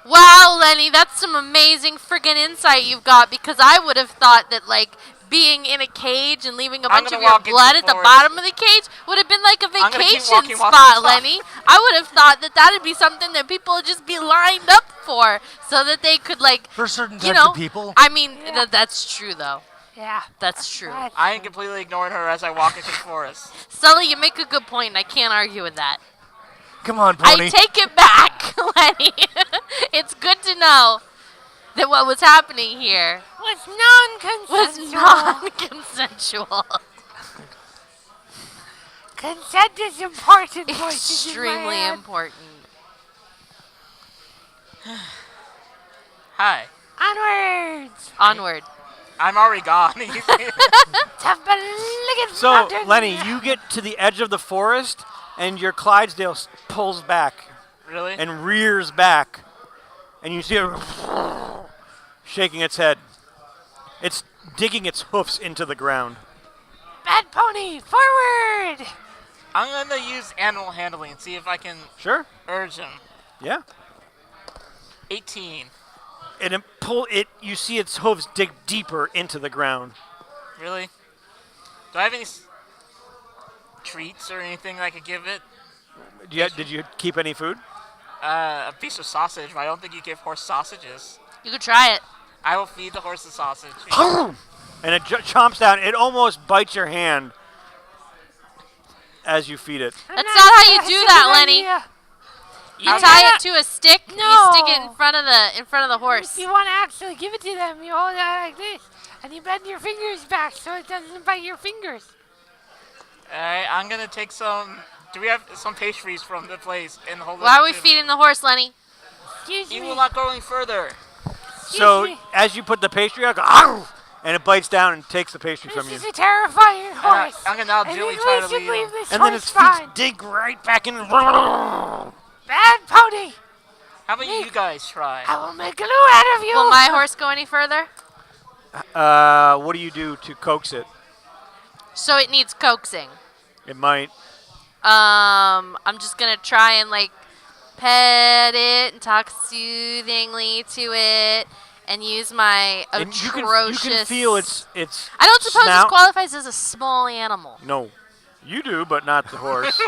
Wow, Lenny, that's some amazing friggin' insight you've got, because I would have thought that, like, being in a cage and leaving a I'm bunch gonna of your walk into blood the at the forest. bottom of the cage would have been like a gonna keep vacation walking while spot, it's off. Lenny. I would have thought that that'd be something that people would just be lined up for, so that they could, like, For certain you types know. of people. I mean, that's true, though. Yeah. That's true. Right. I am completely ignoring her as I walk into the forest. Sully, you make a good point, and I can't argue with that. Come on, Pony. I take it back, Lenny. It's good to know that what was happening here Was was non-consensual. non-consensual. Consent is important, voices in my Extremely head. important. Hi. Onwards. Onward. I'm already gone. Tough but liggin' So, mountain. Lenny, you get to the edge of the forest, and your Clydesdale pulls back Really? and rears back, and you see it shaking its head. It's digging its hoofs into the ground. Bad pony, forward. I'm gonna use animal handling and see if I can Sure? urge him. Yeah. 18. And you see its hooves dig deeper into the ground. Really? Do I have any treats or anything I could give it? Did you keep any food? A piece of sausage, but I don't think you give horse sausages. You could try it. I will feed the horse the sausage. And it chomps down. It almost bites your hand as you feed it. That's not how you do that, Lenny. You How tie do it to a stick. No. You stick it in front of the horse. If you want to actually give it to them, you hold it like this, and you bend your fingers back so it doesn't bite your fingers. Alright, I'm gonna take some. Do we have some pastries from the place and hold Why it are we to- feeding the horse, Lenny? Excuse You me. will not go any further. So me. as you put the pastry out, go, "Arr!" and it bites down and takes the pastry from This you. is a terrifying horse. I'm gonna now I gently think try we to should lead leave him. this And then horse its fine. feet dig right back in. Bad pony. How about you guys try? I will make a glue out of you. Will my horse go any further? What do you do to coax it? So it needs coaxing. It might. I'm just gonna try and like pet it and talk soothingly to it and use my And atrocious. you can feel its I don't suppose snout. this qualifies as a small animal. No, you do, but not the horse.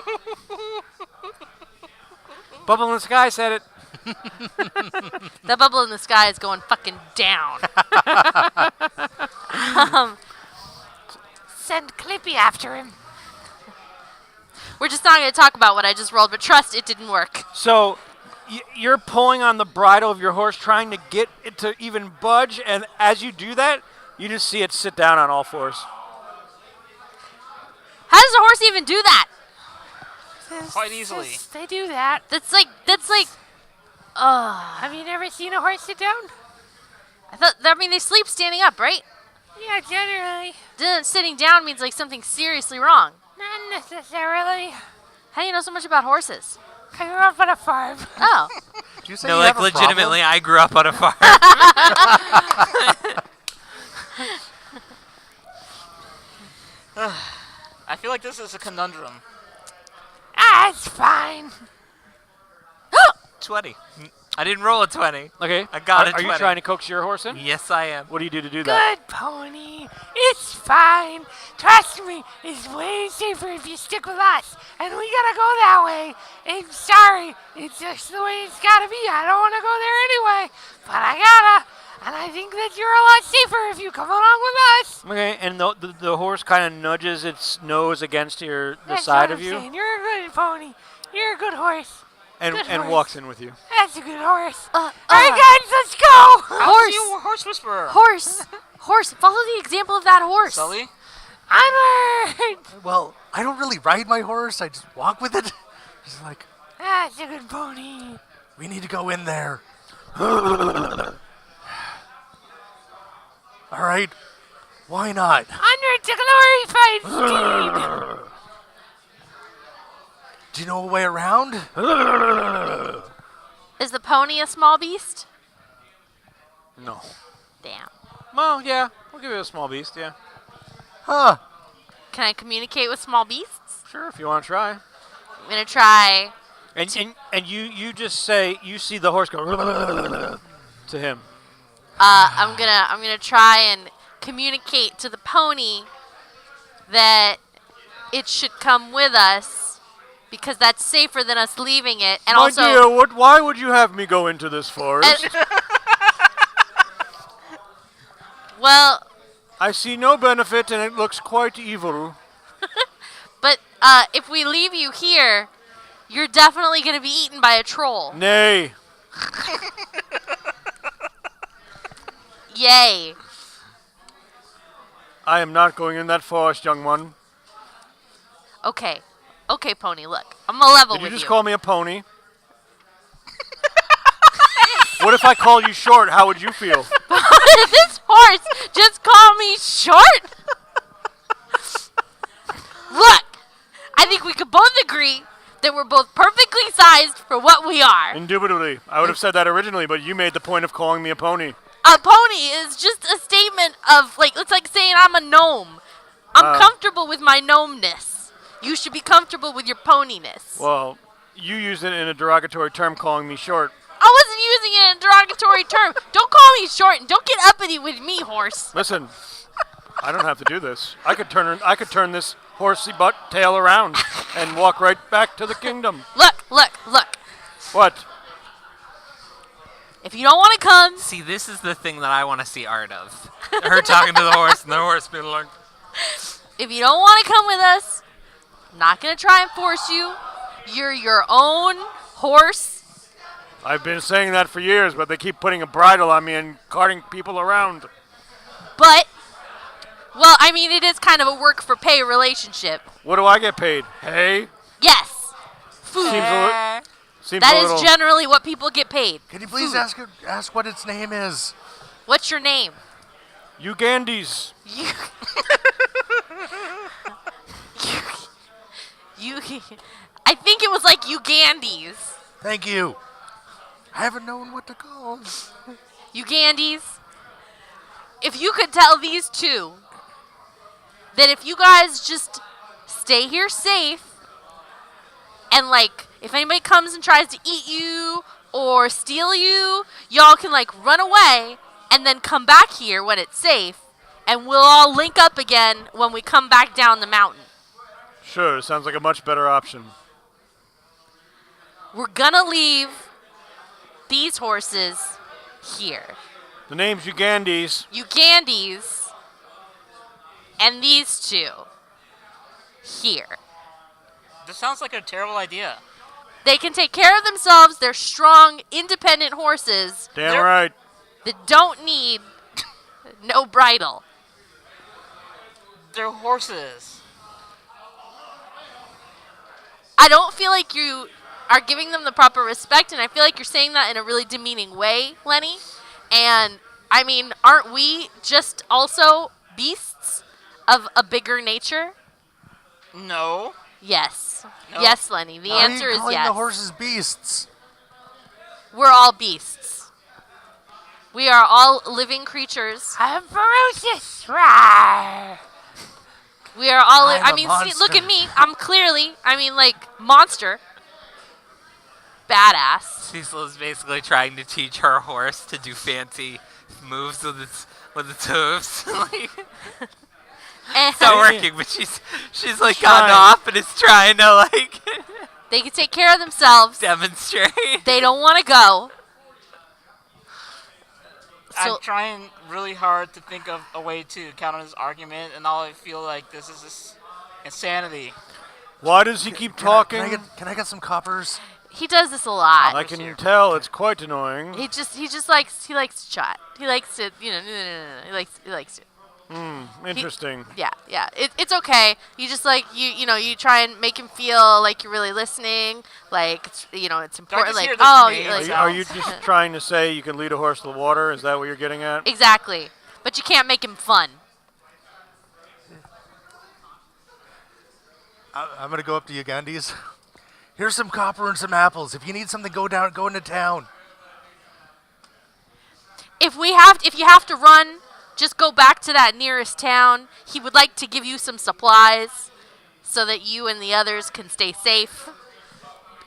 Bubble in the sky said it. The bubble in the sky is going fucking down. Send Clippy after him. We're just not gonna talk about what I just rolled, but trust it didn't work. So you're pulling on the bridle of your horse, trying to get it to even budge, and as you do that, you just see it sit down on all fours. How does a horse even do that? Quite easily. They do that. That's like. Have you never seen a horse sit down? I mean, they sleep standing up, right? Yeah, generally. Then sitting down means like something seriously wrong. Not necessarily. How do you know so much about horses? I grew up on a farm. Oh, Did you say No, you like have a legitimately, I grew up on a farm. I feel like this is a conundrum. Ah, it's fine. 20. I didn't roll a 20. Okay. I got Are a 20. you trying to coax your horse in? Yes, I am. What do you do to do that? Good pony. It's fine. Trust me, it's way safer if you stick with us. And we gotta go that way. I'm sorry. It's just the way it's gotta be. I don't wanna go there anyway. But I gotta. And I think that you're a lot safer if you come along with us. Okay, and the horse kind of nudges its nose against the That's side what of I'm you saying. You're a good pony. You're a good horse. and good and horse. walks in with you. That's a good horse. All right, guys, let's go. How's you, horse whisperer? Horse, follow the example of that horse. Sully? Onward. Well, I don't really ride my horse. I just walk with it. Just like, That's a good pony. we need to go in there. All right. Why not? Onward to glory, fight steed. Do you know a way around? Is the pony a small beast? No. Damn. Well, yeah, we'll give you a small beast. Yeah, Huh. Can I communicate with small beasts? sure, if you want to try. I'm gonna try. And you just say you see the horse go to him. I'm gonna try and communicate to the pony that it should come with us because that's safer than us leaving it. And My also, dear, why would you have me go into this forest? well, I see no benefit, and it looks quite evil. but if we leave you here, you're definitely gonna be eaten by a troll. Nay. Yay. I am not going in that forest, young one. Okay, pony. Look, I'm gonna level Did you with just you. call me a pony? What if I call you short? How would you feel? This horse just called me short. Look, I think we could both agree that we're both perfectly sized for what we are. Indubitably. I would have said that originally, but you made the point of calling me a pony. A pony is just a statement of, like, it's like saying I'm a gnome. I'm comfortable with my gnomeness. You should be comfortable with your ponyness. Well, you used it in a derogatory term calling me short. I wasn't using it in a derogatory term. Don't call me short and don't get uppity with me, horse. Listen, I don't have to do this. I could turn this horsey butt tail around and walk right back to the kingdom. Look. What? If you don't want to come, See, this is the thing that I want to see art of. Her talking to the horse and the horse being like, if you don't want to come with us, I'm not going to try and force you. You're your own horse. I've been saying that for years, but they keep putting a bridle on me and carting people around. But, well, I mean, it is kind of a work for pay relationship. What do I get paid? Hey? Yes. Food. Seems That a is little... generally what people get paid. Can you please ask what its name is? What's your name? Ugandies. You I think it was like Ugandese. Thank you. I haven't known what to call. Ugandese. If you could tell these two that if you guys just stay here safe and, like, if anybody comes and tries to eat you or steal you, y'all can, like, run away and then come back here when it's safe, and we'll all link up again when we come back down the mountain. Sure, sounds like a much better option. We're gonna leave these horses here. The name's Ugandies. Ugandese and these two here. This sounds like a terrible idea. They can take care of themselves. They're strong, independent horses Damn They're- right. that don't need no bridle. They're horses. I don't feel like you are giving them the proper respect, and I feel like you're saying that in a really demeaning way, Lenny. And, I mean, aren't we just also beasts of a bigger nature? No. Yes. No. Yes, Lenny. The Why are answer you is calling yes. the horses beasts? We're all beasts. We are all living creatures. I'm ferocious. Rawr. We are all. I'm I a mean, see, look monster. at me. I'm clearly. I mean, like monster. Badass. Cecil is basically trying to teach her horse to do fancy moves with its hooves. Like, And it's not working, but she's like Trying. gotten off and is trying to like they can take care of themselves. demonstrate. They don't want to go. So I'm trying really hard to think of a way to counter this argument, and all I feel like this is this insanity. Why does he keep talking? Can I get some coppers? he does this a lot. I can tell it's quite annoying. He just likes to chat. He likes to he likes to. Interesting. Yeah. It's okay. You just like you try and make him feel like you're really listening. Like it's important. just Like hear this name? like, Are you just trying to say you can lead a horse to the water? Is that what you're getting at? exactly. But you can't make him fun. I'm gonna go up to Ugandis. Here's some copper and some apples. If you need something, go into town. If you have to run, just go back to that nearest town. He would like to give you some supplies so that you and the others can stay safe.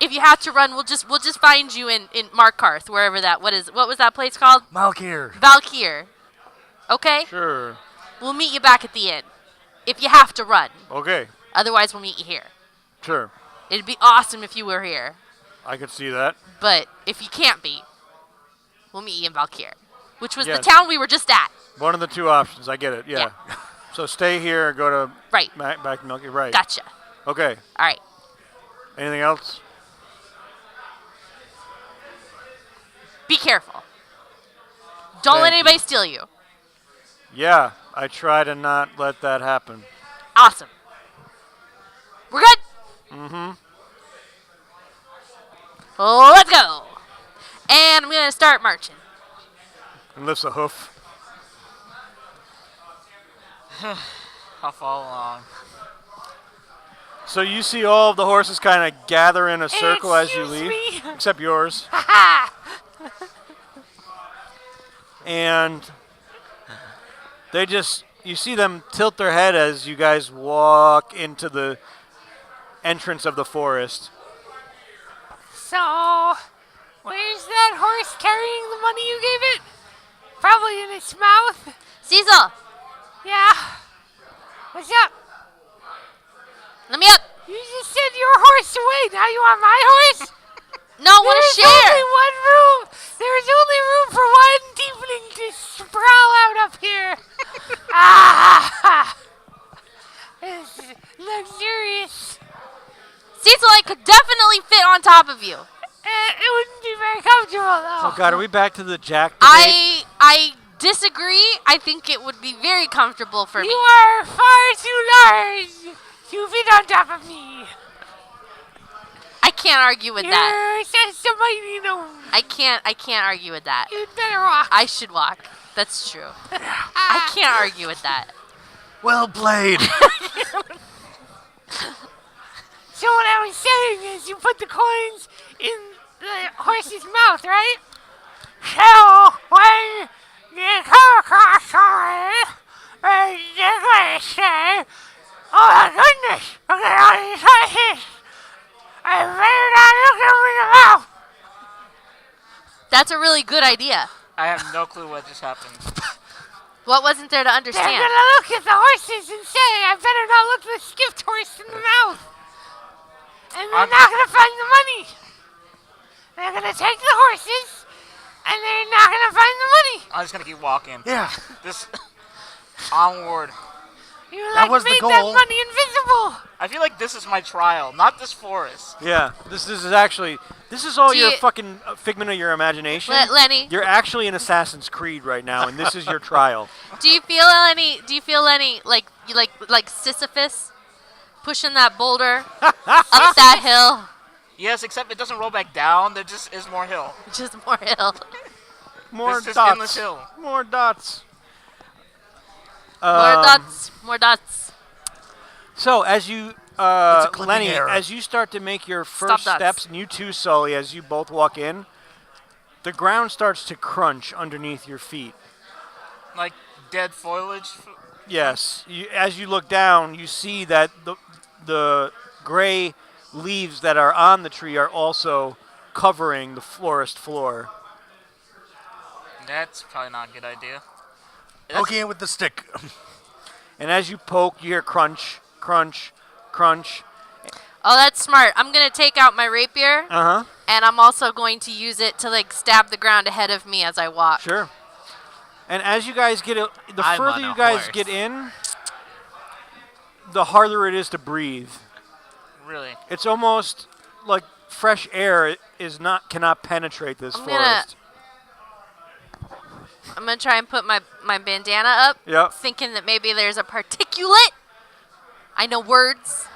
If you have to run, we'll just find you in Markarth, wherever that what was that place called? Malkir. Valkyr. Okay? Sure. We'll meet you back at the inn. If you have to run. Okay. Otherwise we'll meet you here. Sure. It'd be awesome if you were here. I could see that. But if you can't be, we'll meet you in Valkyr. Which was Yes. the town we were just at. One of the two options. I get it. Yeah. So stay here and go to Right. back to Milky. Right. Gotcha. Okay. All right. Anything else? Be careful. Don't let Thank anybody steal you. Yeah. I try to not let that happen. Awesome. We're good? Mm-hmm. Let's go. And I'm going to start marching. And lifts a hoof. I'll follow along. So you see all of the horses kind of gather in a circle as you Excuse leave, me. except yours. And you see them tilt their head as you guys walk into the entrance of the forest. So, where's that horse carrying the money you gave it? Probably in its mouth. Cecil, Yeah. What's up? let me up. You just said your horse away. Now you want my horse? No, I want to There's share. only one room. There's only room for one tiefling to sprawl out up here. Ah! This is luxurious. Cecil, I could definitely fit on top of you. It wouldn't be very comfortable, though. Oh God, are we back to the Jack debate? I disagree. I think it would be very comfortable for You me. are far too large to fit on top of me. I can't argue with that. You're just a mighty gnome. I can't argue with that. You'd better walk. I should walk. That's true. I can't argue with that. Well played. So what I was saying is you put the coins in the horse's mouth, right? So when you come across someone, they're going to say, oh my goodness, look at all these horses. I better not look them in the mouth. That's a really good idea. I have no clue what just happened. What wasn't there to They're understand? going to look at the horses and say, I better not look the skiffed horse in the mouth. And they're not going to find the money. They're going to take the horses, and they're not going to find the money. I'm just gonna keep walking. Yeah. This onward. You That like was the made that goal. money invisible. I feel like this is my trial, not this forest. Yeah, this is all Do your you- fucking figment of your imagination. Lenny, You're actually in Assassin's Creed right now, and this is your trial. do you feel any like Sisyphus pushing that boulder up that hill? Yes, except it doesn't roll back down. There just is more hill. Just more hill. More This is endless dots. hill. More dots. More dots. More dots. So as you, a clipping Lenny, error. as you start to make your first dots. steps, and you too, Sully, as you both walk in, the ground starts to crunch underneath your feet. Like dead foliage. Yes. As you look down, you see that the gray leaves that are on the tree are also covering the forest floor. That's probably not a good idea. Poking it with the stick. And as you poke, you hear crunch, crunch, crunch. Oh, that's smart. I'm going to take out my rapier, Uh-huh. and I'm also going to use it to, like, stab the ground ahead of me as I walk. Sure. And as you guys the I'm further on a you guys horse. get in, the harder it is to breathe. Really? It's almost like fresh air cannot penetrate this I'm gonna- forest. I'm going to try and put my bandana up, Yep. thinking that maybe there's a particulate. I know words.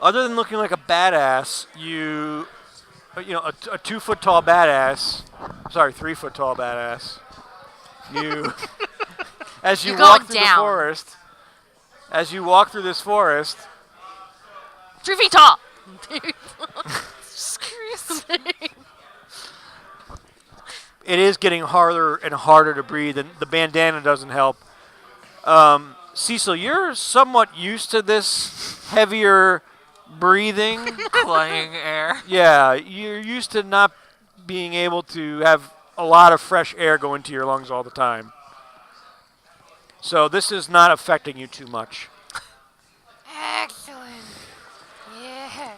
Other than looking like a badass, a 2 foot tall badass. Sorry, 3 foot tall badass. As you You're walk going through down. the forest, as you walk through this forest, 3 feet tall. it is getting harder and harder to breathe, and the bandana doesn't help. Cecil, you're somewhat used to this heavier breathing. Cloying air. Yeah, you're used to not being able to have a lot of fresh air go into your lungs all the time. So this is not affecting you too much. Excellent. Yeah.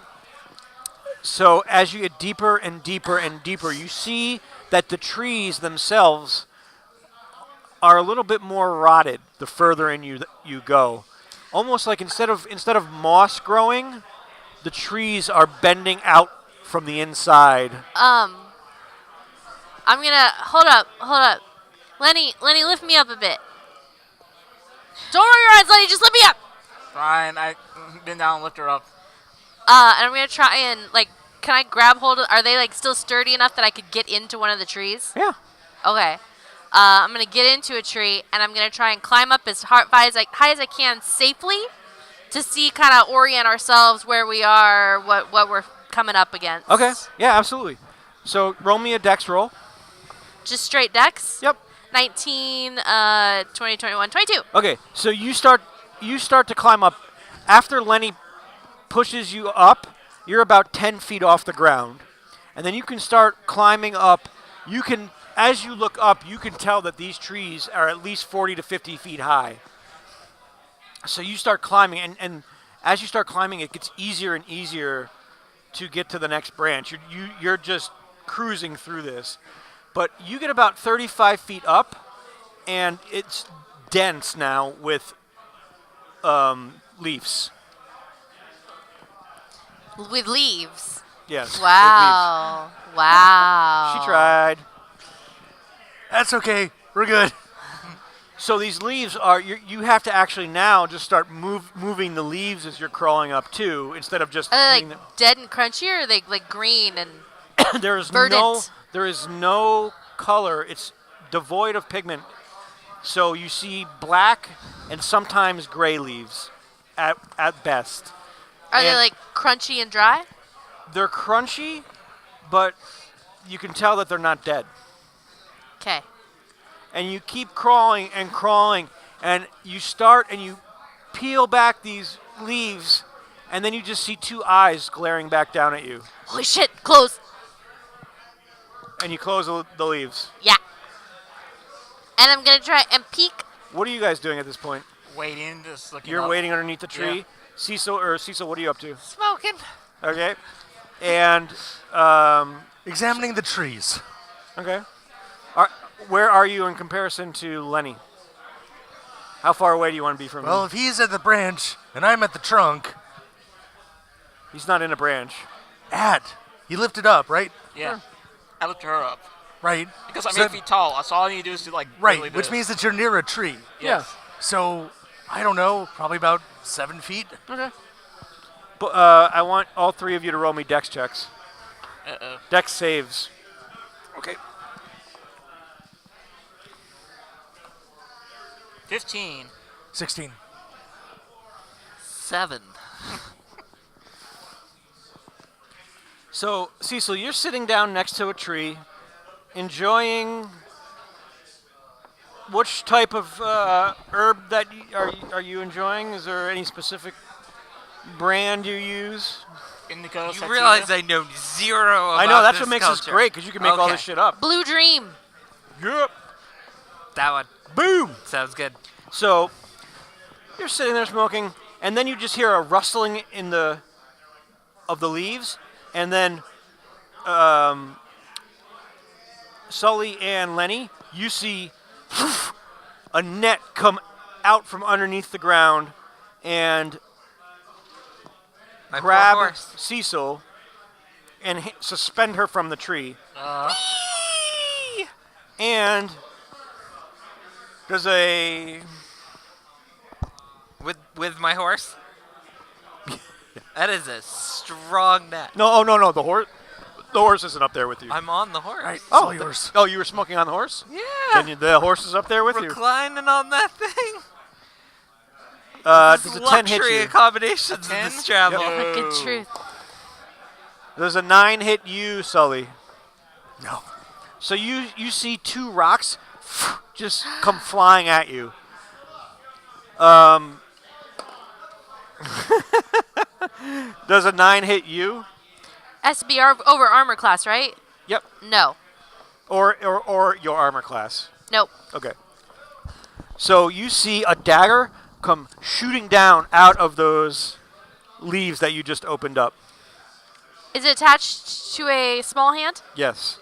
So as you get deeper and deeper and deeper, you see that the trees themselves are a little bit more rotted the further in you go. Almost like instead of moss growing, the trees are bending out from the inside. I'm gonna hold up. Lenny, lift me up a bit. Don't roll your eyes, Lenny. Just lift me up. Fine, I been down and lift her up. And I'm gonna try and can I grab hold of? Are they still sturdy enough that I could get into one of the trees? Yeah. Okay. I'm gonna get into a tree and I'm gonna try and climb up as high as I can safely to see, kind of orient ourselves where we are, what we're coming up against. Okay. Yeah, absolutely. So roll me a dex roll. Just straight dex. Yep. 19, 20, 21, 22. Okay, so you start to climb up. After Lenny pushes you up, you're about 10 feet off the ground. And then you can start climbing up. As you look up, you can tell that these trees are at least 40 to 50 feet high. So you start climbing, and as you start climbing, it gets easier and easier to get to the next branch. You're just cruising through this. But you get about 35 feet up, and it's dense now with leaves. With leaves. Yes. with Wow. Wow. leaves. She tried. That's okay. We're good. So these leaves are, you have to actually now just start moving the leaves as you're crawling up too, instead of just... Are they leaving dead and crunchy, or are they green and there is verdant? there is no color. It's devoid of pigment. So you see black and sometimes gray leaves at best. Are they And crunchy and dry? they're crunchy, but you can tell that they're not dead. Okay. And you keep crawling, and you start and you peel back these leaves, and then you just see two eyes glaring back down at you. Holy shit! Close. And you close the leaves. Yeah. And I'm gonna try and peek. What are you guys doing at this point? Waiting, just looking You're up. waiting underneath the tree. Yeah. Cecil, what are you up to? Smoking. Okay. And, Examining the trees. okay. Where are you in comparison to Lenny? How far away do you want to be from Well, him? if he's at the branch and I'm at the trunk, He's not in a branch. you lift it up, right? Yeah. I lifted her up. Right. Because I'm So- 8 feet tall, so all I need to do is do Right, really which this. means that you're near a tree. Yes. So, I don't know, probably about 7 feet. Okay. But I want all three of you to roll me dex checks. Uh-oh. Dex saves. Okay. 15. 16. 7. So, Cecil, you're sitting down next to a tree, enjoying which type of herb that are you enjoying? Is there any specific brand you use? Indigo. You sativa. realize I know zero about I know that's this what makes culture. this great because you can make all Okay. this shit up. Blue Dream. Yep. That one. Boom. Sounds good. So you're sitting there smoking, and then you just hear a rustling of the leaves, and then Sully and Lenny, you see a net come out from underneath the ground and My poor grab horse. Cecil and suspend her from the tree. And there's a With my horse? That is a strong net. no. The horse isn't up there with you. I'm on the horse. Oh, you were smoking on the horse? Yeah. Then the horse is up there with you. Reclining on that thing. Does This a 10 hit luxury you? accommodations A in 10? this travel. The good truth. Does a 9 hit you, Sully? No. So you see 2 rocks just come flying at you. Does a 9 hit you? SBR over armor class, right? Yep. No. Or your armor class. Nope. Okay. So you see a dagger come shooting down out of those leaves that you just opened up. Is it attached to a small hand? Yes.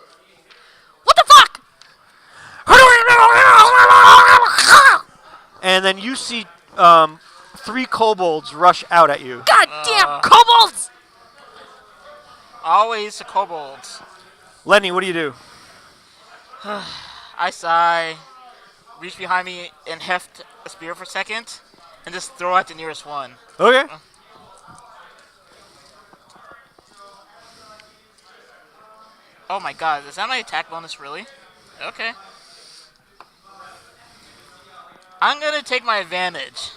What the fuck? And then you see 3 kobolds rush out at you. God damn kobolds! Always the kobolds. Lenny, what do you do? I sigh, reach behind me and heft a spear for a second, and just throw at the nearest one. Okay. Oh my god, is that my attack bonus really? Okay. I'm gonna take my advantage.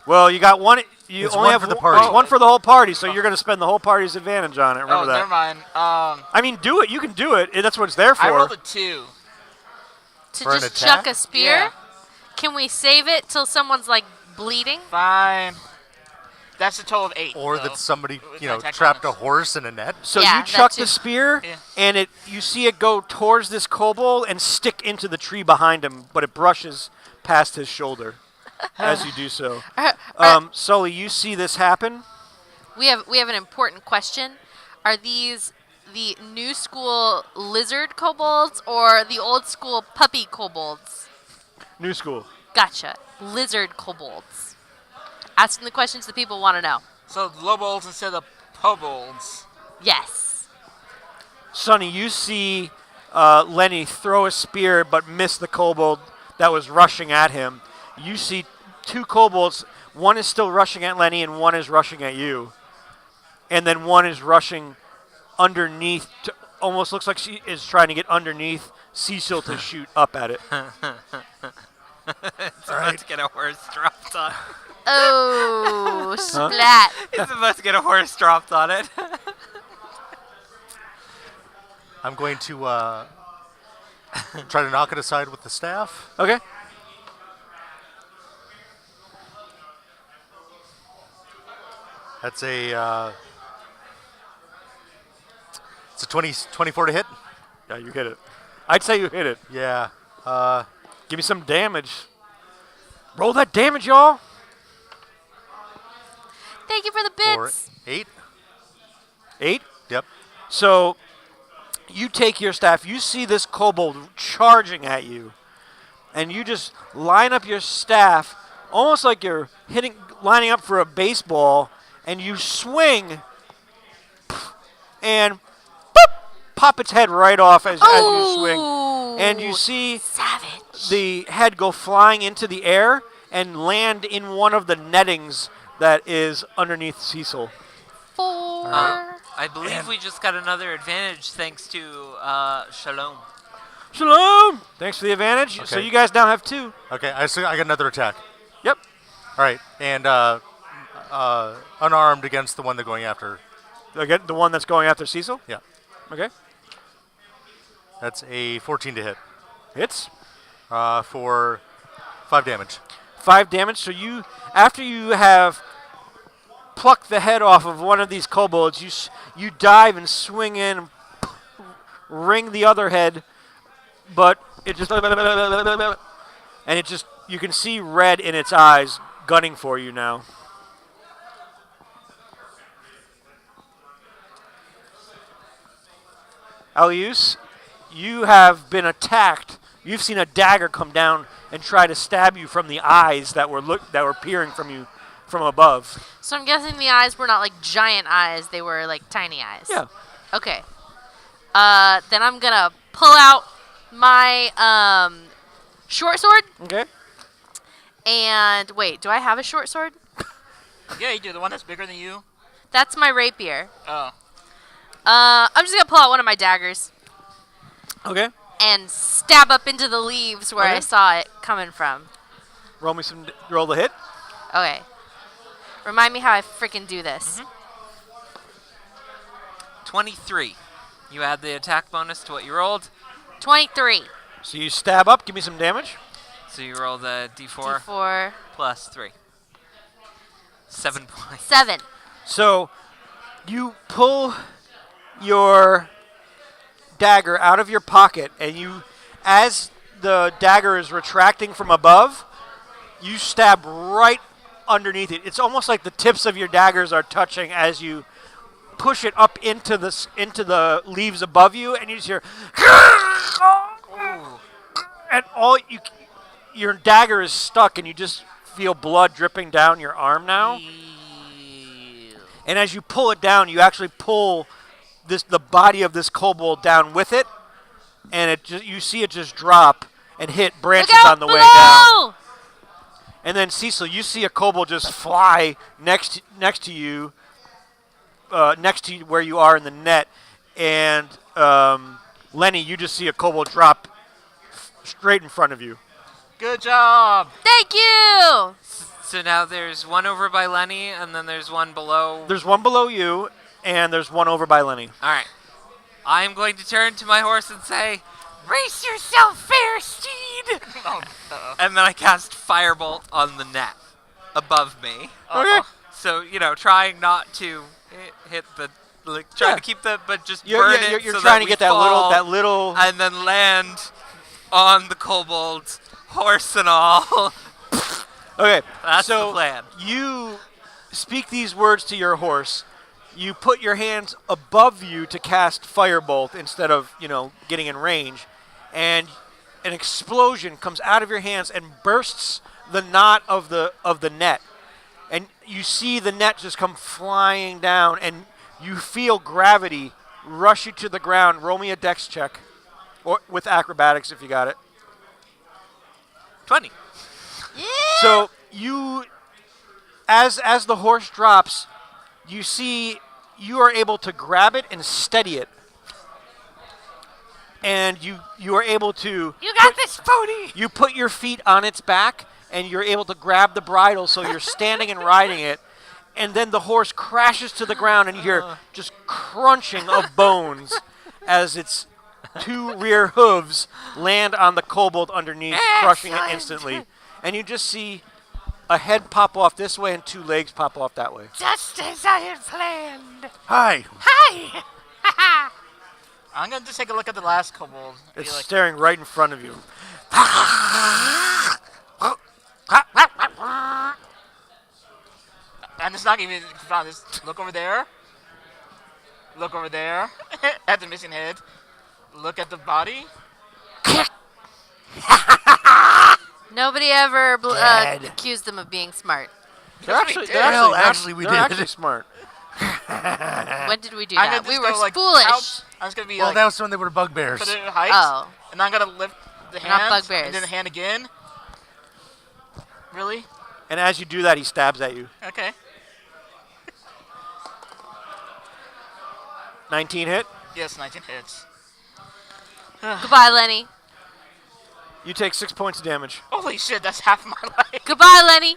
Well, you got one. You It's only one have for the one- party. it's one for the whole party, so you're going to spend the whole party's advantage on it. Remember that. Never mind. I mean, do it. You can do it. That's what it's there for. I rolled a 2. To For an just attack? chuck a spear? Yeah. Can we save it till someone's like bleeding? Fine. That's a total of 8. Or though, that somebody, with you my know, attack trapped a bonus. horse in a net. So Yeah, you that chuck too. the spear, Yeah. and you see it go towards this kobold and stick into the tree behind him, but it brushes past his shoulder as you do so. Sully, you see this happen? We have an important question. Are these the new school lizard kobolds or the old school puppy kobolds? New school. Gotcha. Lizard kobolds. Asking the questions that people want to know. So lobolds instead of pobolds. Yes. Sonny, you see Lenny throw a spear but miss the kobold that was rushing at him. You see 2 kobolds. One is still rushing at Lenny and one is rushing at you. And then one is rushing underneath. Almost looks like she is trying to get underneath Cecil to shoot up at it. It's about to get a horse dropped on. Oh, splat. It's about to get a horse dropped on it. I'm going to try to knock it aside with the staff. Okay. That's it's a 24 to hit. Yeah, you hit it. I'd say you hit it. Yeah. Give me some damage. Roll that damage, y'all. Thank you for the For bits. 8. 8. Yep. So you take your staff. You see this kobold charging at you, and you just line up your staff almost like you're lining up for a baseball, and you swing, and boop, pop its head right off as you swing, and you see Savage. the head go flying into the air and land in one of the nettings that is underneath Cecil. 4. I believe we just got another advantage thanks to Shalom. Shalom! Thanks for the advantage. So Okay. you guys now have 2. Okay. I got another attack. Yep. All right. And unarmed against the one they're going after. Again, the one that's going after Cecil? Yeah. Okay. That's a 14 to hit. Hits. for 5 damage. 5 damage. So after you have plucked the head off of one of these kobolds, you dive and swing in and ring the other head, but it just you can see red in its eyes, gunning for you now. Alius, you have been attacked. You've seen a dagger come down and try to stab you from the eyes that were peering from you from above. So I'm guessing the eyes were not like giant eyes; they were like tiny eyes. Yeah. Okay. Then I'm gonna pull out my short sword. Okay. And wait, do I have a short sword? Yeah, you do. The one that's bigger than you. That's my rapier. Oh. I'm just gonna pull out one of my daggers Okay. and stab up into the leaves where I Okay. saw it coming from. Roll the hit. Okay. Remind me how I freaking do this. 23. You add the attack bonus to what you rolled, 23. So you stab up. Give me some damage. so you roll the d4 D4. plus 3. 7 points. 7. So you pull your dagger out of your pocket, and as the dagger is retracting from above, you stab right underneath it. It's almost like the tips of your daggers are touching as you push it up into the leaves above you, and you just hear, and your dagger is stuck, and you just feel blood dripping down your arm now. And as you pull it down, you actually pull the body of this kobold down with it, and you see it just drop and hit branches Look out on the way below! down. And then Cecil, you see a kobold just fly next to you, next to where you are in the net, and Lenny, you just see a kobold drop straight in front of you. Good job. Thank you! So now there's one over by Lenny, and then there's one below. There's one below you, and there's one over by Lenny. All right. I'm going to turn to my horse and say, Brace yourself, fair steed! and then I cast Firebolt on the net above me. Okay. So, trying not to hit the, trying to keep but just burn it. You're so trying that to get we fall, that little. and then land on the kobold's horse and all. Okay, That's so the plan. you speak these words to your horse. You put your hands above you to cast Firebolt instead of, getting in range. And an explosion comes out of your hands and bursts the knot of the net. And you see the net just come flying down, and you feel gravity rush you to the ground. Roll me a dex check, or with acrobatics if you got it. 20. So as the horse drops, you see you are able to grab it and steady it. And you are able to... You got this, pony! You put your feet on its back, and you're able to grab the bridle so you're standing and riding it. And then the horse crashes to the ground, and you hear just crunching of bones as its 2 rear hooves land on the kobold underneath, crushing it Excellent. instantly. And you just see a head pop off this way and 2 legs pop off that way. Just as I had planned. Hi. Hi! I'm going to just take a look at the last kobold. Be It's like, staring right in front of you. and it's not even found. Just look over there. Look over there at the missing head. Look at the body. Nobody ever Dead. accused them of being smart. They're actually, did. Well, actually, we they're did. actually smart. When did we do I'm that? gonna We just were go, like, foolish. out. I'm just going to be Well, like, that was when they were bugbears. put it in height. Oh. And I'm going to lift the We're not hand. bugbears. And then the hand again. Really? And as you do that, he stabs at you. Okay. 19 hit. Yes, 19 hits. Goodbye, Lenny. You take 6 points of damage. Holy shit, that's half my life. Goodbye, Lenny.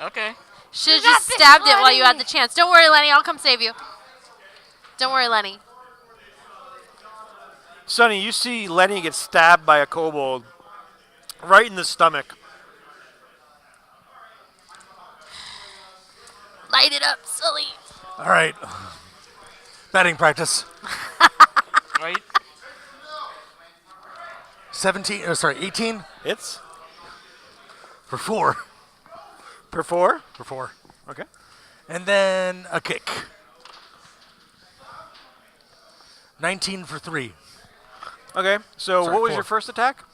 Okay. Should have You got just this, stabbed it while you had Lenny. the chance. Don't worry, Lenny. I'll come save you. Don't worry, Lenny. Sonny, you see Lenny get stabbed by a kobold, Right in the stomach. Light it up, Sully. All right. Batting practice. Right? 18 It's for 4. per 4. For 4. Okay. And then a kick. 19 for 3. Okay. So Sorry, what was 4. your first attack?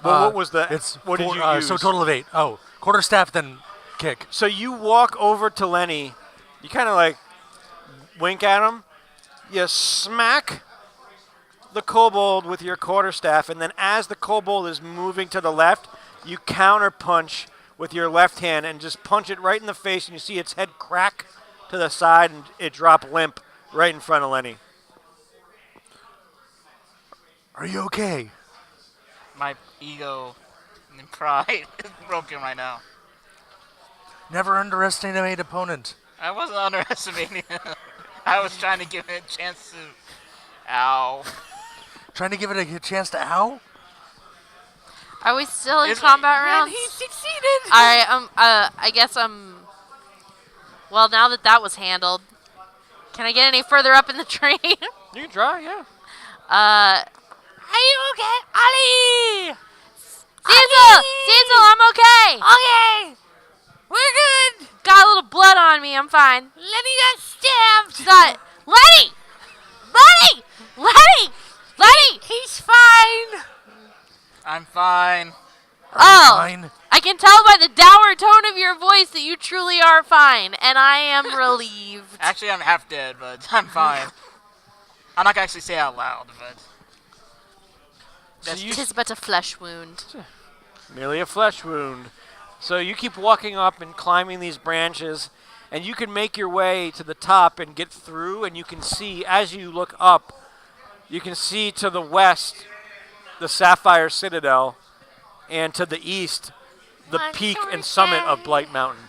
Well, what was the? It's what 4, did you use? So total of 8. Oh, quarterstaff, then kick. So you walk over to Lenny. You kind of like wink at him. You smack the kobold with your quarterstaff, and then as the kobold is moving to the left, you counter punch with your left hand and just punch it right in the face, and you see its head crack to the side and it drop limp right in front of Lenny. Are you okay? My ego and pride is broken right now. Never underestimate an opponent. I wasn't underestimating him. I was trying to give him a chance to... Ow. Trying to give it a chance to ow? Are we still in Is- combat And rounds? he succeeded. All right. I guess I'm. Well, now that was handled, can I get any further up in the train? You can try, yeah. Are you okay? Ali! Cecil, I'm okay. Okay. We're good. Got a little blood on me. I'm fine. Lenny got stabbed. Got Lenny. He's fine. I'm fine. Oh, Fine. I can tell by the dour tone of your voice that you truly are fine, and I am relieved. Actually, I'm half dead, but I'm fine. I'm not going to actually say it out loud, but... That's It is but a flesh wound. Merely a flesh wound. So you keep walking up and climbing these branches, and you can make your way to the top and get through, and you can see, as you look up, you can see to the west the Sapphire Citadel, and to the east the I'm peak so and summit of sad. Blight Mountain.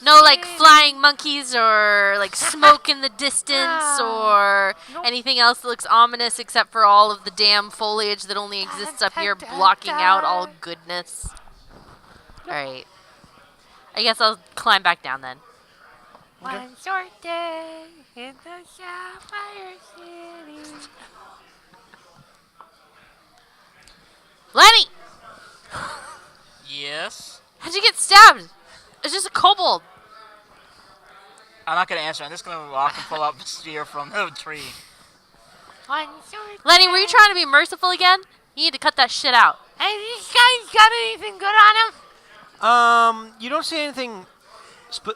No, like flying monkeys or like smoke in the distance or anything else that looks ominous except for all of the damn foliage that only exists up here blocking out all goodness. Alright. I guess I'll climb back down then. One short day in the Sapphire City. Lenny! Yes? How'd you get stabbed? It's just a kobold. I'm not going to answer. I'm just going to walk and pull up a spear from the tree. One short Lenny, were you trying to be merciful again? You need to cut that shit out. Hey, these guys got anything good on him? You don't see anything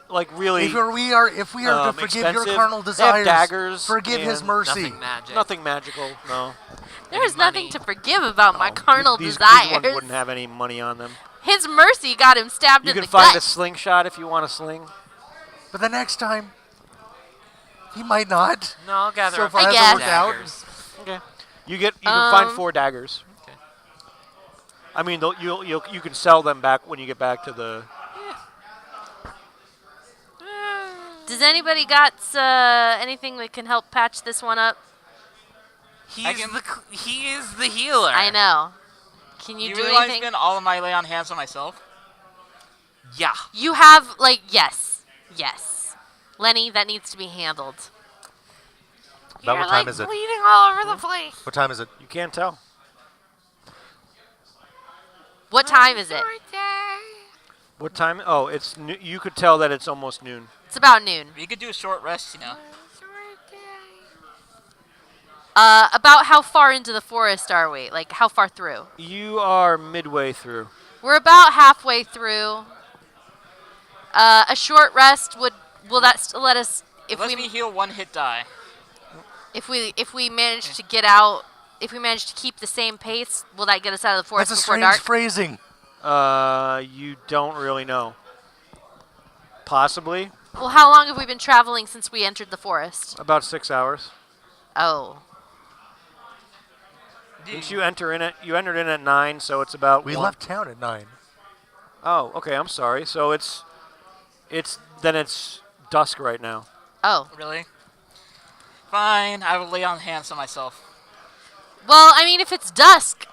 like really If we are to forgive your expensive. carnal They have desires, daggers forgive his and mercy. Nothing magic. nothing magical, no. There's money. nothing to forgive about my carnal These desires. ones wouldn't have any money on them. His mercy got him stabbed You in can the find a gut. slingshot if you want a sling. But the next time, he might not. No, I'll gather So up far it some hasn't worked out. daggers. Okay. You can find 4 daggers. Okay. I mean, you can sell them back when you get back to the. Does anybody got anything that can help patch this one up? He is the healer. I know. Can you You do realize I anything? spend all of my lay on hands on myself? Yeah. You have, like, yes. Lenny, that needs to be handled. About You're what time like is it? bleeding all over the place. What time is it? You can't tell. What time is it? Short day. What time? Oh, it's you could tell that it's almost noon. It's about noon. You could do a short rest, you know. Short day. About how far into the forest are we? Like, how far through? You are midway through. We're about halfway through. A short rest will that still let us if Let me heal 1 hit die. if we manage to get out, if we manage to keep the same pace, will that get us out of the forest That's a before strange dark? phrasing. You don't really know. Possibly Well, how long have we been traveling since we entered the forest? about 6 hours. Oh. Didn't you enter in it? You entered in at 9, so it's about. We 1. left town at 9. Oh, okay. I'm sorry. So it's dusk right now. Oh. Really? Fine, I will lay on hands on myself. Well, I mean, if it's dusk,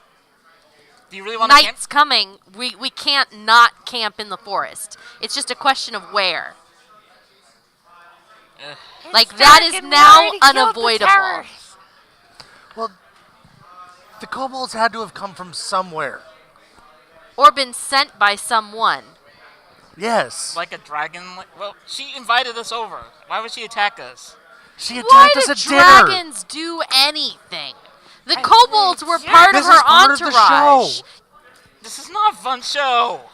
Do you really want to camp? night's coming. We can't not camp in the forest. It's just a question of where. Like, that dark is and we now already killed the unavoidable. terrorists. Well, the kobolds had to have come from somewhere. Or been sent by someone. Yes. Like a dragon? Well, she invited us over. Why would she attack us? She Why attacked us did at dinner. dragons do anything? The kobolds were Yeah. part This of her is part of the entourage. show. This is not a fun show.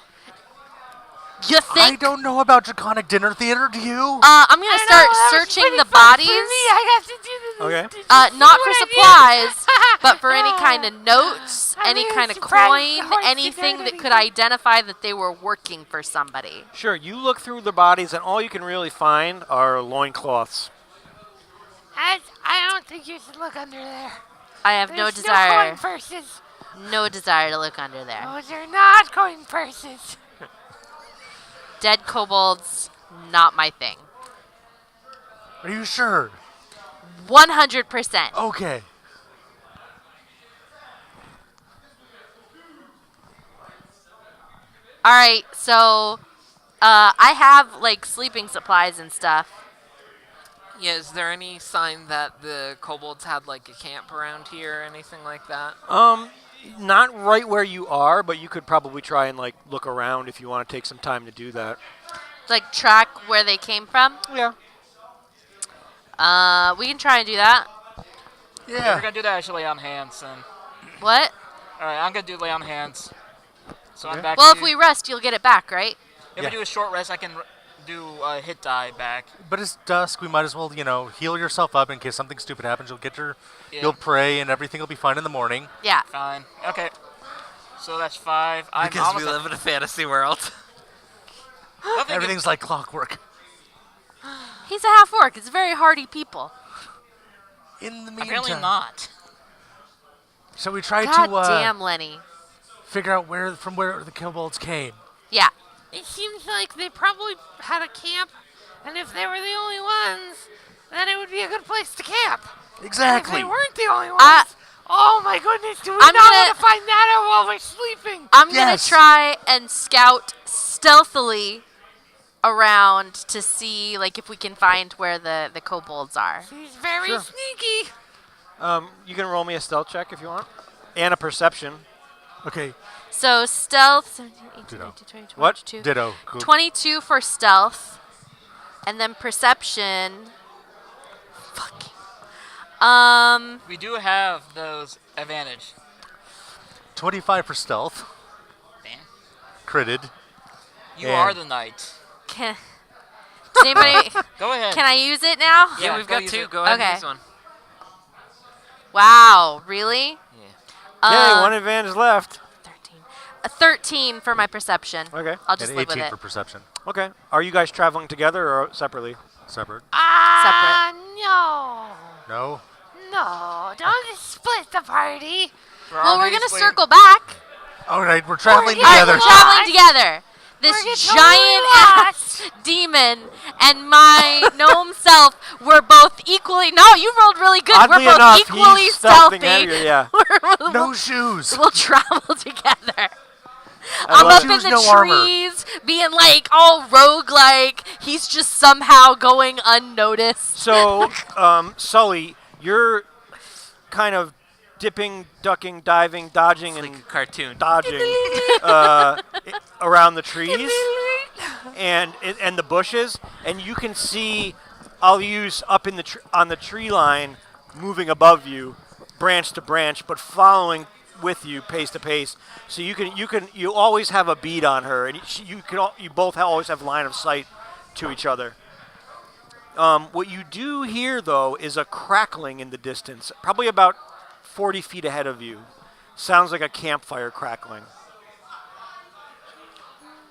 You I think? don't know about Draconic Dinner Theater, do you? I'm gonna I know, start that was searching pretty the fun bodies. For me, I got to do the. Okay. did you see Not what for I did? supplies, but for any kind of notes, I'm any really kind of surprised coin, the horse didn't anything do that could anything. identify that they were working for somebody. Sure, you look through the bodies, and all you can really find are loincloths. I don't think you should look under there. I have There's no no desire, coin purses. no desire to look under there. Those are not coin purses. Dead kobolds, not my thing. Are you sure? 100%. Okay. All right, so I have like sleeping supplies and stuff. Yeah, is there any sign that the kobolds had like a camp around here or anything like that? Not right where you are, but you could probably try and like look around if you want to take some time to do that. Like track where they came from. Yeah. We can try and do that. We're Yeah. gonna do that actually on hands then. What? Alright, I'm gonna do lay on hands. So I'm Okay. back Well, to if we rest, you'll get it back, right? if Yeah. we do a short rest I can do a hit die back. But it's dusk. We might as well, heal yourself up in case something stupid happens. Yeah. You'll pray, and everything will be fine in the morning. Yeah. Fine. Okay. So that's 5. I'm Because we almost live in a fantasy world. Nothing Everything's like clockwork. He's a half orc. It's very hardy people. In the meantime, apparently not. So we tried God to damn, Lenny. figure out from where the kobolds came. Yeah. It seems like they probably had a camp, and if they were the only ones, then it would be a good place to camp. And if Exactly. they weren't the only ones, oh my goodness, do we I'm not gonna- want to find that out while we're sleeping? I'm Yes. gonna try and scout stealthily around to see like if we can find where the kobolds are. He's very Sure. sneaky. You can roll me a stealth check if you want, and a perception. Okay. So stealth 17, 18, Ditto. 19, 20, 21, What? 22. Ditto. Cool. 22 for stealth. And then perception. Fucking. We do have those advantage. 25 for stealth. Damn. Critted. You And- are the knight. Can, does anybody, Go ahead. can I use it now? Yeah, we've go got use 2. it. Go ahead Okay. and use one. Wow, really? Yeah. Yay, one advantage left. 13. A 13 for my perception. Okay. I'll just And live with 18 it. for perception. Okay. Are you guys traveling together or separately? Separate. No. No. No, don't just split the party. Well, we're gonna circle back. All right, we're traveling yeah, All right, together. we're traveling together. This We're getting giant totally ass demon and my gnome self were both equally. No, you rolled really good. Oddly we're both enough, equally he's stealthing stealthy. heavier, yeah. No shoes. We'll travel together. I I'm love up it. in Shoes, the no armor. trees, being like all rogue-like. He's just somehow going unnoticed. So, Sully, you're kind of dipping, ducking, diving, dodging, Like and a cartoon. dodging around the trees and the bushes, and you can see. I'll use up in the on the tree line, moving above you, branch to branch, but following with you pace to pace. So you always have a bead on her, and you both always have line of sight to each other. What you do hear though is a crackling in the distance, probably about 40 feet ahead of you. Sounds like a campfire crackling.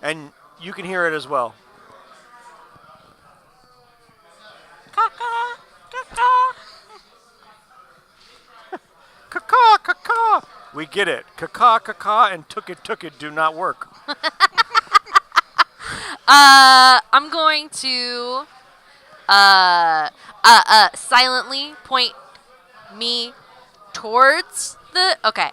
And you can hear it as well. Caw, caw. We get it. Caw, and took it do not work. I'm going to silently point me towards the... Okay.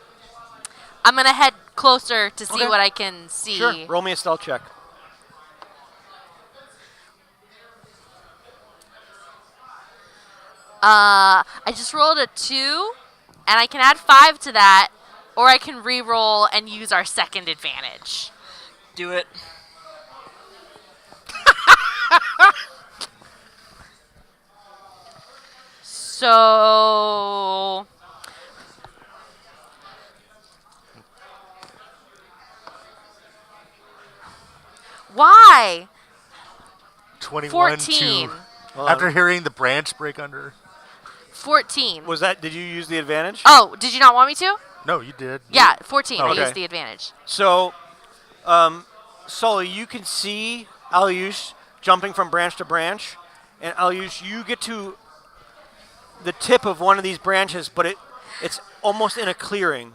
I'm going to head closer to see Okay. what I can see. Sure. Roll me a stealth check. I just rolled a 2, and I can add 5 to that, or I can re-roll and use our second advantage. Do it. So... Why? 21 14. to... Hold After on. hearing the branch break under. 14. Did you use the advantage? Oh, did you not want me to? No, you did. Yeah, 14. I Okay. used the advantage. So, Sully, you can see Alyush jumping from branch to branch, and Alyush, you get to the tip of one of these branches, but it's almost in a clearing.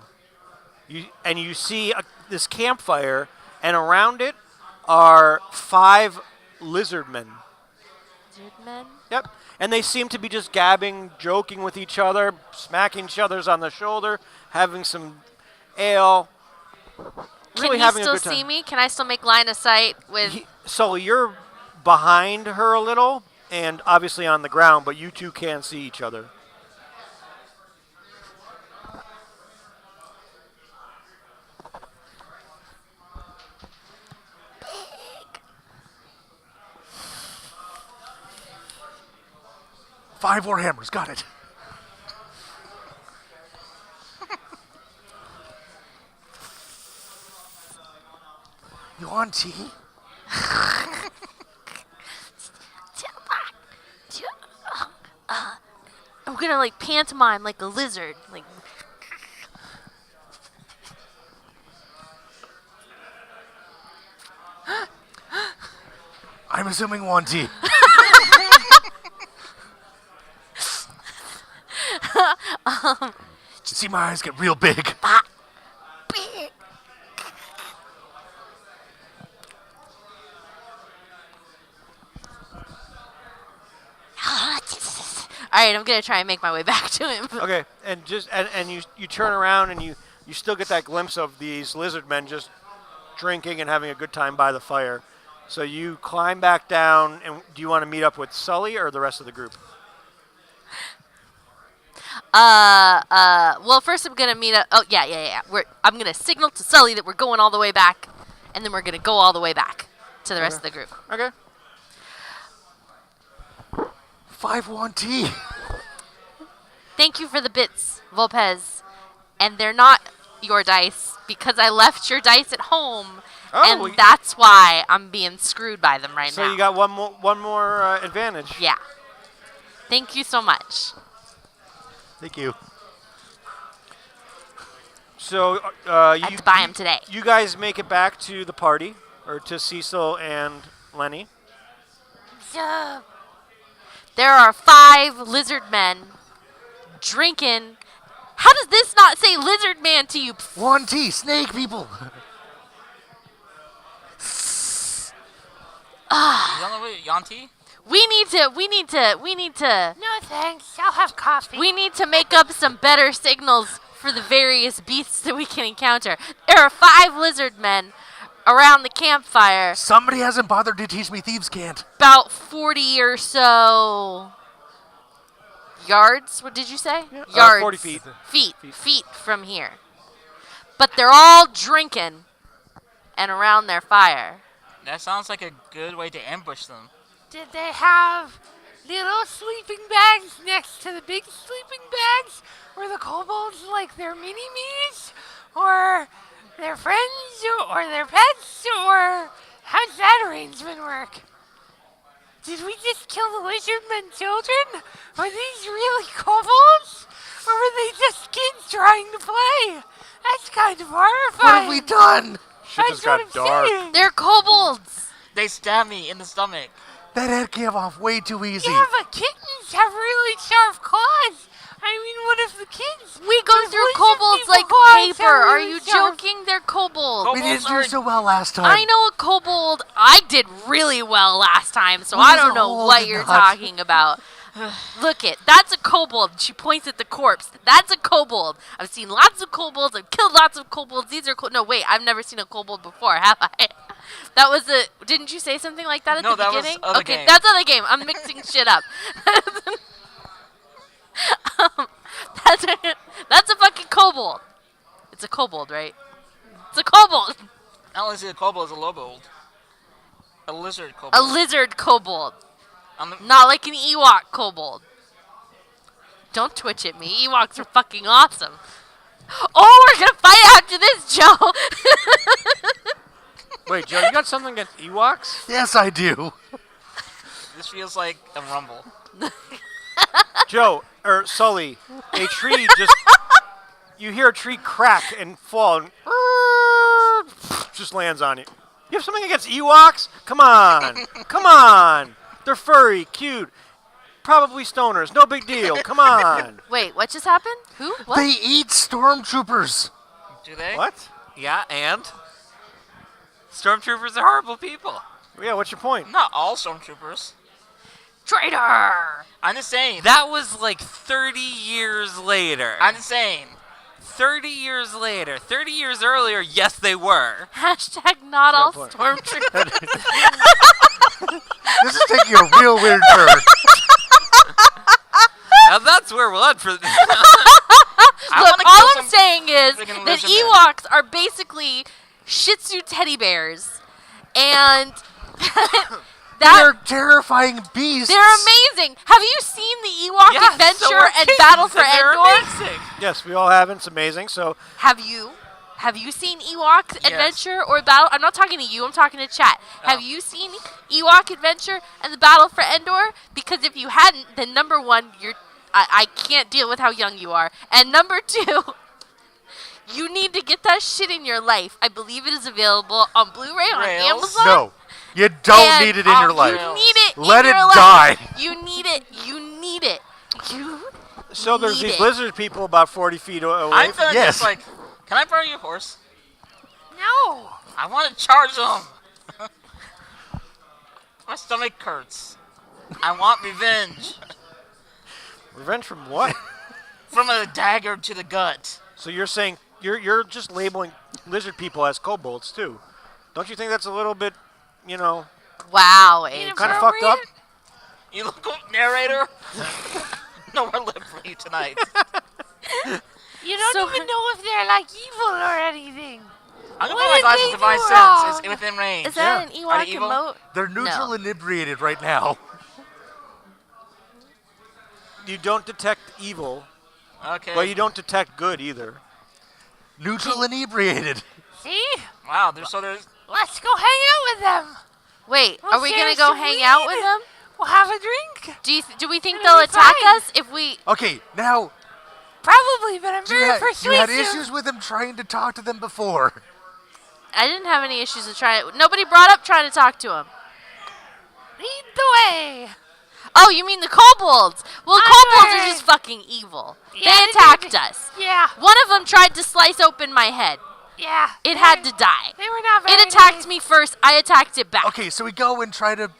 You see this campfire, and around it are 5 lizard men. Lizard men? Yep. And they seem to be just gabbing, joking with each other, smacking each other's on the shoulder, having some ale. Really Can he having still a good time. see me? Can I still make line of sight with... So you're behind her a little, and obviously on the ground, but you two can see each other. Five warhammers, got it. You want tea? I'm gonna like pantomime like a lizard. Like I'm assuming one tea. You see my eyes get real big. all right, I'm gonna try and make my way back to him. Okay, and you turn around and you still get that glimpse of these lizard men just drinking and having a good time by the fire. So you climb back down, and do you want to meet up with Sully or the rest of the group? Well, first I'm gonna meet up. Oh, yeah. I'm gonna signal to Sully that we're going all the way back, and then we're gonna go all the way back to the rest of the group. Okay. 5 want tea. Thank you for the bits, Volpez. And they're not your dice because I left your dice at home, Oh, and that's why I'm being screwed by them right so now. you got one more advantage. Yeah. Thank you so much. Thank you. So I had to buy them today. You guys make it back to the party, or to Cecil and Lenny. There are 5 lizard men drinking. How does this not say lizard man to you? One tea, snake people. You don't know what Yanti? We need to No thanks, I'll have coffee. we need to make up some better signals for the various beasts that we can encounter. There are 5 lizard men around the campfire, Somebody hasn't bothered to teach me thieves can't. about 40 or so yards. What did you say? Yards. 40 feet. Feet from here. But they're all drinking and around their fire. That sounds like a good way to ambush them. Did they have little sleeping bags next to the big sleeping bags? Were the kobolds like their mini-me's? Or their friends? Or their pets? Or how's that arrangement work? Did we just kill the lizardmen children? Are these really kobolds? Or were they just kids trying to play? That's kind of horrifying. What have we done? Shit just got That's what I'm dark. saying. They're kobolds. They stabbed me in the stomach. That head came off way too easy. Yeah, but kittens have really sharp claws. I mean, what if the kids? We go the through lizard kobolds people like claws paper. have Are really you sharp- joking? They're kobolds. We didn't do Kobolds so well last time. I know a kobold. I did really well last time, so Well, I there's don't a know hole what in you're the hut. talking about. Look it. That's a kobold. She points at the corpse. That's a kobold. I've seen lots of kobolds. I've killed lots of kobolds. These are no wait. I've never seen a kobold before, have I? That was a. Didn't you say something like that at No, the that was beginning? other Okay, game. that's other game. I'm mixing shit up. That's a fucking kobold. It's a kobold, right? It's a kobold. Not only is it a kobold, it's a lobold. A lizard kobold. A lizard kobold. On the- Not like an Ewok kobold. Don't twitch at me. Ewoks are fucking awesome. Oh, we're gonna fight after this, Joe. Wait, Joe, you got something against Ewoks? Yes, I do. This feels like a rumble. Joe, or Sully, a tree just... You hear a tree crack and fall and just lands on you. You have something against Ewoks? Come on. Come on. They're furry, cute, probably stoners. No big deal. Come on. Wait, what just happened? Who? What? They eat stormtroopers. Do they? What? Yeah, and stormtroopers are horrible people. Yeah, what's your point? Not all stormtroopers. Traitor. I'm just saying. That was like 30 years later. I'm just saying. 30 years later. 30 years earlier, yes, they were. Hashtag not all point. stormtroopers. This is taking a real weird turn. And that's where we'll end for Look, wanna all kill I'm some saying is freaking that lizard men. Ewoks are basically Shih Tzu teddy bears, and They're terrifying beasts. they're amazing. Have you seen the Ewok Yes, so Adventure are and kittens, Battle for and they're Endor? amazing. Yes, we all have. It's amazing. So, Have you? Have you seen Ewok Adventure or Battle? I'm not talking to you. I'm talking to chat. Have you seen Ewok Adventure and the Battle for Endor? Because if you hadn't, then number one, I can't deal with how young you are, and number two, you need to get that shit in your life. I believe it is available on Blu-ray on Rails? Amazon. No, you don't And need it in your life. You need it. Let in it your life. die. You need it. You need it. You. so there's Need these it. lizard people about 40 feet away. I'm feeling Yes. just like, can I borrow your horse? No. I want to charge them. My stomach hurts. I want revenge. Revenge from what? From a dagger to the gut. So you're saying you're just labeling lizard people as kobolds too? Don't you think that's a little bit, Wow. Abe. kind of fucked up? You look, narrator. No more lip for you tonight. You don't even know if they're like evil or anything. I'm gonna What put my did glasses they to Divine do Sense. wrong? It's within range. Is that an Are Ewok they evil? emote? They're neutral No. and inebriated right now. You don't detect evil, Okay. but you don't detect good either. Neutral and inebriated. See? Wow. There's. Let's go hang out with them. Wait, We'll are we share gonna go some hang out with weed. them? We'll have a drink. Do we think It'll they'll be attack fine. us if we? Okay, now Probably, but I'm you very had persuasive. issues with him trying to talk to them before. I didn't have any issues with trying. Nobody brought up trying to talk to him. Lead the way. Oh, you mean the kobolds? Well, kobolds are just fucking evil. Yeah, They they attacked did. us. Yeah, One of them tried to slice open my head. yeah. It had to die. They were not very It attacked nice. me first. I attacked it back. Okay, so we go and try to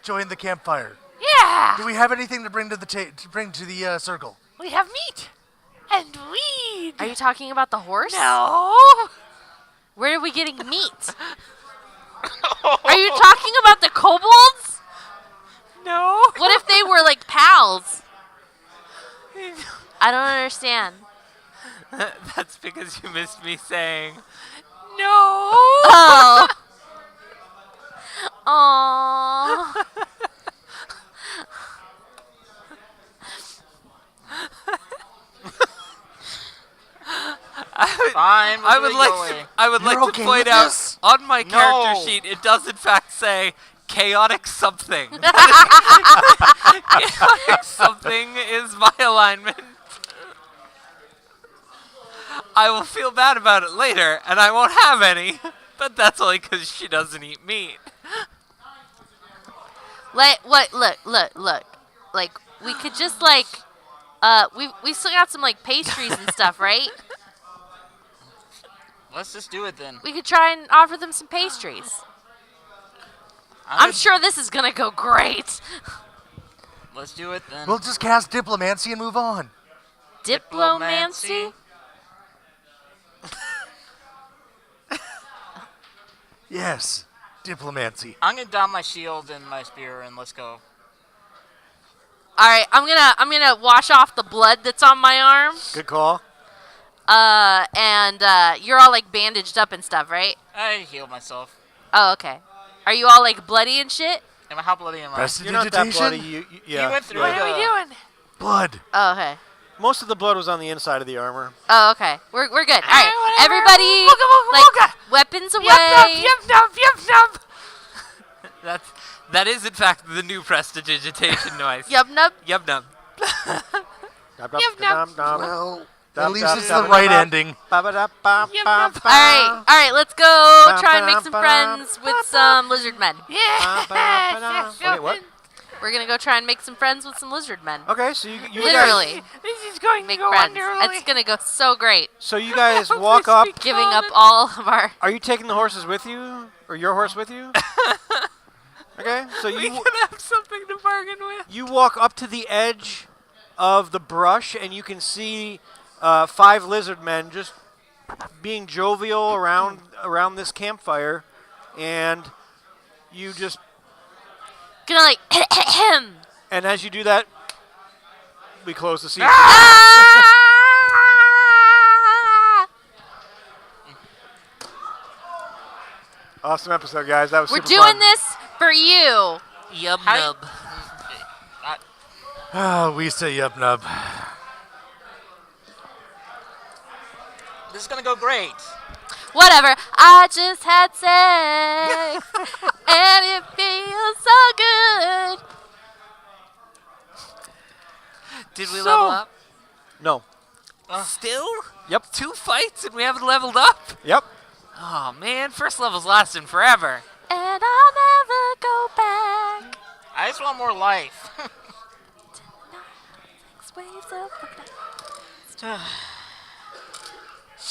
join the campfire. Yeah. Do we have anything to bring to the circle? We have meat and weed. Are you talking about the horse? No. Where are we getting meat? Are you talking about the kobolds? No. What if they were like pals? I don't understand. That's because you missed me saying. No. Oh. Aww. Fine. I would like You're to okay point with out this? on my character No. sheet it does in fact say chaotic something. Chaotic something is my alignment. I will feel bad about it later, and I won't have any. But that's only because she doesn't eat meat. Like what? Look. Like we could just like, we still got some like pastries and stuff, right? Let's just do it then. We could try and offer them some pastries. I'm sure this is gonna go great. Let's do it then. We'll just cast Diplomancy and move on. Diplomancy? Yes, Diplomancy. I'm gonna don my shield and my spear and let's go. All right, I'm gonna wash off the blood that's on my arm. Good call. And you're all like bandaged up and stuff, right? I healed myself. Oh, okay. Are you all like bloody and shit? How bloody am I? You're not that bloody. Prestidigitation? Yeah. You went through What are we doing? Blood. Oh, okay. Most of the blood was on the inside of the armor. Oh, okay. We're good. All right, whatever. everybody, Wooga, wooga, like wooga. weapons away. Yup, nub. That is in fact the new prestidigitation noise. Yup, nub. Yub nub. Well, at least it's the right ending. All right, let's go try and make some friends with some lizard men. Yes. Wait, what? We're gonna go try and make some friends with some lizard men. Okay, so you guys, Literally, This is going make to go friends. wonderfully. It's gonna go so great. so you guys walk up. Giving up all of our. Are you taking the horses with you, or your horse with you? Okay, so We you can have something to bargain with. you walk up to the edge of the brush, and you can see 5 lizard men just being jovial around this campfire, and you just Gonna like. and as you do that, we close the scene. Awesome episode, guys. That was We're super doing fun. this for you. Yub How- nub. Oh, we say yup nub. This is gonna go great. Whatever. I just had sex, and it feels so good. Did we So- level up? No. Still? Yep. 2 fights and we haven't leveled up? Yep. Oh man, first level's lasting forever. And I'll never go back. I just want more life. Waves of What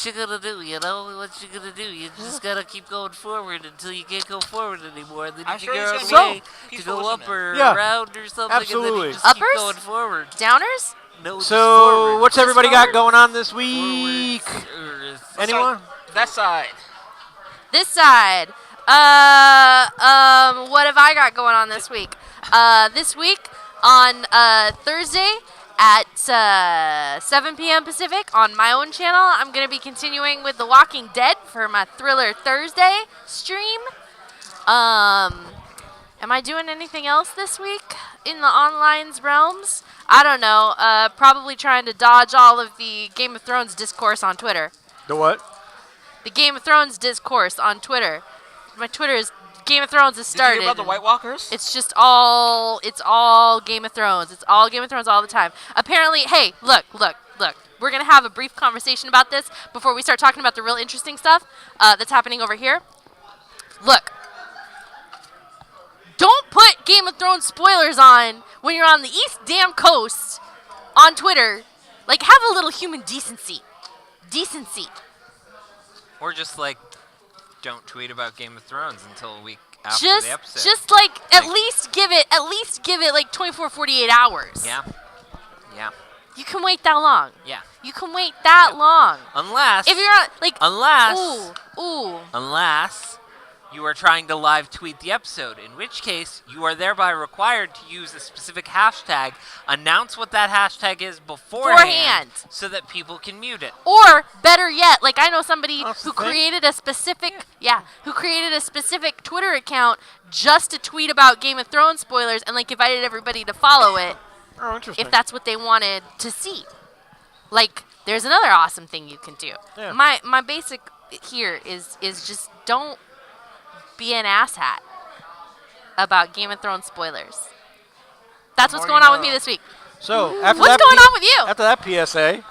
you gonna do, you know? What you gonna do? You just gotta keep going forward until you can't go forward anymore. Then I'm you sure figure it's out a gonna way be to peaceful go up listening. or Yeah, around or something, and absolutely. then you just Uppers? keep going forward. Downers? No, just So, forward. what's Just everybody got forward. going on this week? Forwards, or- Anyone? That side. This side. What have I got going on this week? This week on Thursday at 7 p.m. Pacific on my own channel, I'm going to be continuing with The Walking Dead for my Thriller Thursday stream. Am I doing anything else this week in the online's realms? I don't know. Probably trying to dodge all of the Game of Thrones discourse on Twitter. The what? The Game of Thrones discourse on Twitter. My Twitter is Game of Thrones has Did you started. hear about the White Walkers? It's all Game of Thrones. It's all Game of Thrones all the time. Apparently, hey, look. We're going to have a brief conversation about this before we start talking about the real interesting stuff that's happening over here. Look. Don't put Game of Thrones spoilers on when you're on the East Damn Coast on Twitter. Like, have a little human decency. Decency. Or just like, don't tweet about Game of Thrones until a week after the episode. Just like at Like- least give it like 24, 48 hours. Yeah. You can wait that long. Yeah. You can wait that long. Unless. If you're on, like, Unless. ooh. Unless you are trying to live tweet the episode, in which case you are thereby required to use a specific hashtag, announce what that hashtag is beforehand, so that people can mute it. Or better yet, like I know somebody That's who the thing. created a specific, who created a specific Twitter account just to tweet about Game of Thrones spoilers and like invited everybody to follow it Oh, interesting. if that's what they wanted to see. Like, there's another awesome thing you can do. Yeah. My basic here is just don't be an asshat about Game of Thrones spoilers. That's what's more going you on with know. me this week. So, after What's that going on with you? After that PSA,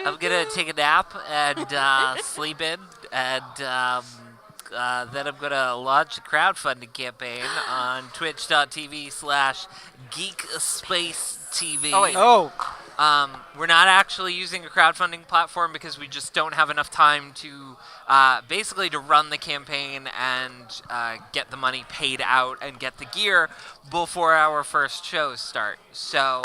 I'm gonna take a nap and sleep in, and then I'm gonna launch a crowdfunding campaign on twitch.tv/geekspacetv. Oh, wait. oh, We're not actually using a crowdfunding platform because we just don't have enough time to basically to run the campaign and get the money paid out and get the gear before our first shows start. So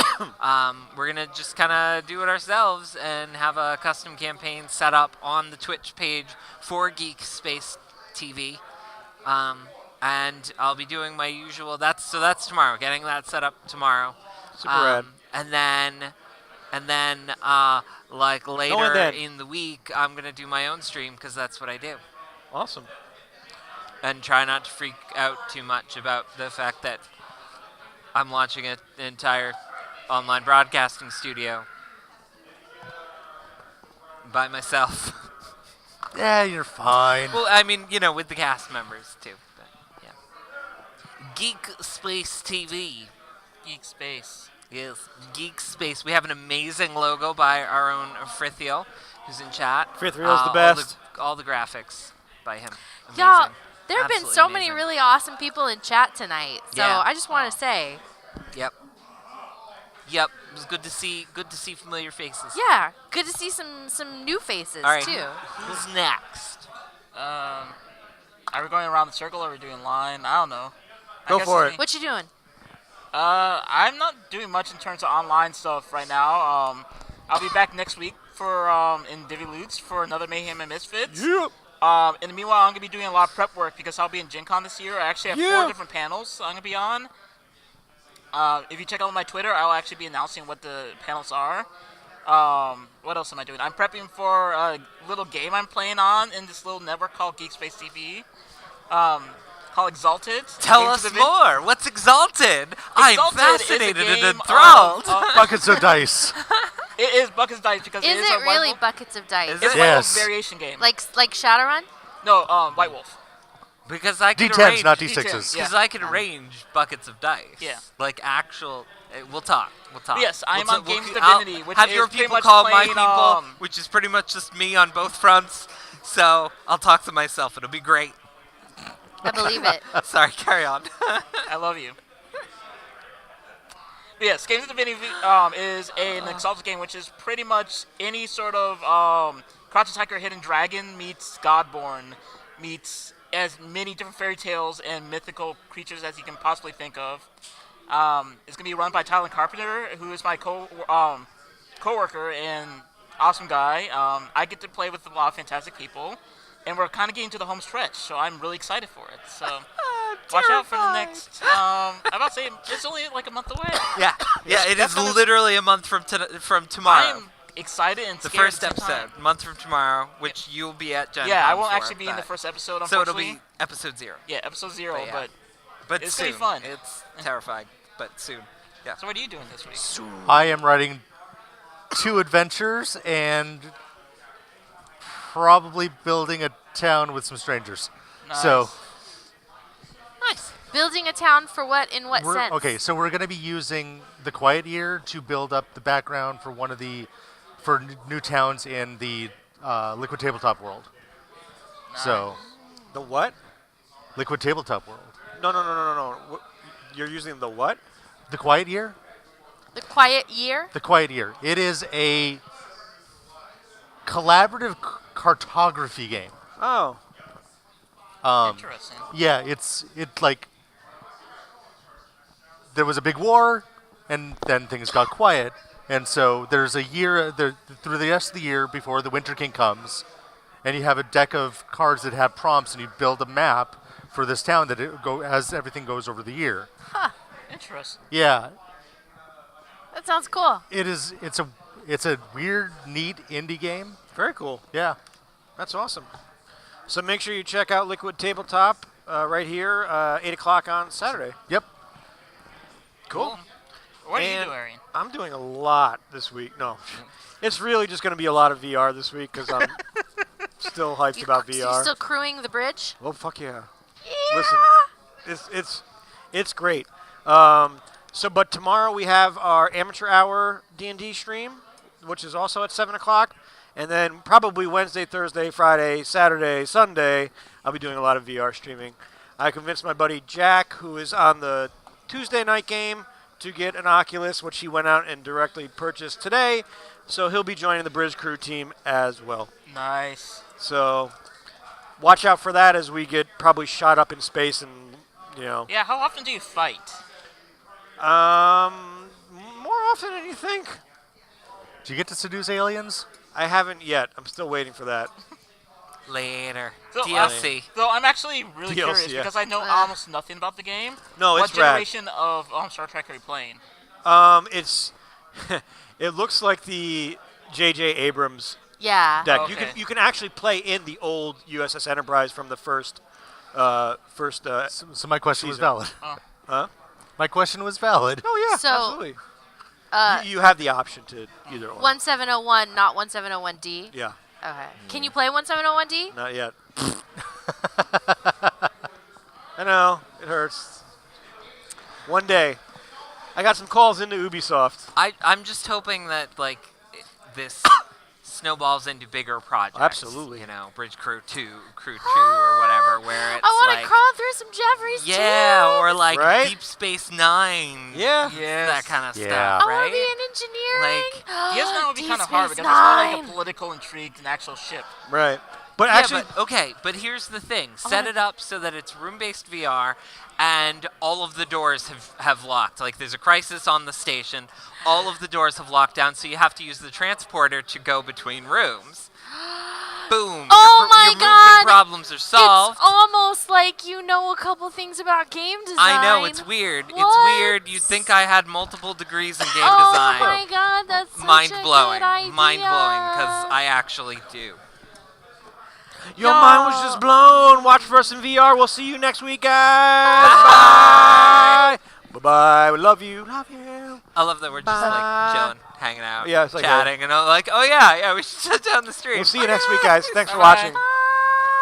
we're going to just kind of do it ourselves and have a custom campaign set up on the Twitch page for Geek Space TV. And I'll be doing my usual, that's tomorrow, getting that set up tomorrow. Super rad. And then, like later in the week, I'm gonna do my own stream because that's what I do, Awesome. and try not to freak out too much about the fact that I'm launching an entire online broadcasting studio by myself. Yeah, you're fine. Well, I mean, with the cast members too. But, yeah. Geek Space TV. Geek Space. Yes, Geek Space. We have an amazing logo by our own Frithiel, who's in chat. Frithiel's the best. All the graphics by him. Amazing. Y'all, there have been Absolutely so many amazing. really awesome people in chat tonight. So Yeah. I just want to say, Yep. It was good to see familiar faces. yeah, good to see some new faces All right. too. Who's next? Are we going around the circle or are we doing line? I don't know. Go for it. What you doing? I'm not doing much in terms of online stuff right now. I'll be back next week for in Divi Loots for another Mayhem and Misfits. Yep. In the meanwhile, I'm gonna be doing a lot of prep work because I'll be in Gen Con this year. I actually have 4 different panels I'm gonna be on. If you check out my Twitter, I'll actually be announcing what the panels are. What else am I doing? I'm prepping for a little game I'm playing on in this little network called Geek Space TV. Called Exalted. Tell Games us of the Vin- more. What's Exalted? I'm Exalted is a fascinated and game enthralled. Buckets of dice. It is Buckets of Dice because Is it is it a White really Wolf. buckets of dice? Is It's it? a White Yes. Wolf variation game. Like Shadowrun? No, White Wolf. Because I can D10s, arrange, not D10s, D6s. yeah. Because I can arrange buckets of dice. Yeah. Like actual. We'll talk. Yes, I'm We'll on ta- Games I'll Divinity, which have is your pretty people much call my playing, people, which is pretty much just me on both fronts. So I'll talk to myself. It'll be great. I believe it. Sorry, carry on. I love you. But yes, Games of Divinity is an Exalted game, which is pretty much any sort of Crouching Tiger, Hidden Dragon meets Godborn meets as many different fairy tales and mythical creatures as you can possibly think of. It's gonna be run by Tyler Carpenter, who is my coworker and awesome guy. I get to play with a lot of fantastic people, and we're kind of getting to the home stretch, so I'm really excited for it. So watch out for the next. I'm about to say it's only like a month away. Yeah, it that's is gonna- literally a month from tomorrow. I'm excited and The scared first at the same episode, time. month from tomorrow, which you'll be at Gen Yeah, I Con won't for, actually be in the but- first episode, So it'll unfortunately. be episode 0. Yeah, episode 0, But yeah. But It's soon. gonna be fun. It's terrifying, but soon. Yeah. So what are you doing this week? I am writing 2 adventures and probably building a town with some strangers. So Nice. Building a town for what? In what sense? okay, so we're going to be using the Quiet Year to build up the background for new towns in the Liquid Tabletop world. So The what? Liquid Tabletop world. No. You're using the what? The Quiet Year? The Quiet Year? The Quiet Year. It is a collaborative cartography game. Oh. Interesting. Yeah, it's like there was a big war, and then things got quiet, and so there's a year through the rest of the year before the Winter King comes, and you have a deck of cards that have prompts, and you build a map for this town that as everything goes over the year. Interesting. Yeah, That sounds cool. it is. It's a weird, neat indie game. Very cool. Yeah. That's awesome. So make sure you check out Liquid Tabletop right here, 8 o'clock on Saturday. Yep. Cool. What are you And doing? I'm doing a lot this week. No. It's really just going to be a lot of VR this week because I'm still hyped about So VR. you still crewing the bridge? Oh, fuck yeah. Yeah. Listen, it's great. But tomorrow we have our amateur hour D&D stream, which is also at 7 o'clock. And then probably Wednesday, Thursday, Friday, Saturday, Sunday, I'll be doing a lot of VR streaming. I convinced my buddy Jack, who is on the Tuesday night game, to get an Oculus, which he went out and directly purchased today. So he'll be joining the Bridge Crew team as well. Nice. So watch out for that as we get probably shot up in space and, Yeah, how often do you fight? More often than you think. Do you get to seduce aliens? I haven't yet. I'm still waiting for that. Later. So, DLC. So I'm actually really DLC, curious yeah. because I know almost nothing about the game. No, what it's rad. generation of Star Trek are you playing? It's it looks like the J.J. Abrams Yeah. deck. Okay. You can actually play in the old USS Enterprise from the first. So my question was season. valid. Huh? My question was valid. Oh yeah, So, absolutely. You have the option to either one. 1701, not 1701D. Yeah, Okay. Can you play 1701D? not yet. I know it hurts. One day, I got some calls into Ubisoft. I'm just hoping that this snowballs into bigger projects. Absolutely. Bridge Crew 2, Crew 2 or whatever, where it's I want to like crawl through some Jeffries yeah, or like Right? Deep Space Nine. Yeah. That kind of Yeah. stuff, I want right? to be in engineering. DS9 would be Deep kind of hard Space because it's more like Nine. a political intrigue than actual ship. Right, but Yeah, actually, but here's the thing. Set it up so that it's room-based VR and all of the doors have locked. Like there's a crisis on the station. All of the doors have locked down, so you have to use the transporter to go between rooms. Boom. Oh my your God. movement problems are solved. It's almost like you know a couple things about game design. I know, it's weird. It's What? weird. You'd think I had multiple degrees in game Oh design. my God, that's such Mind-blowing. a good idea. Mind-blowing, because I actually do. your mind was just blown. Watch for us in VR. We'll see you next week, guys. Bye. Bye. We love you. Love you. I love that we're just Bye. chilling, hanging out, Yeah, it's like chatting, and I'm like, oh yeah, we should shut down the stream. We'll see you next week, guys. Thanks for Bye-bye. watching.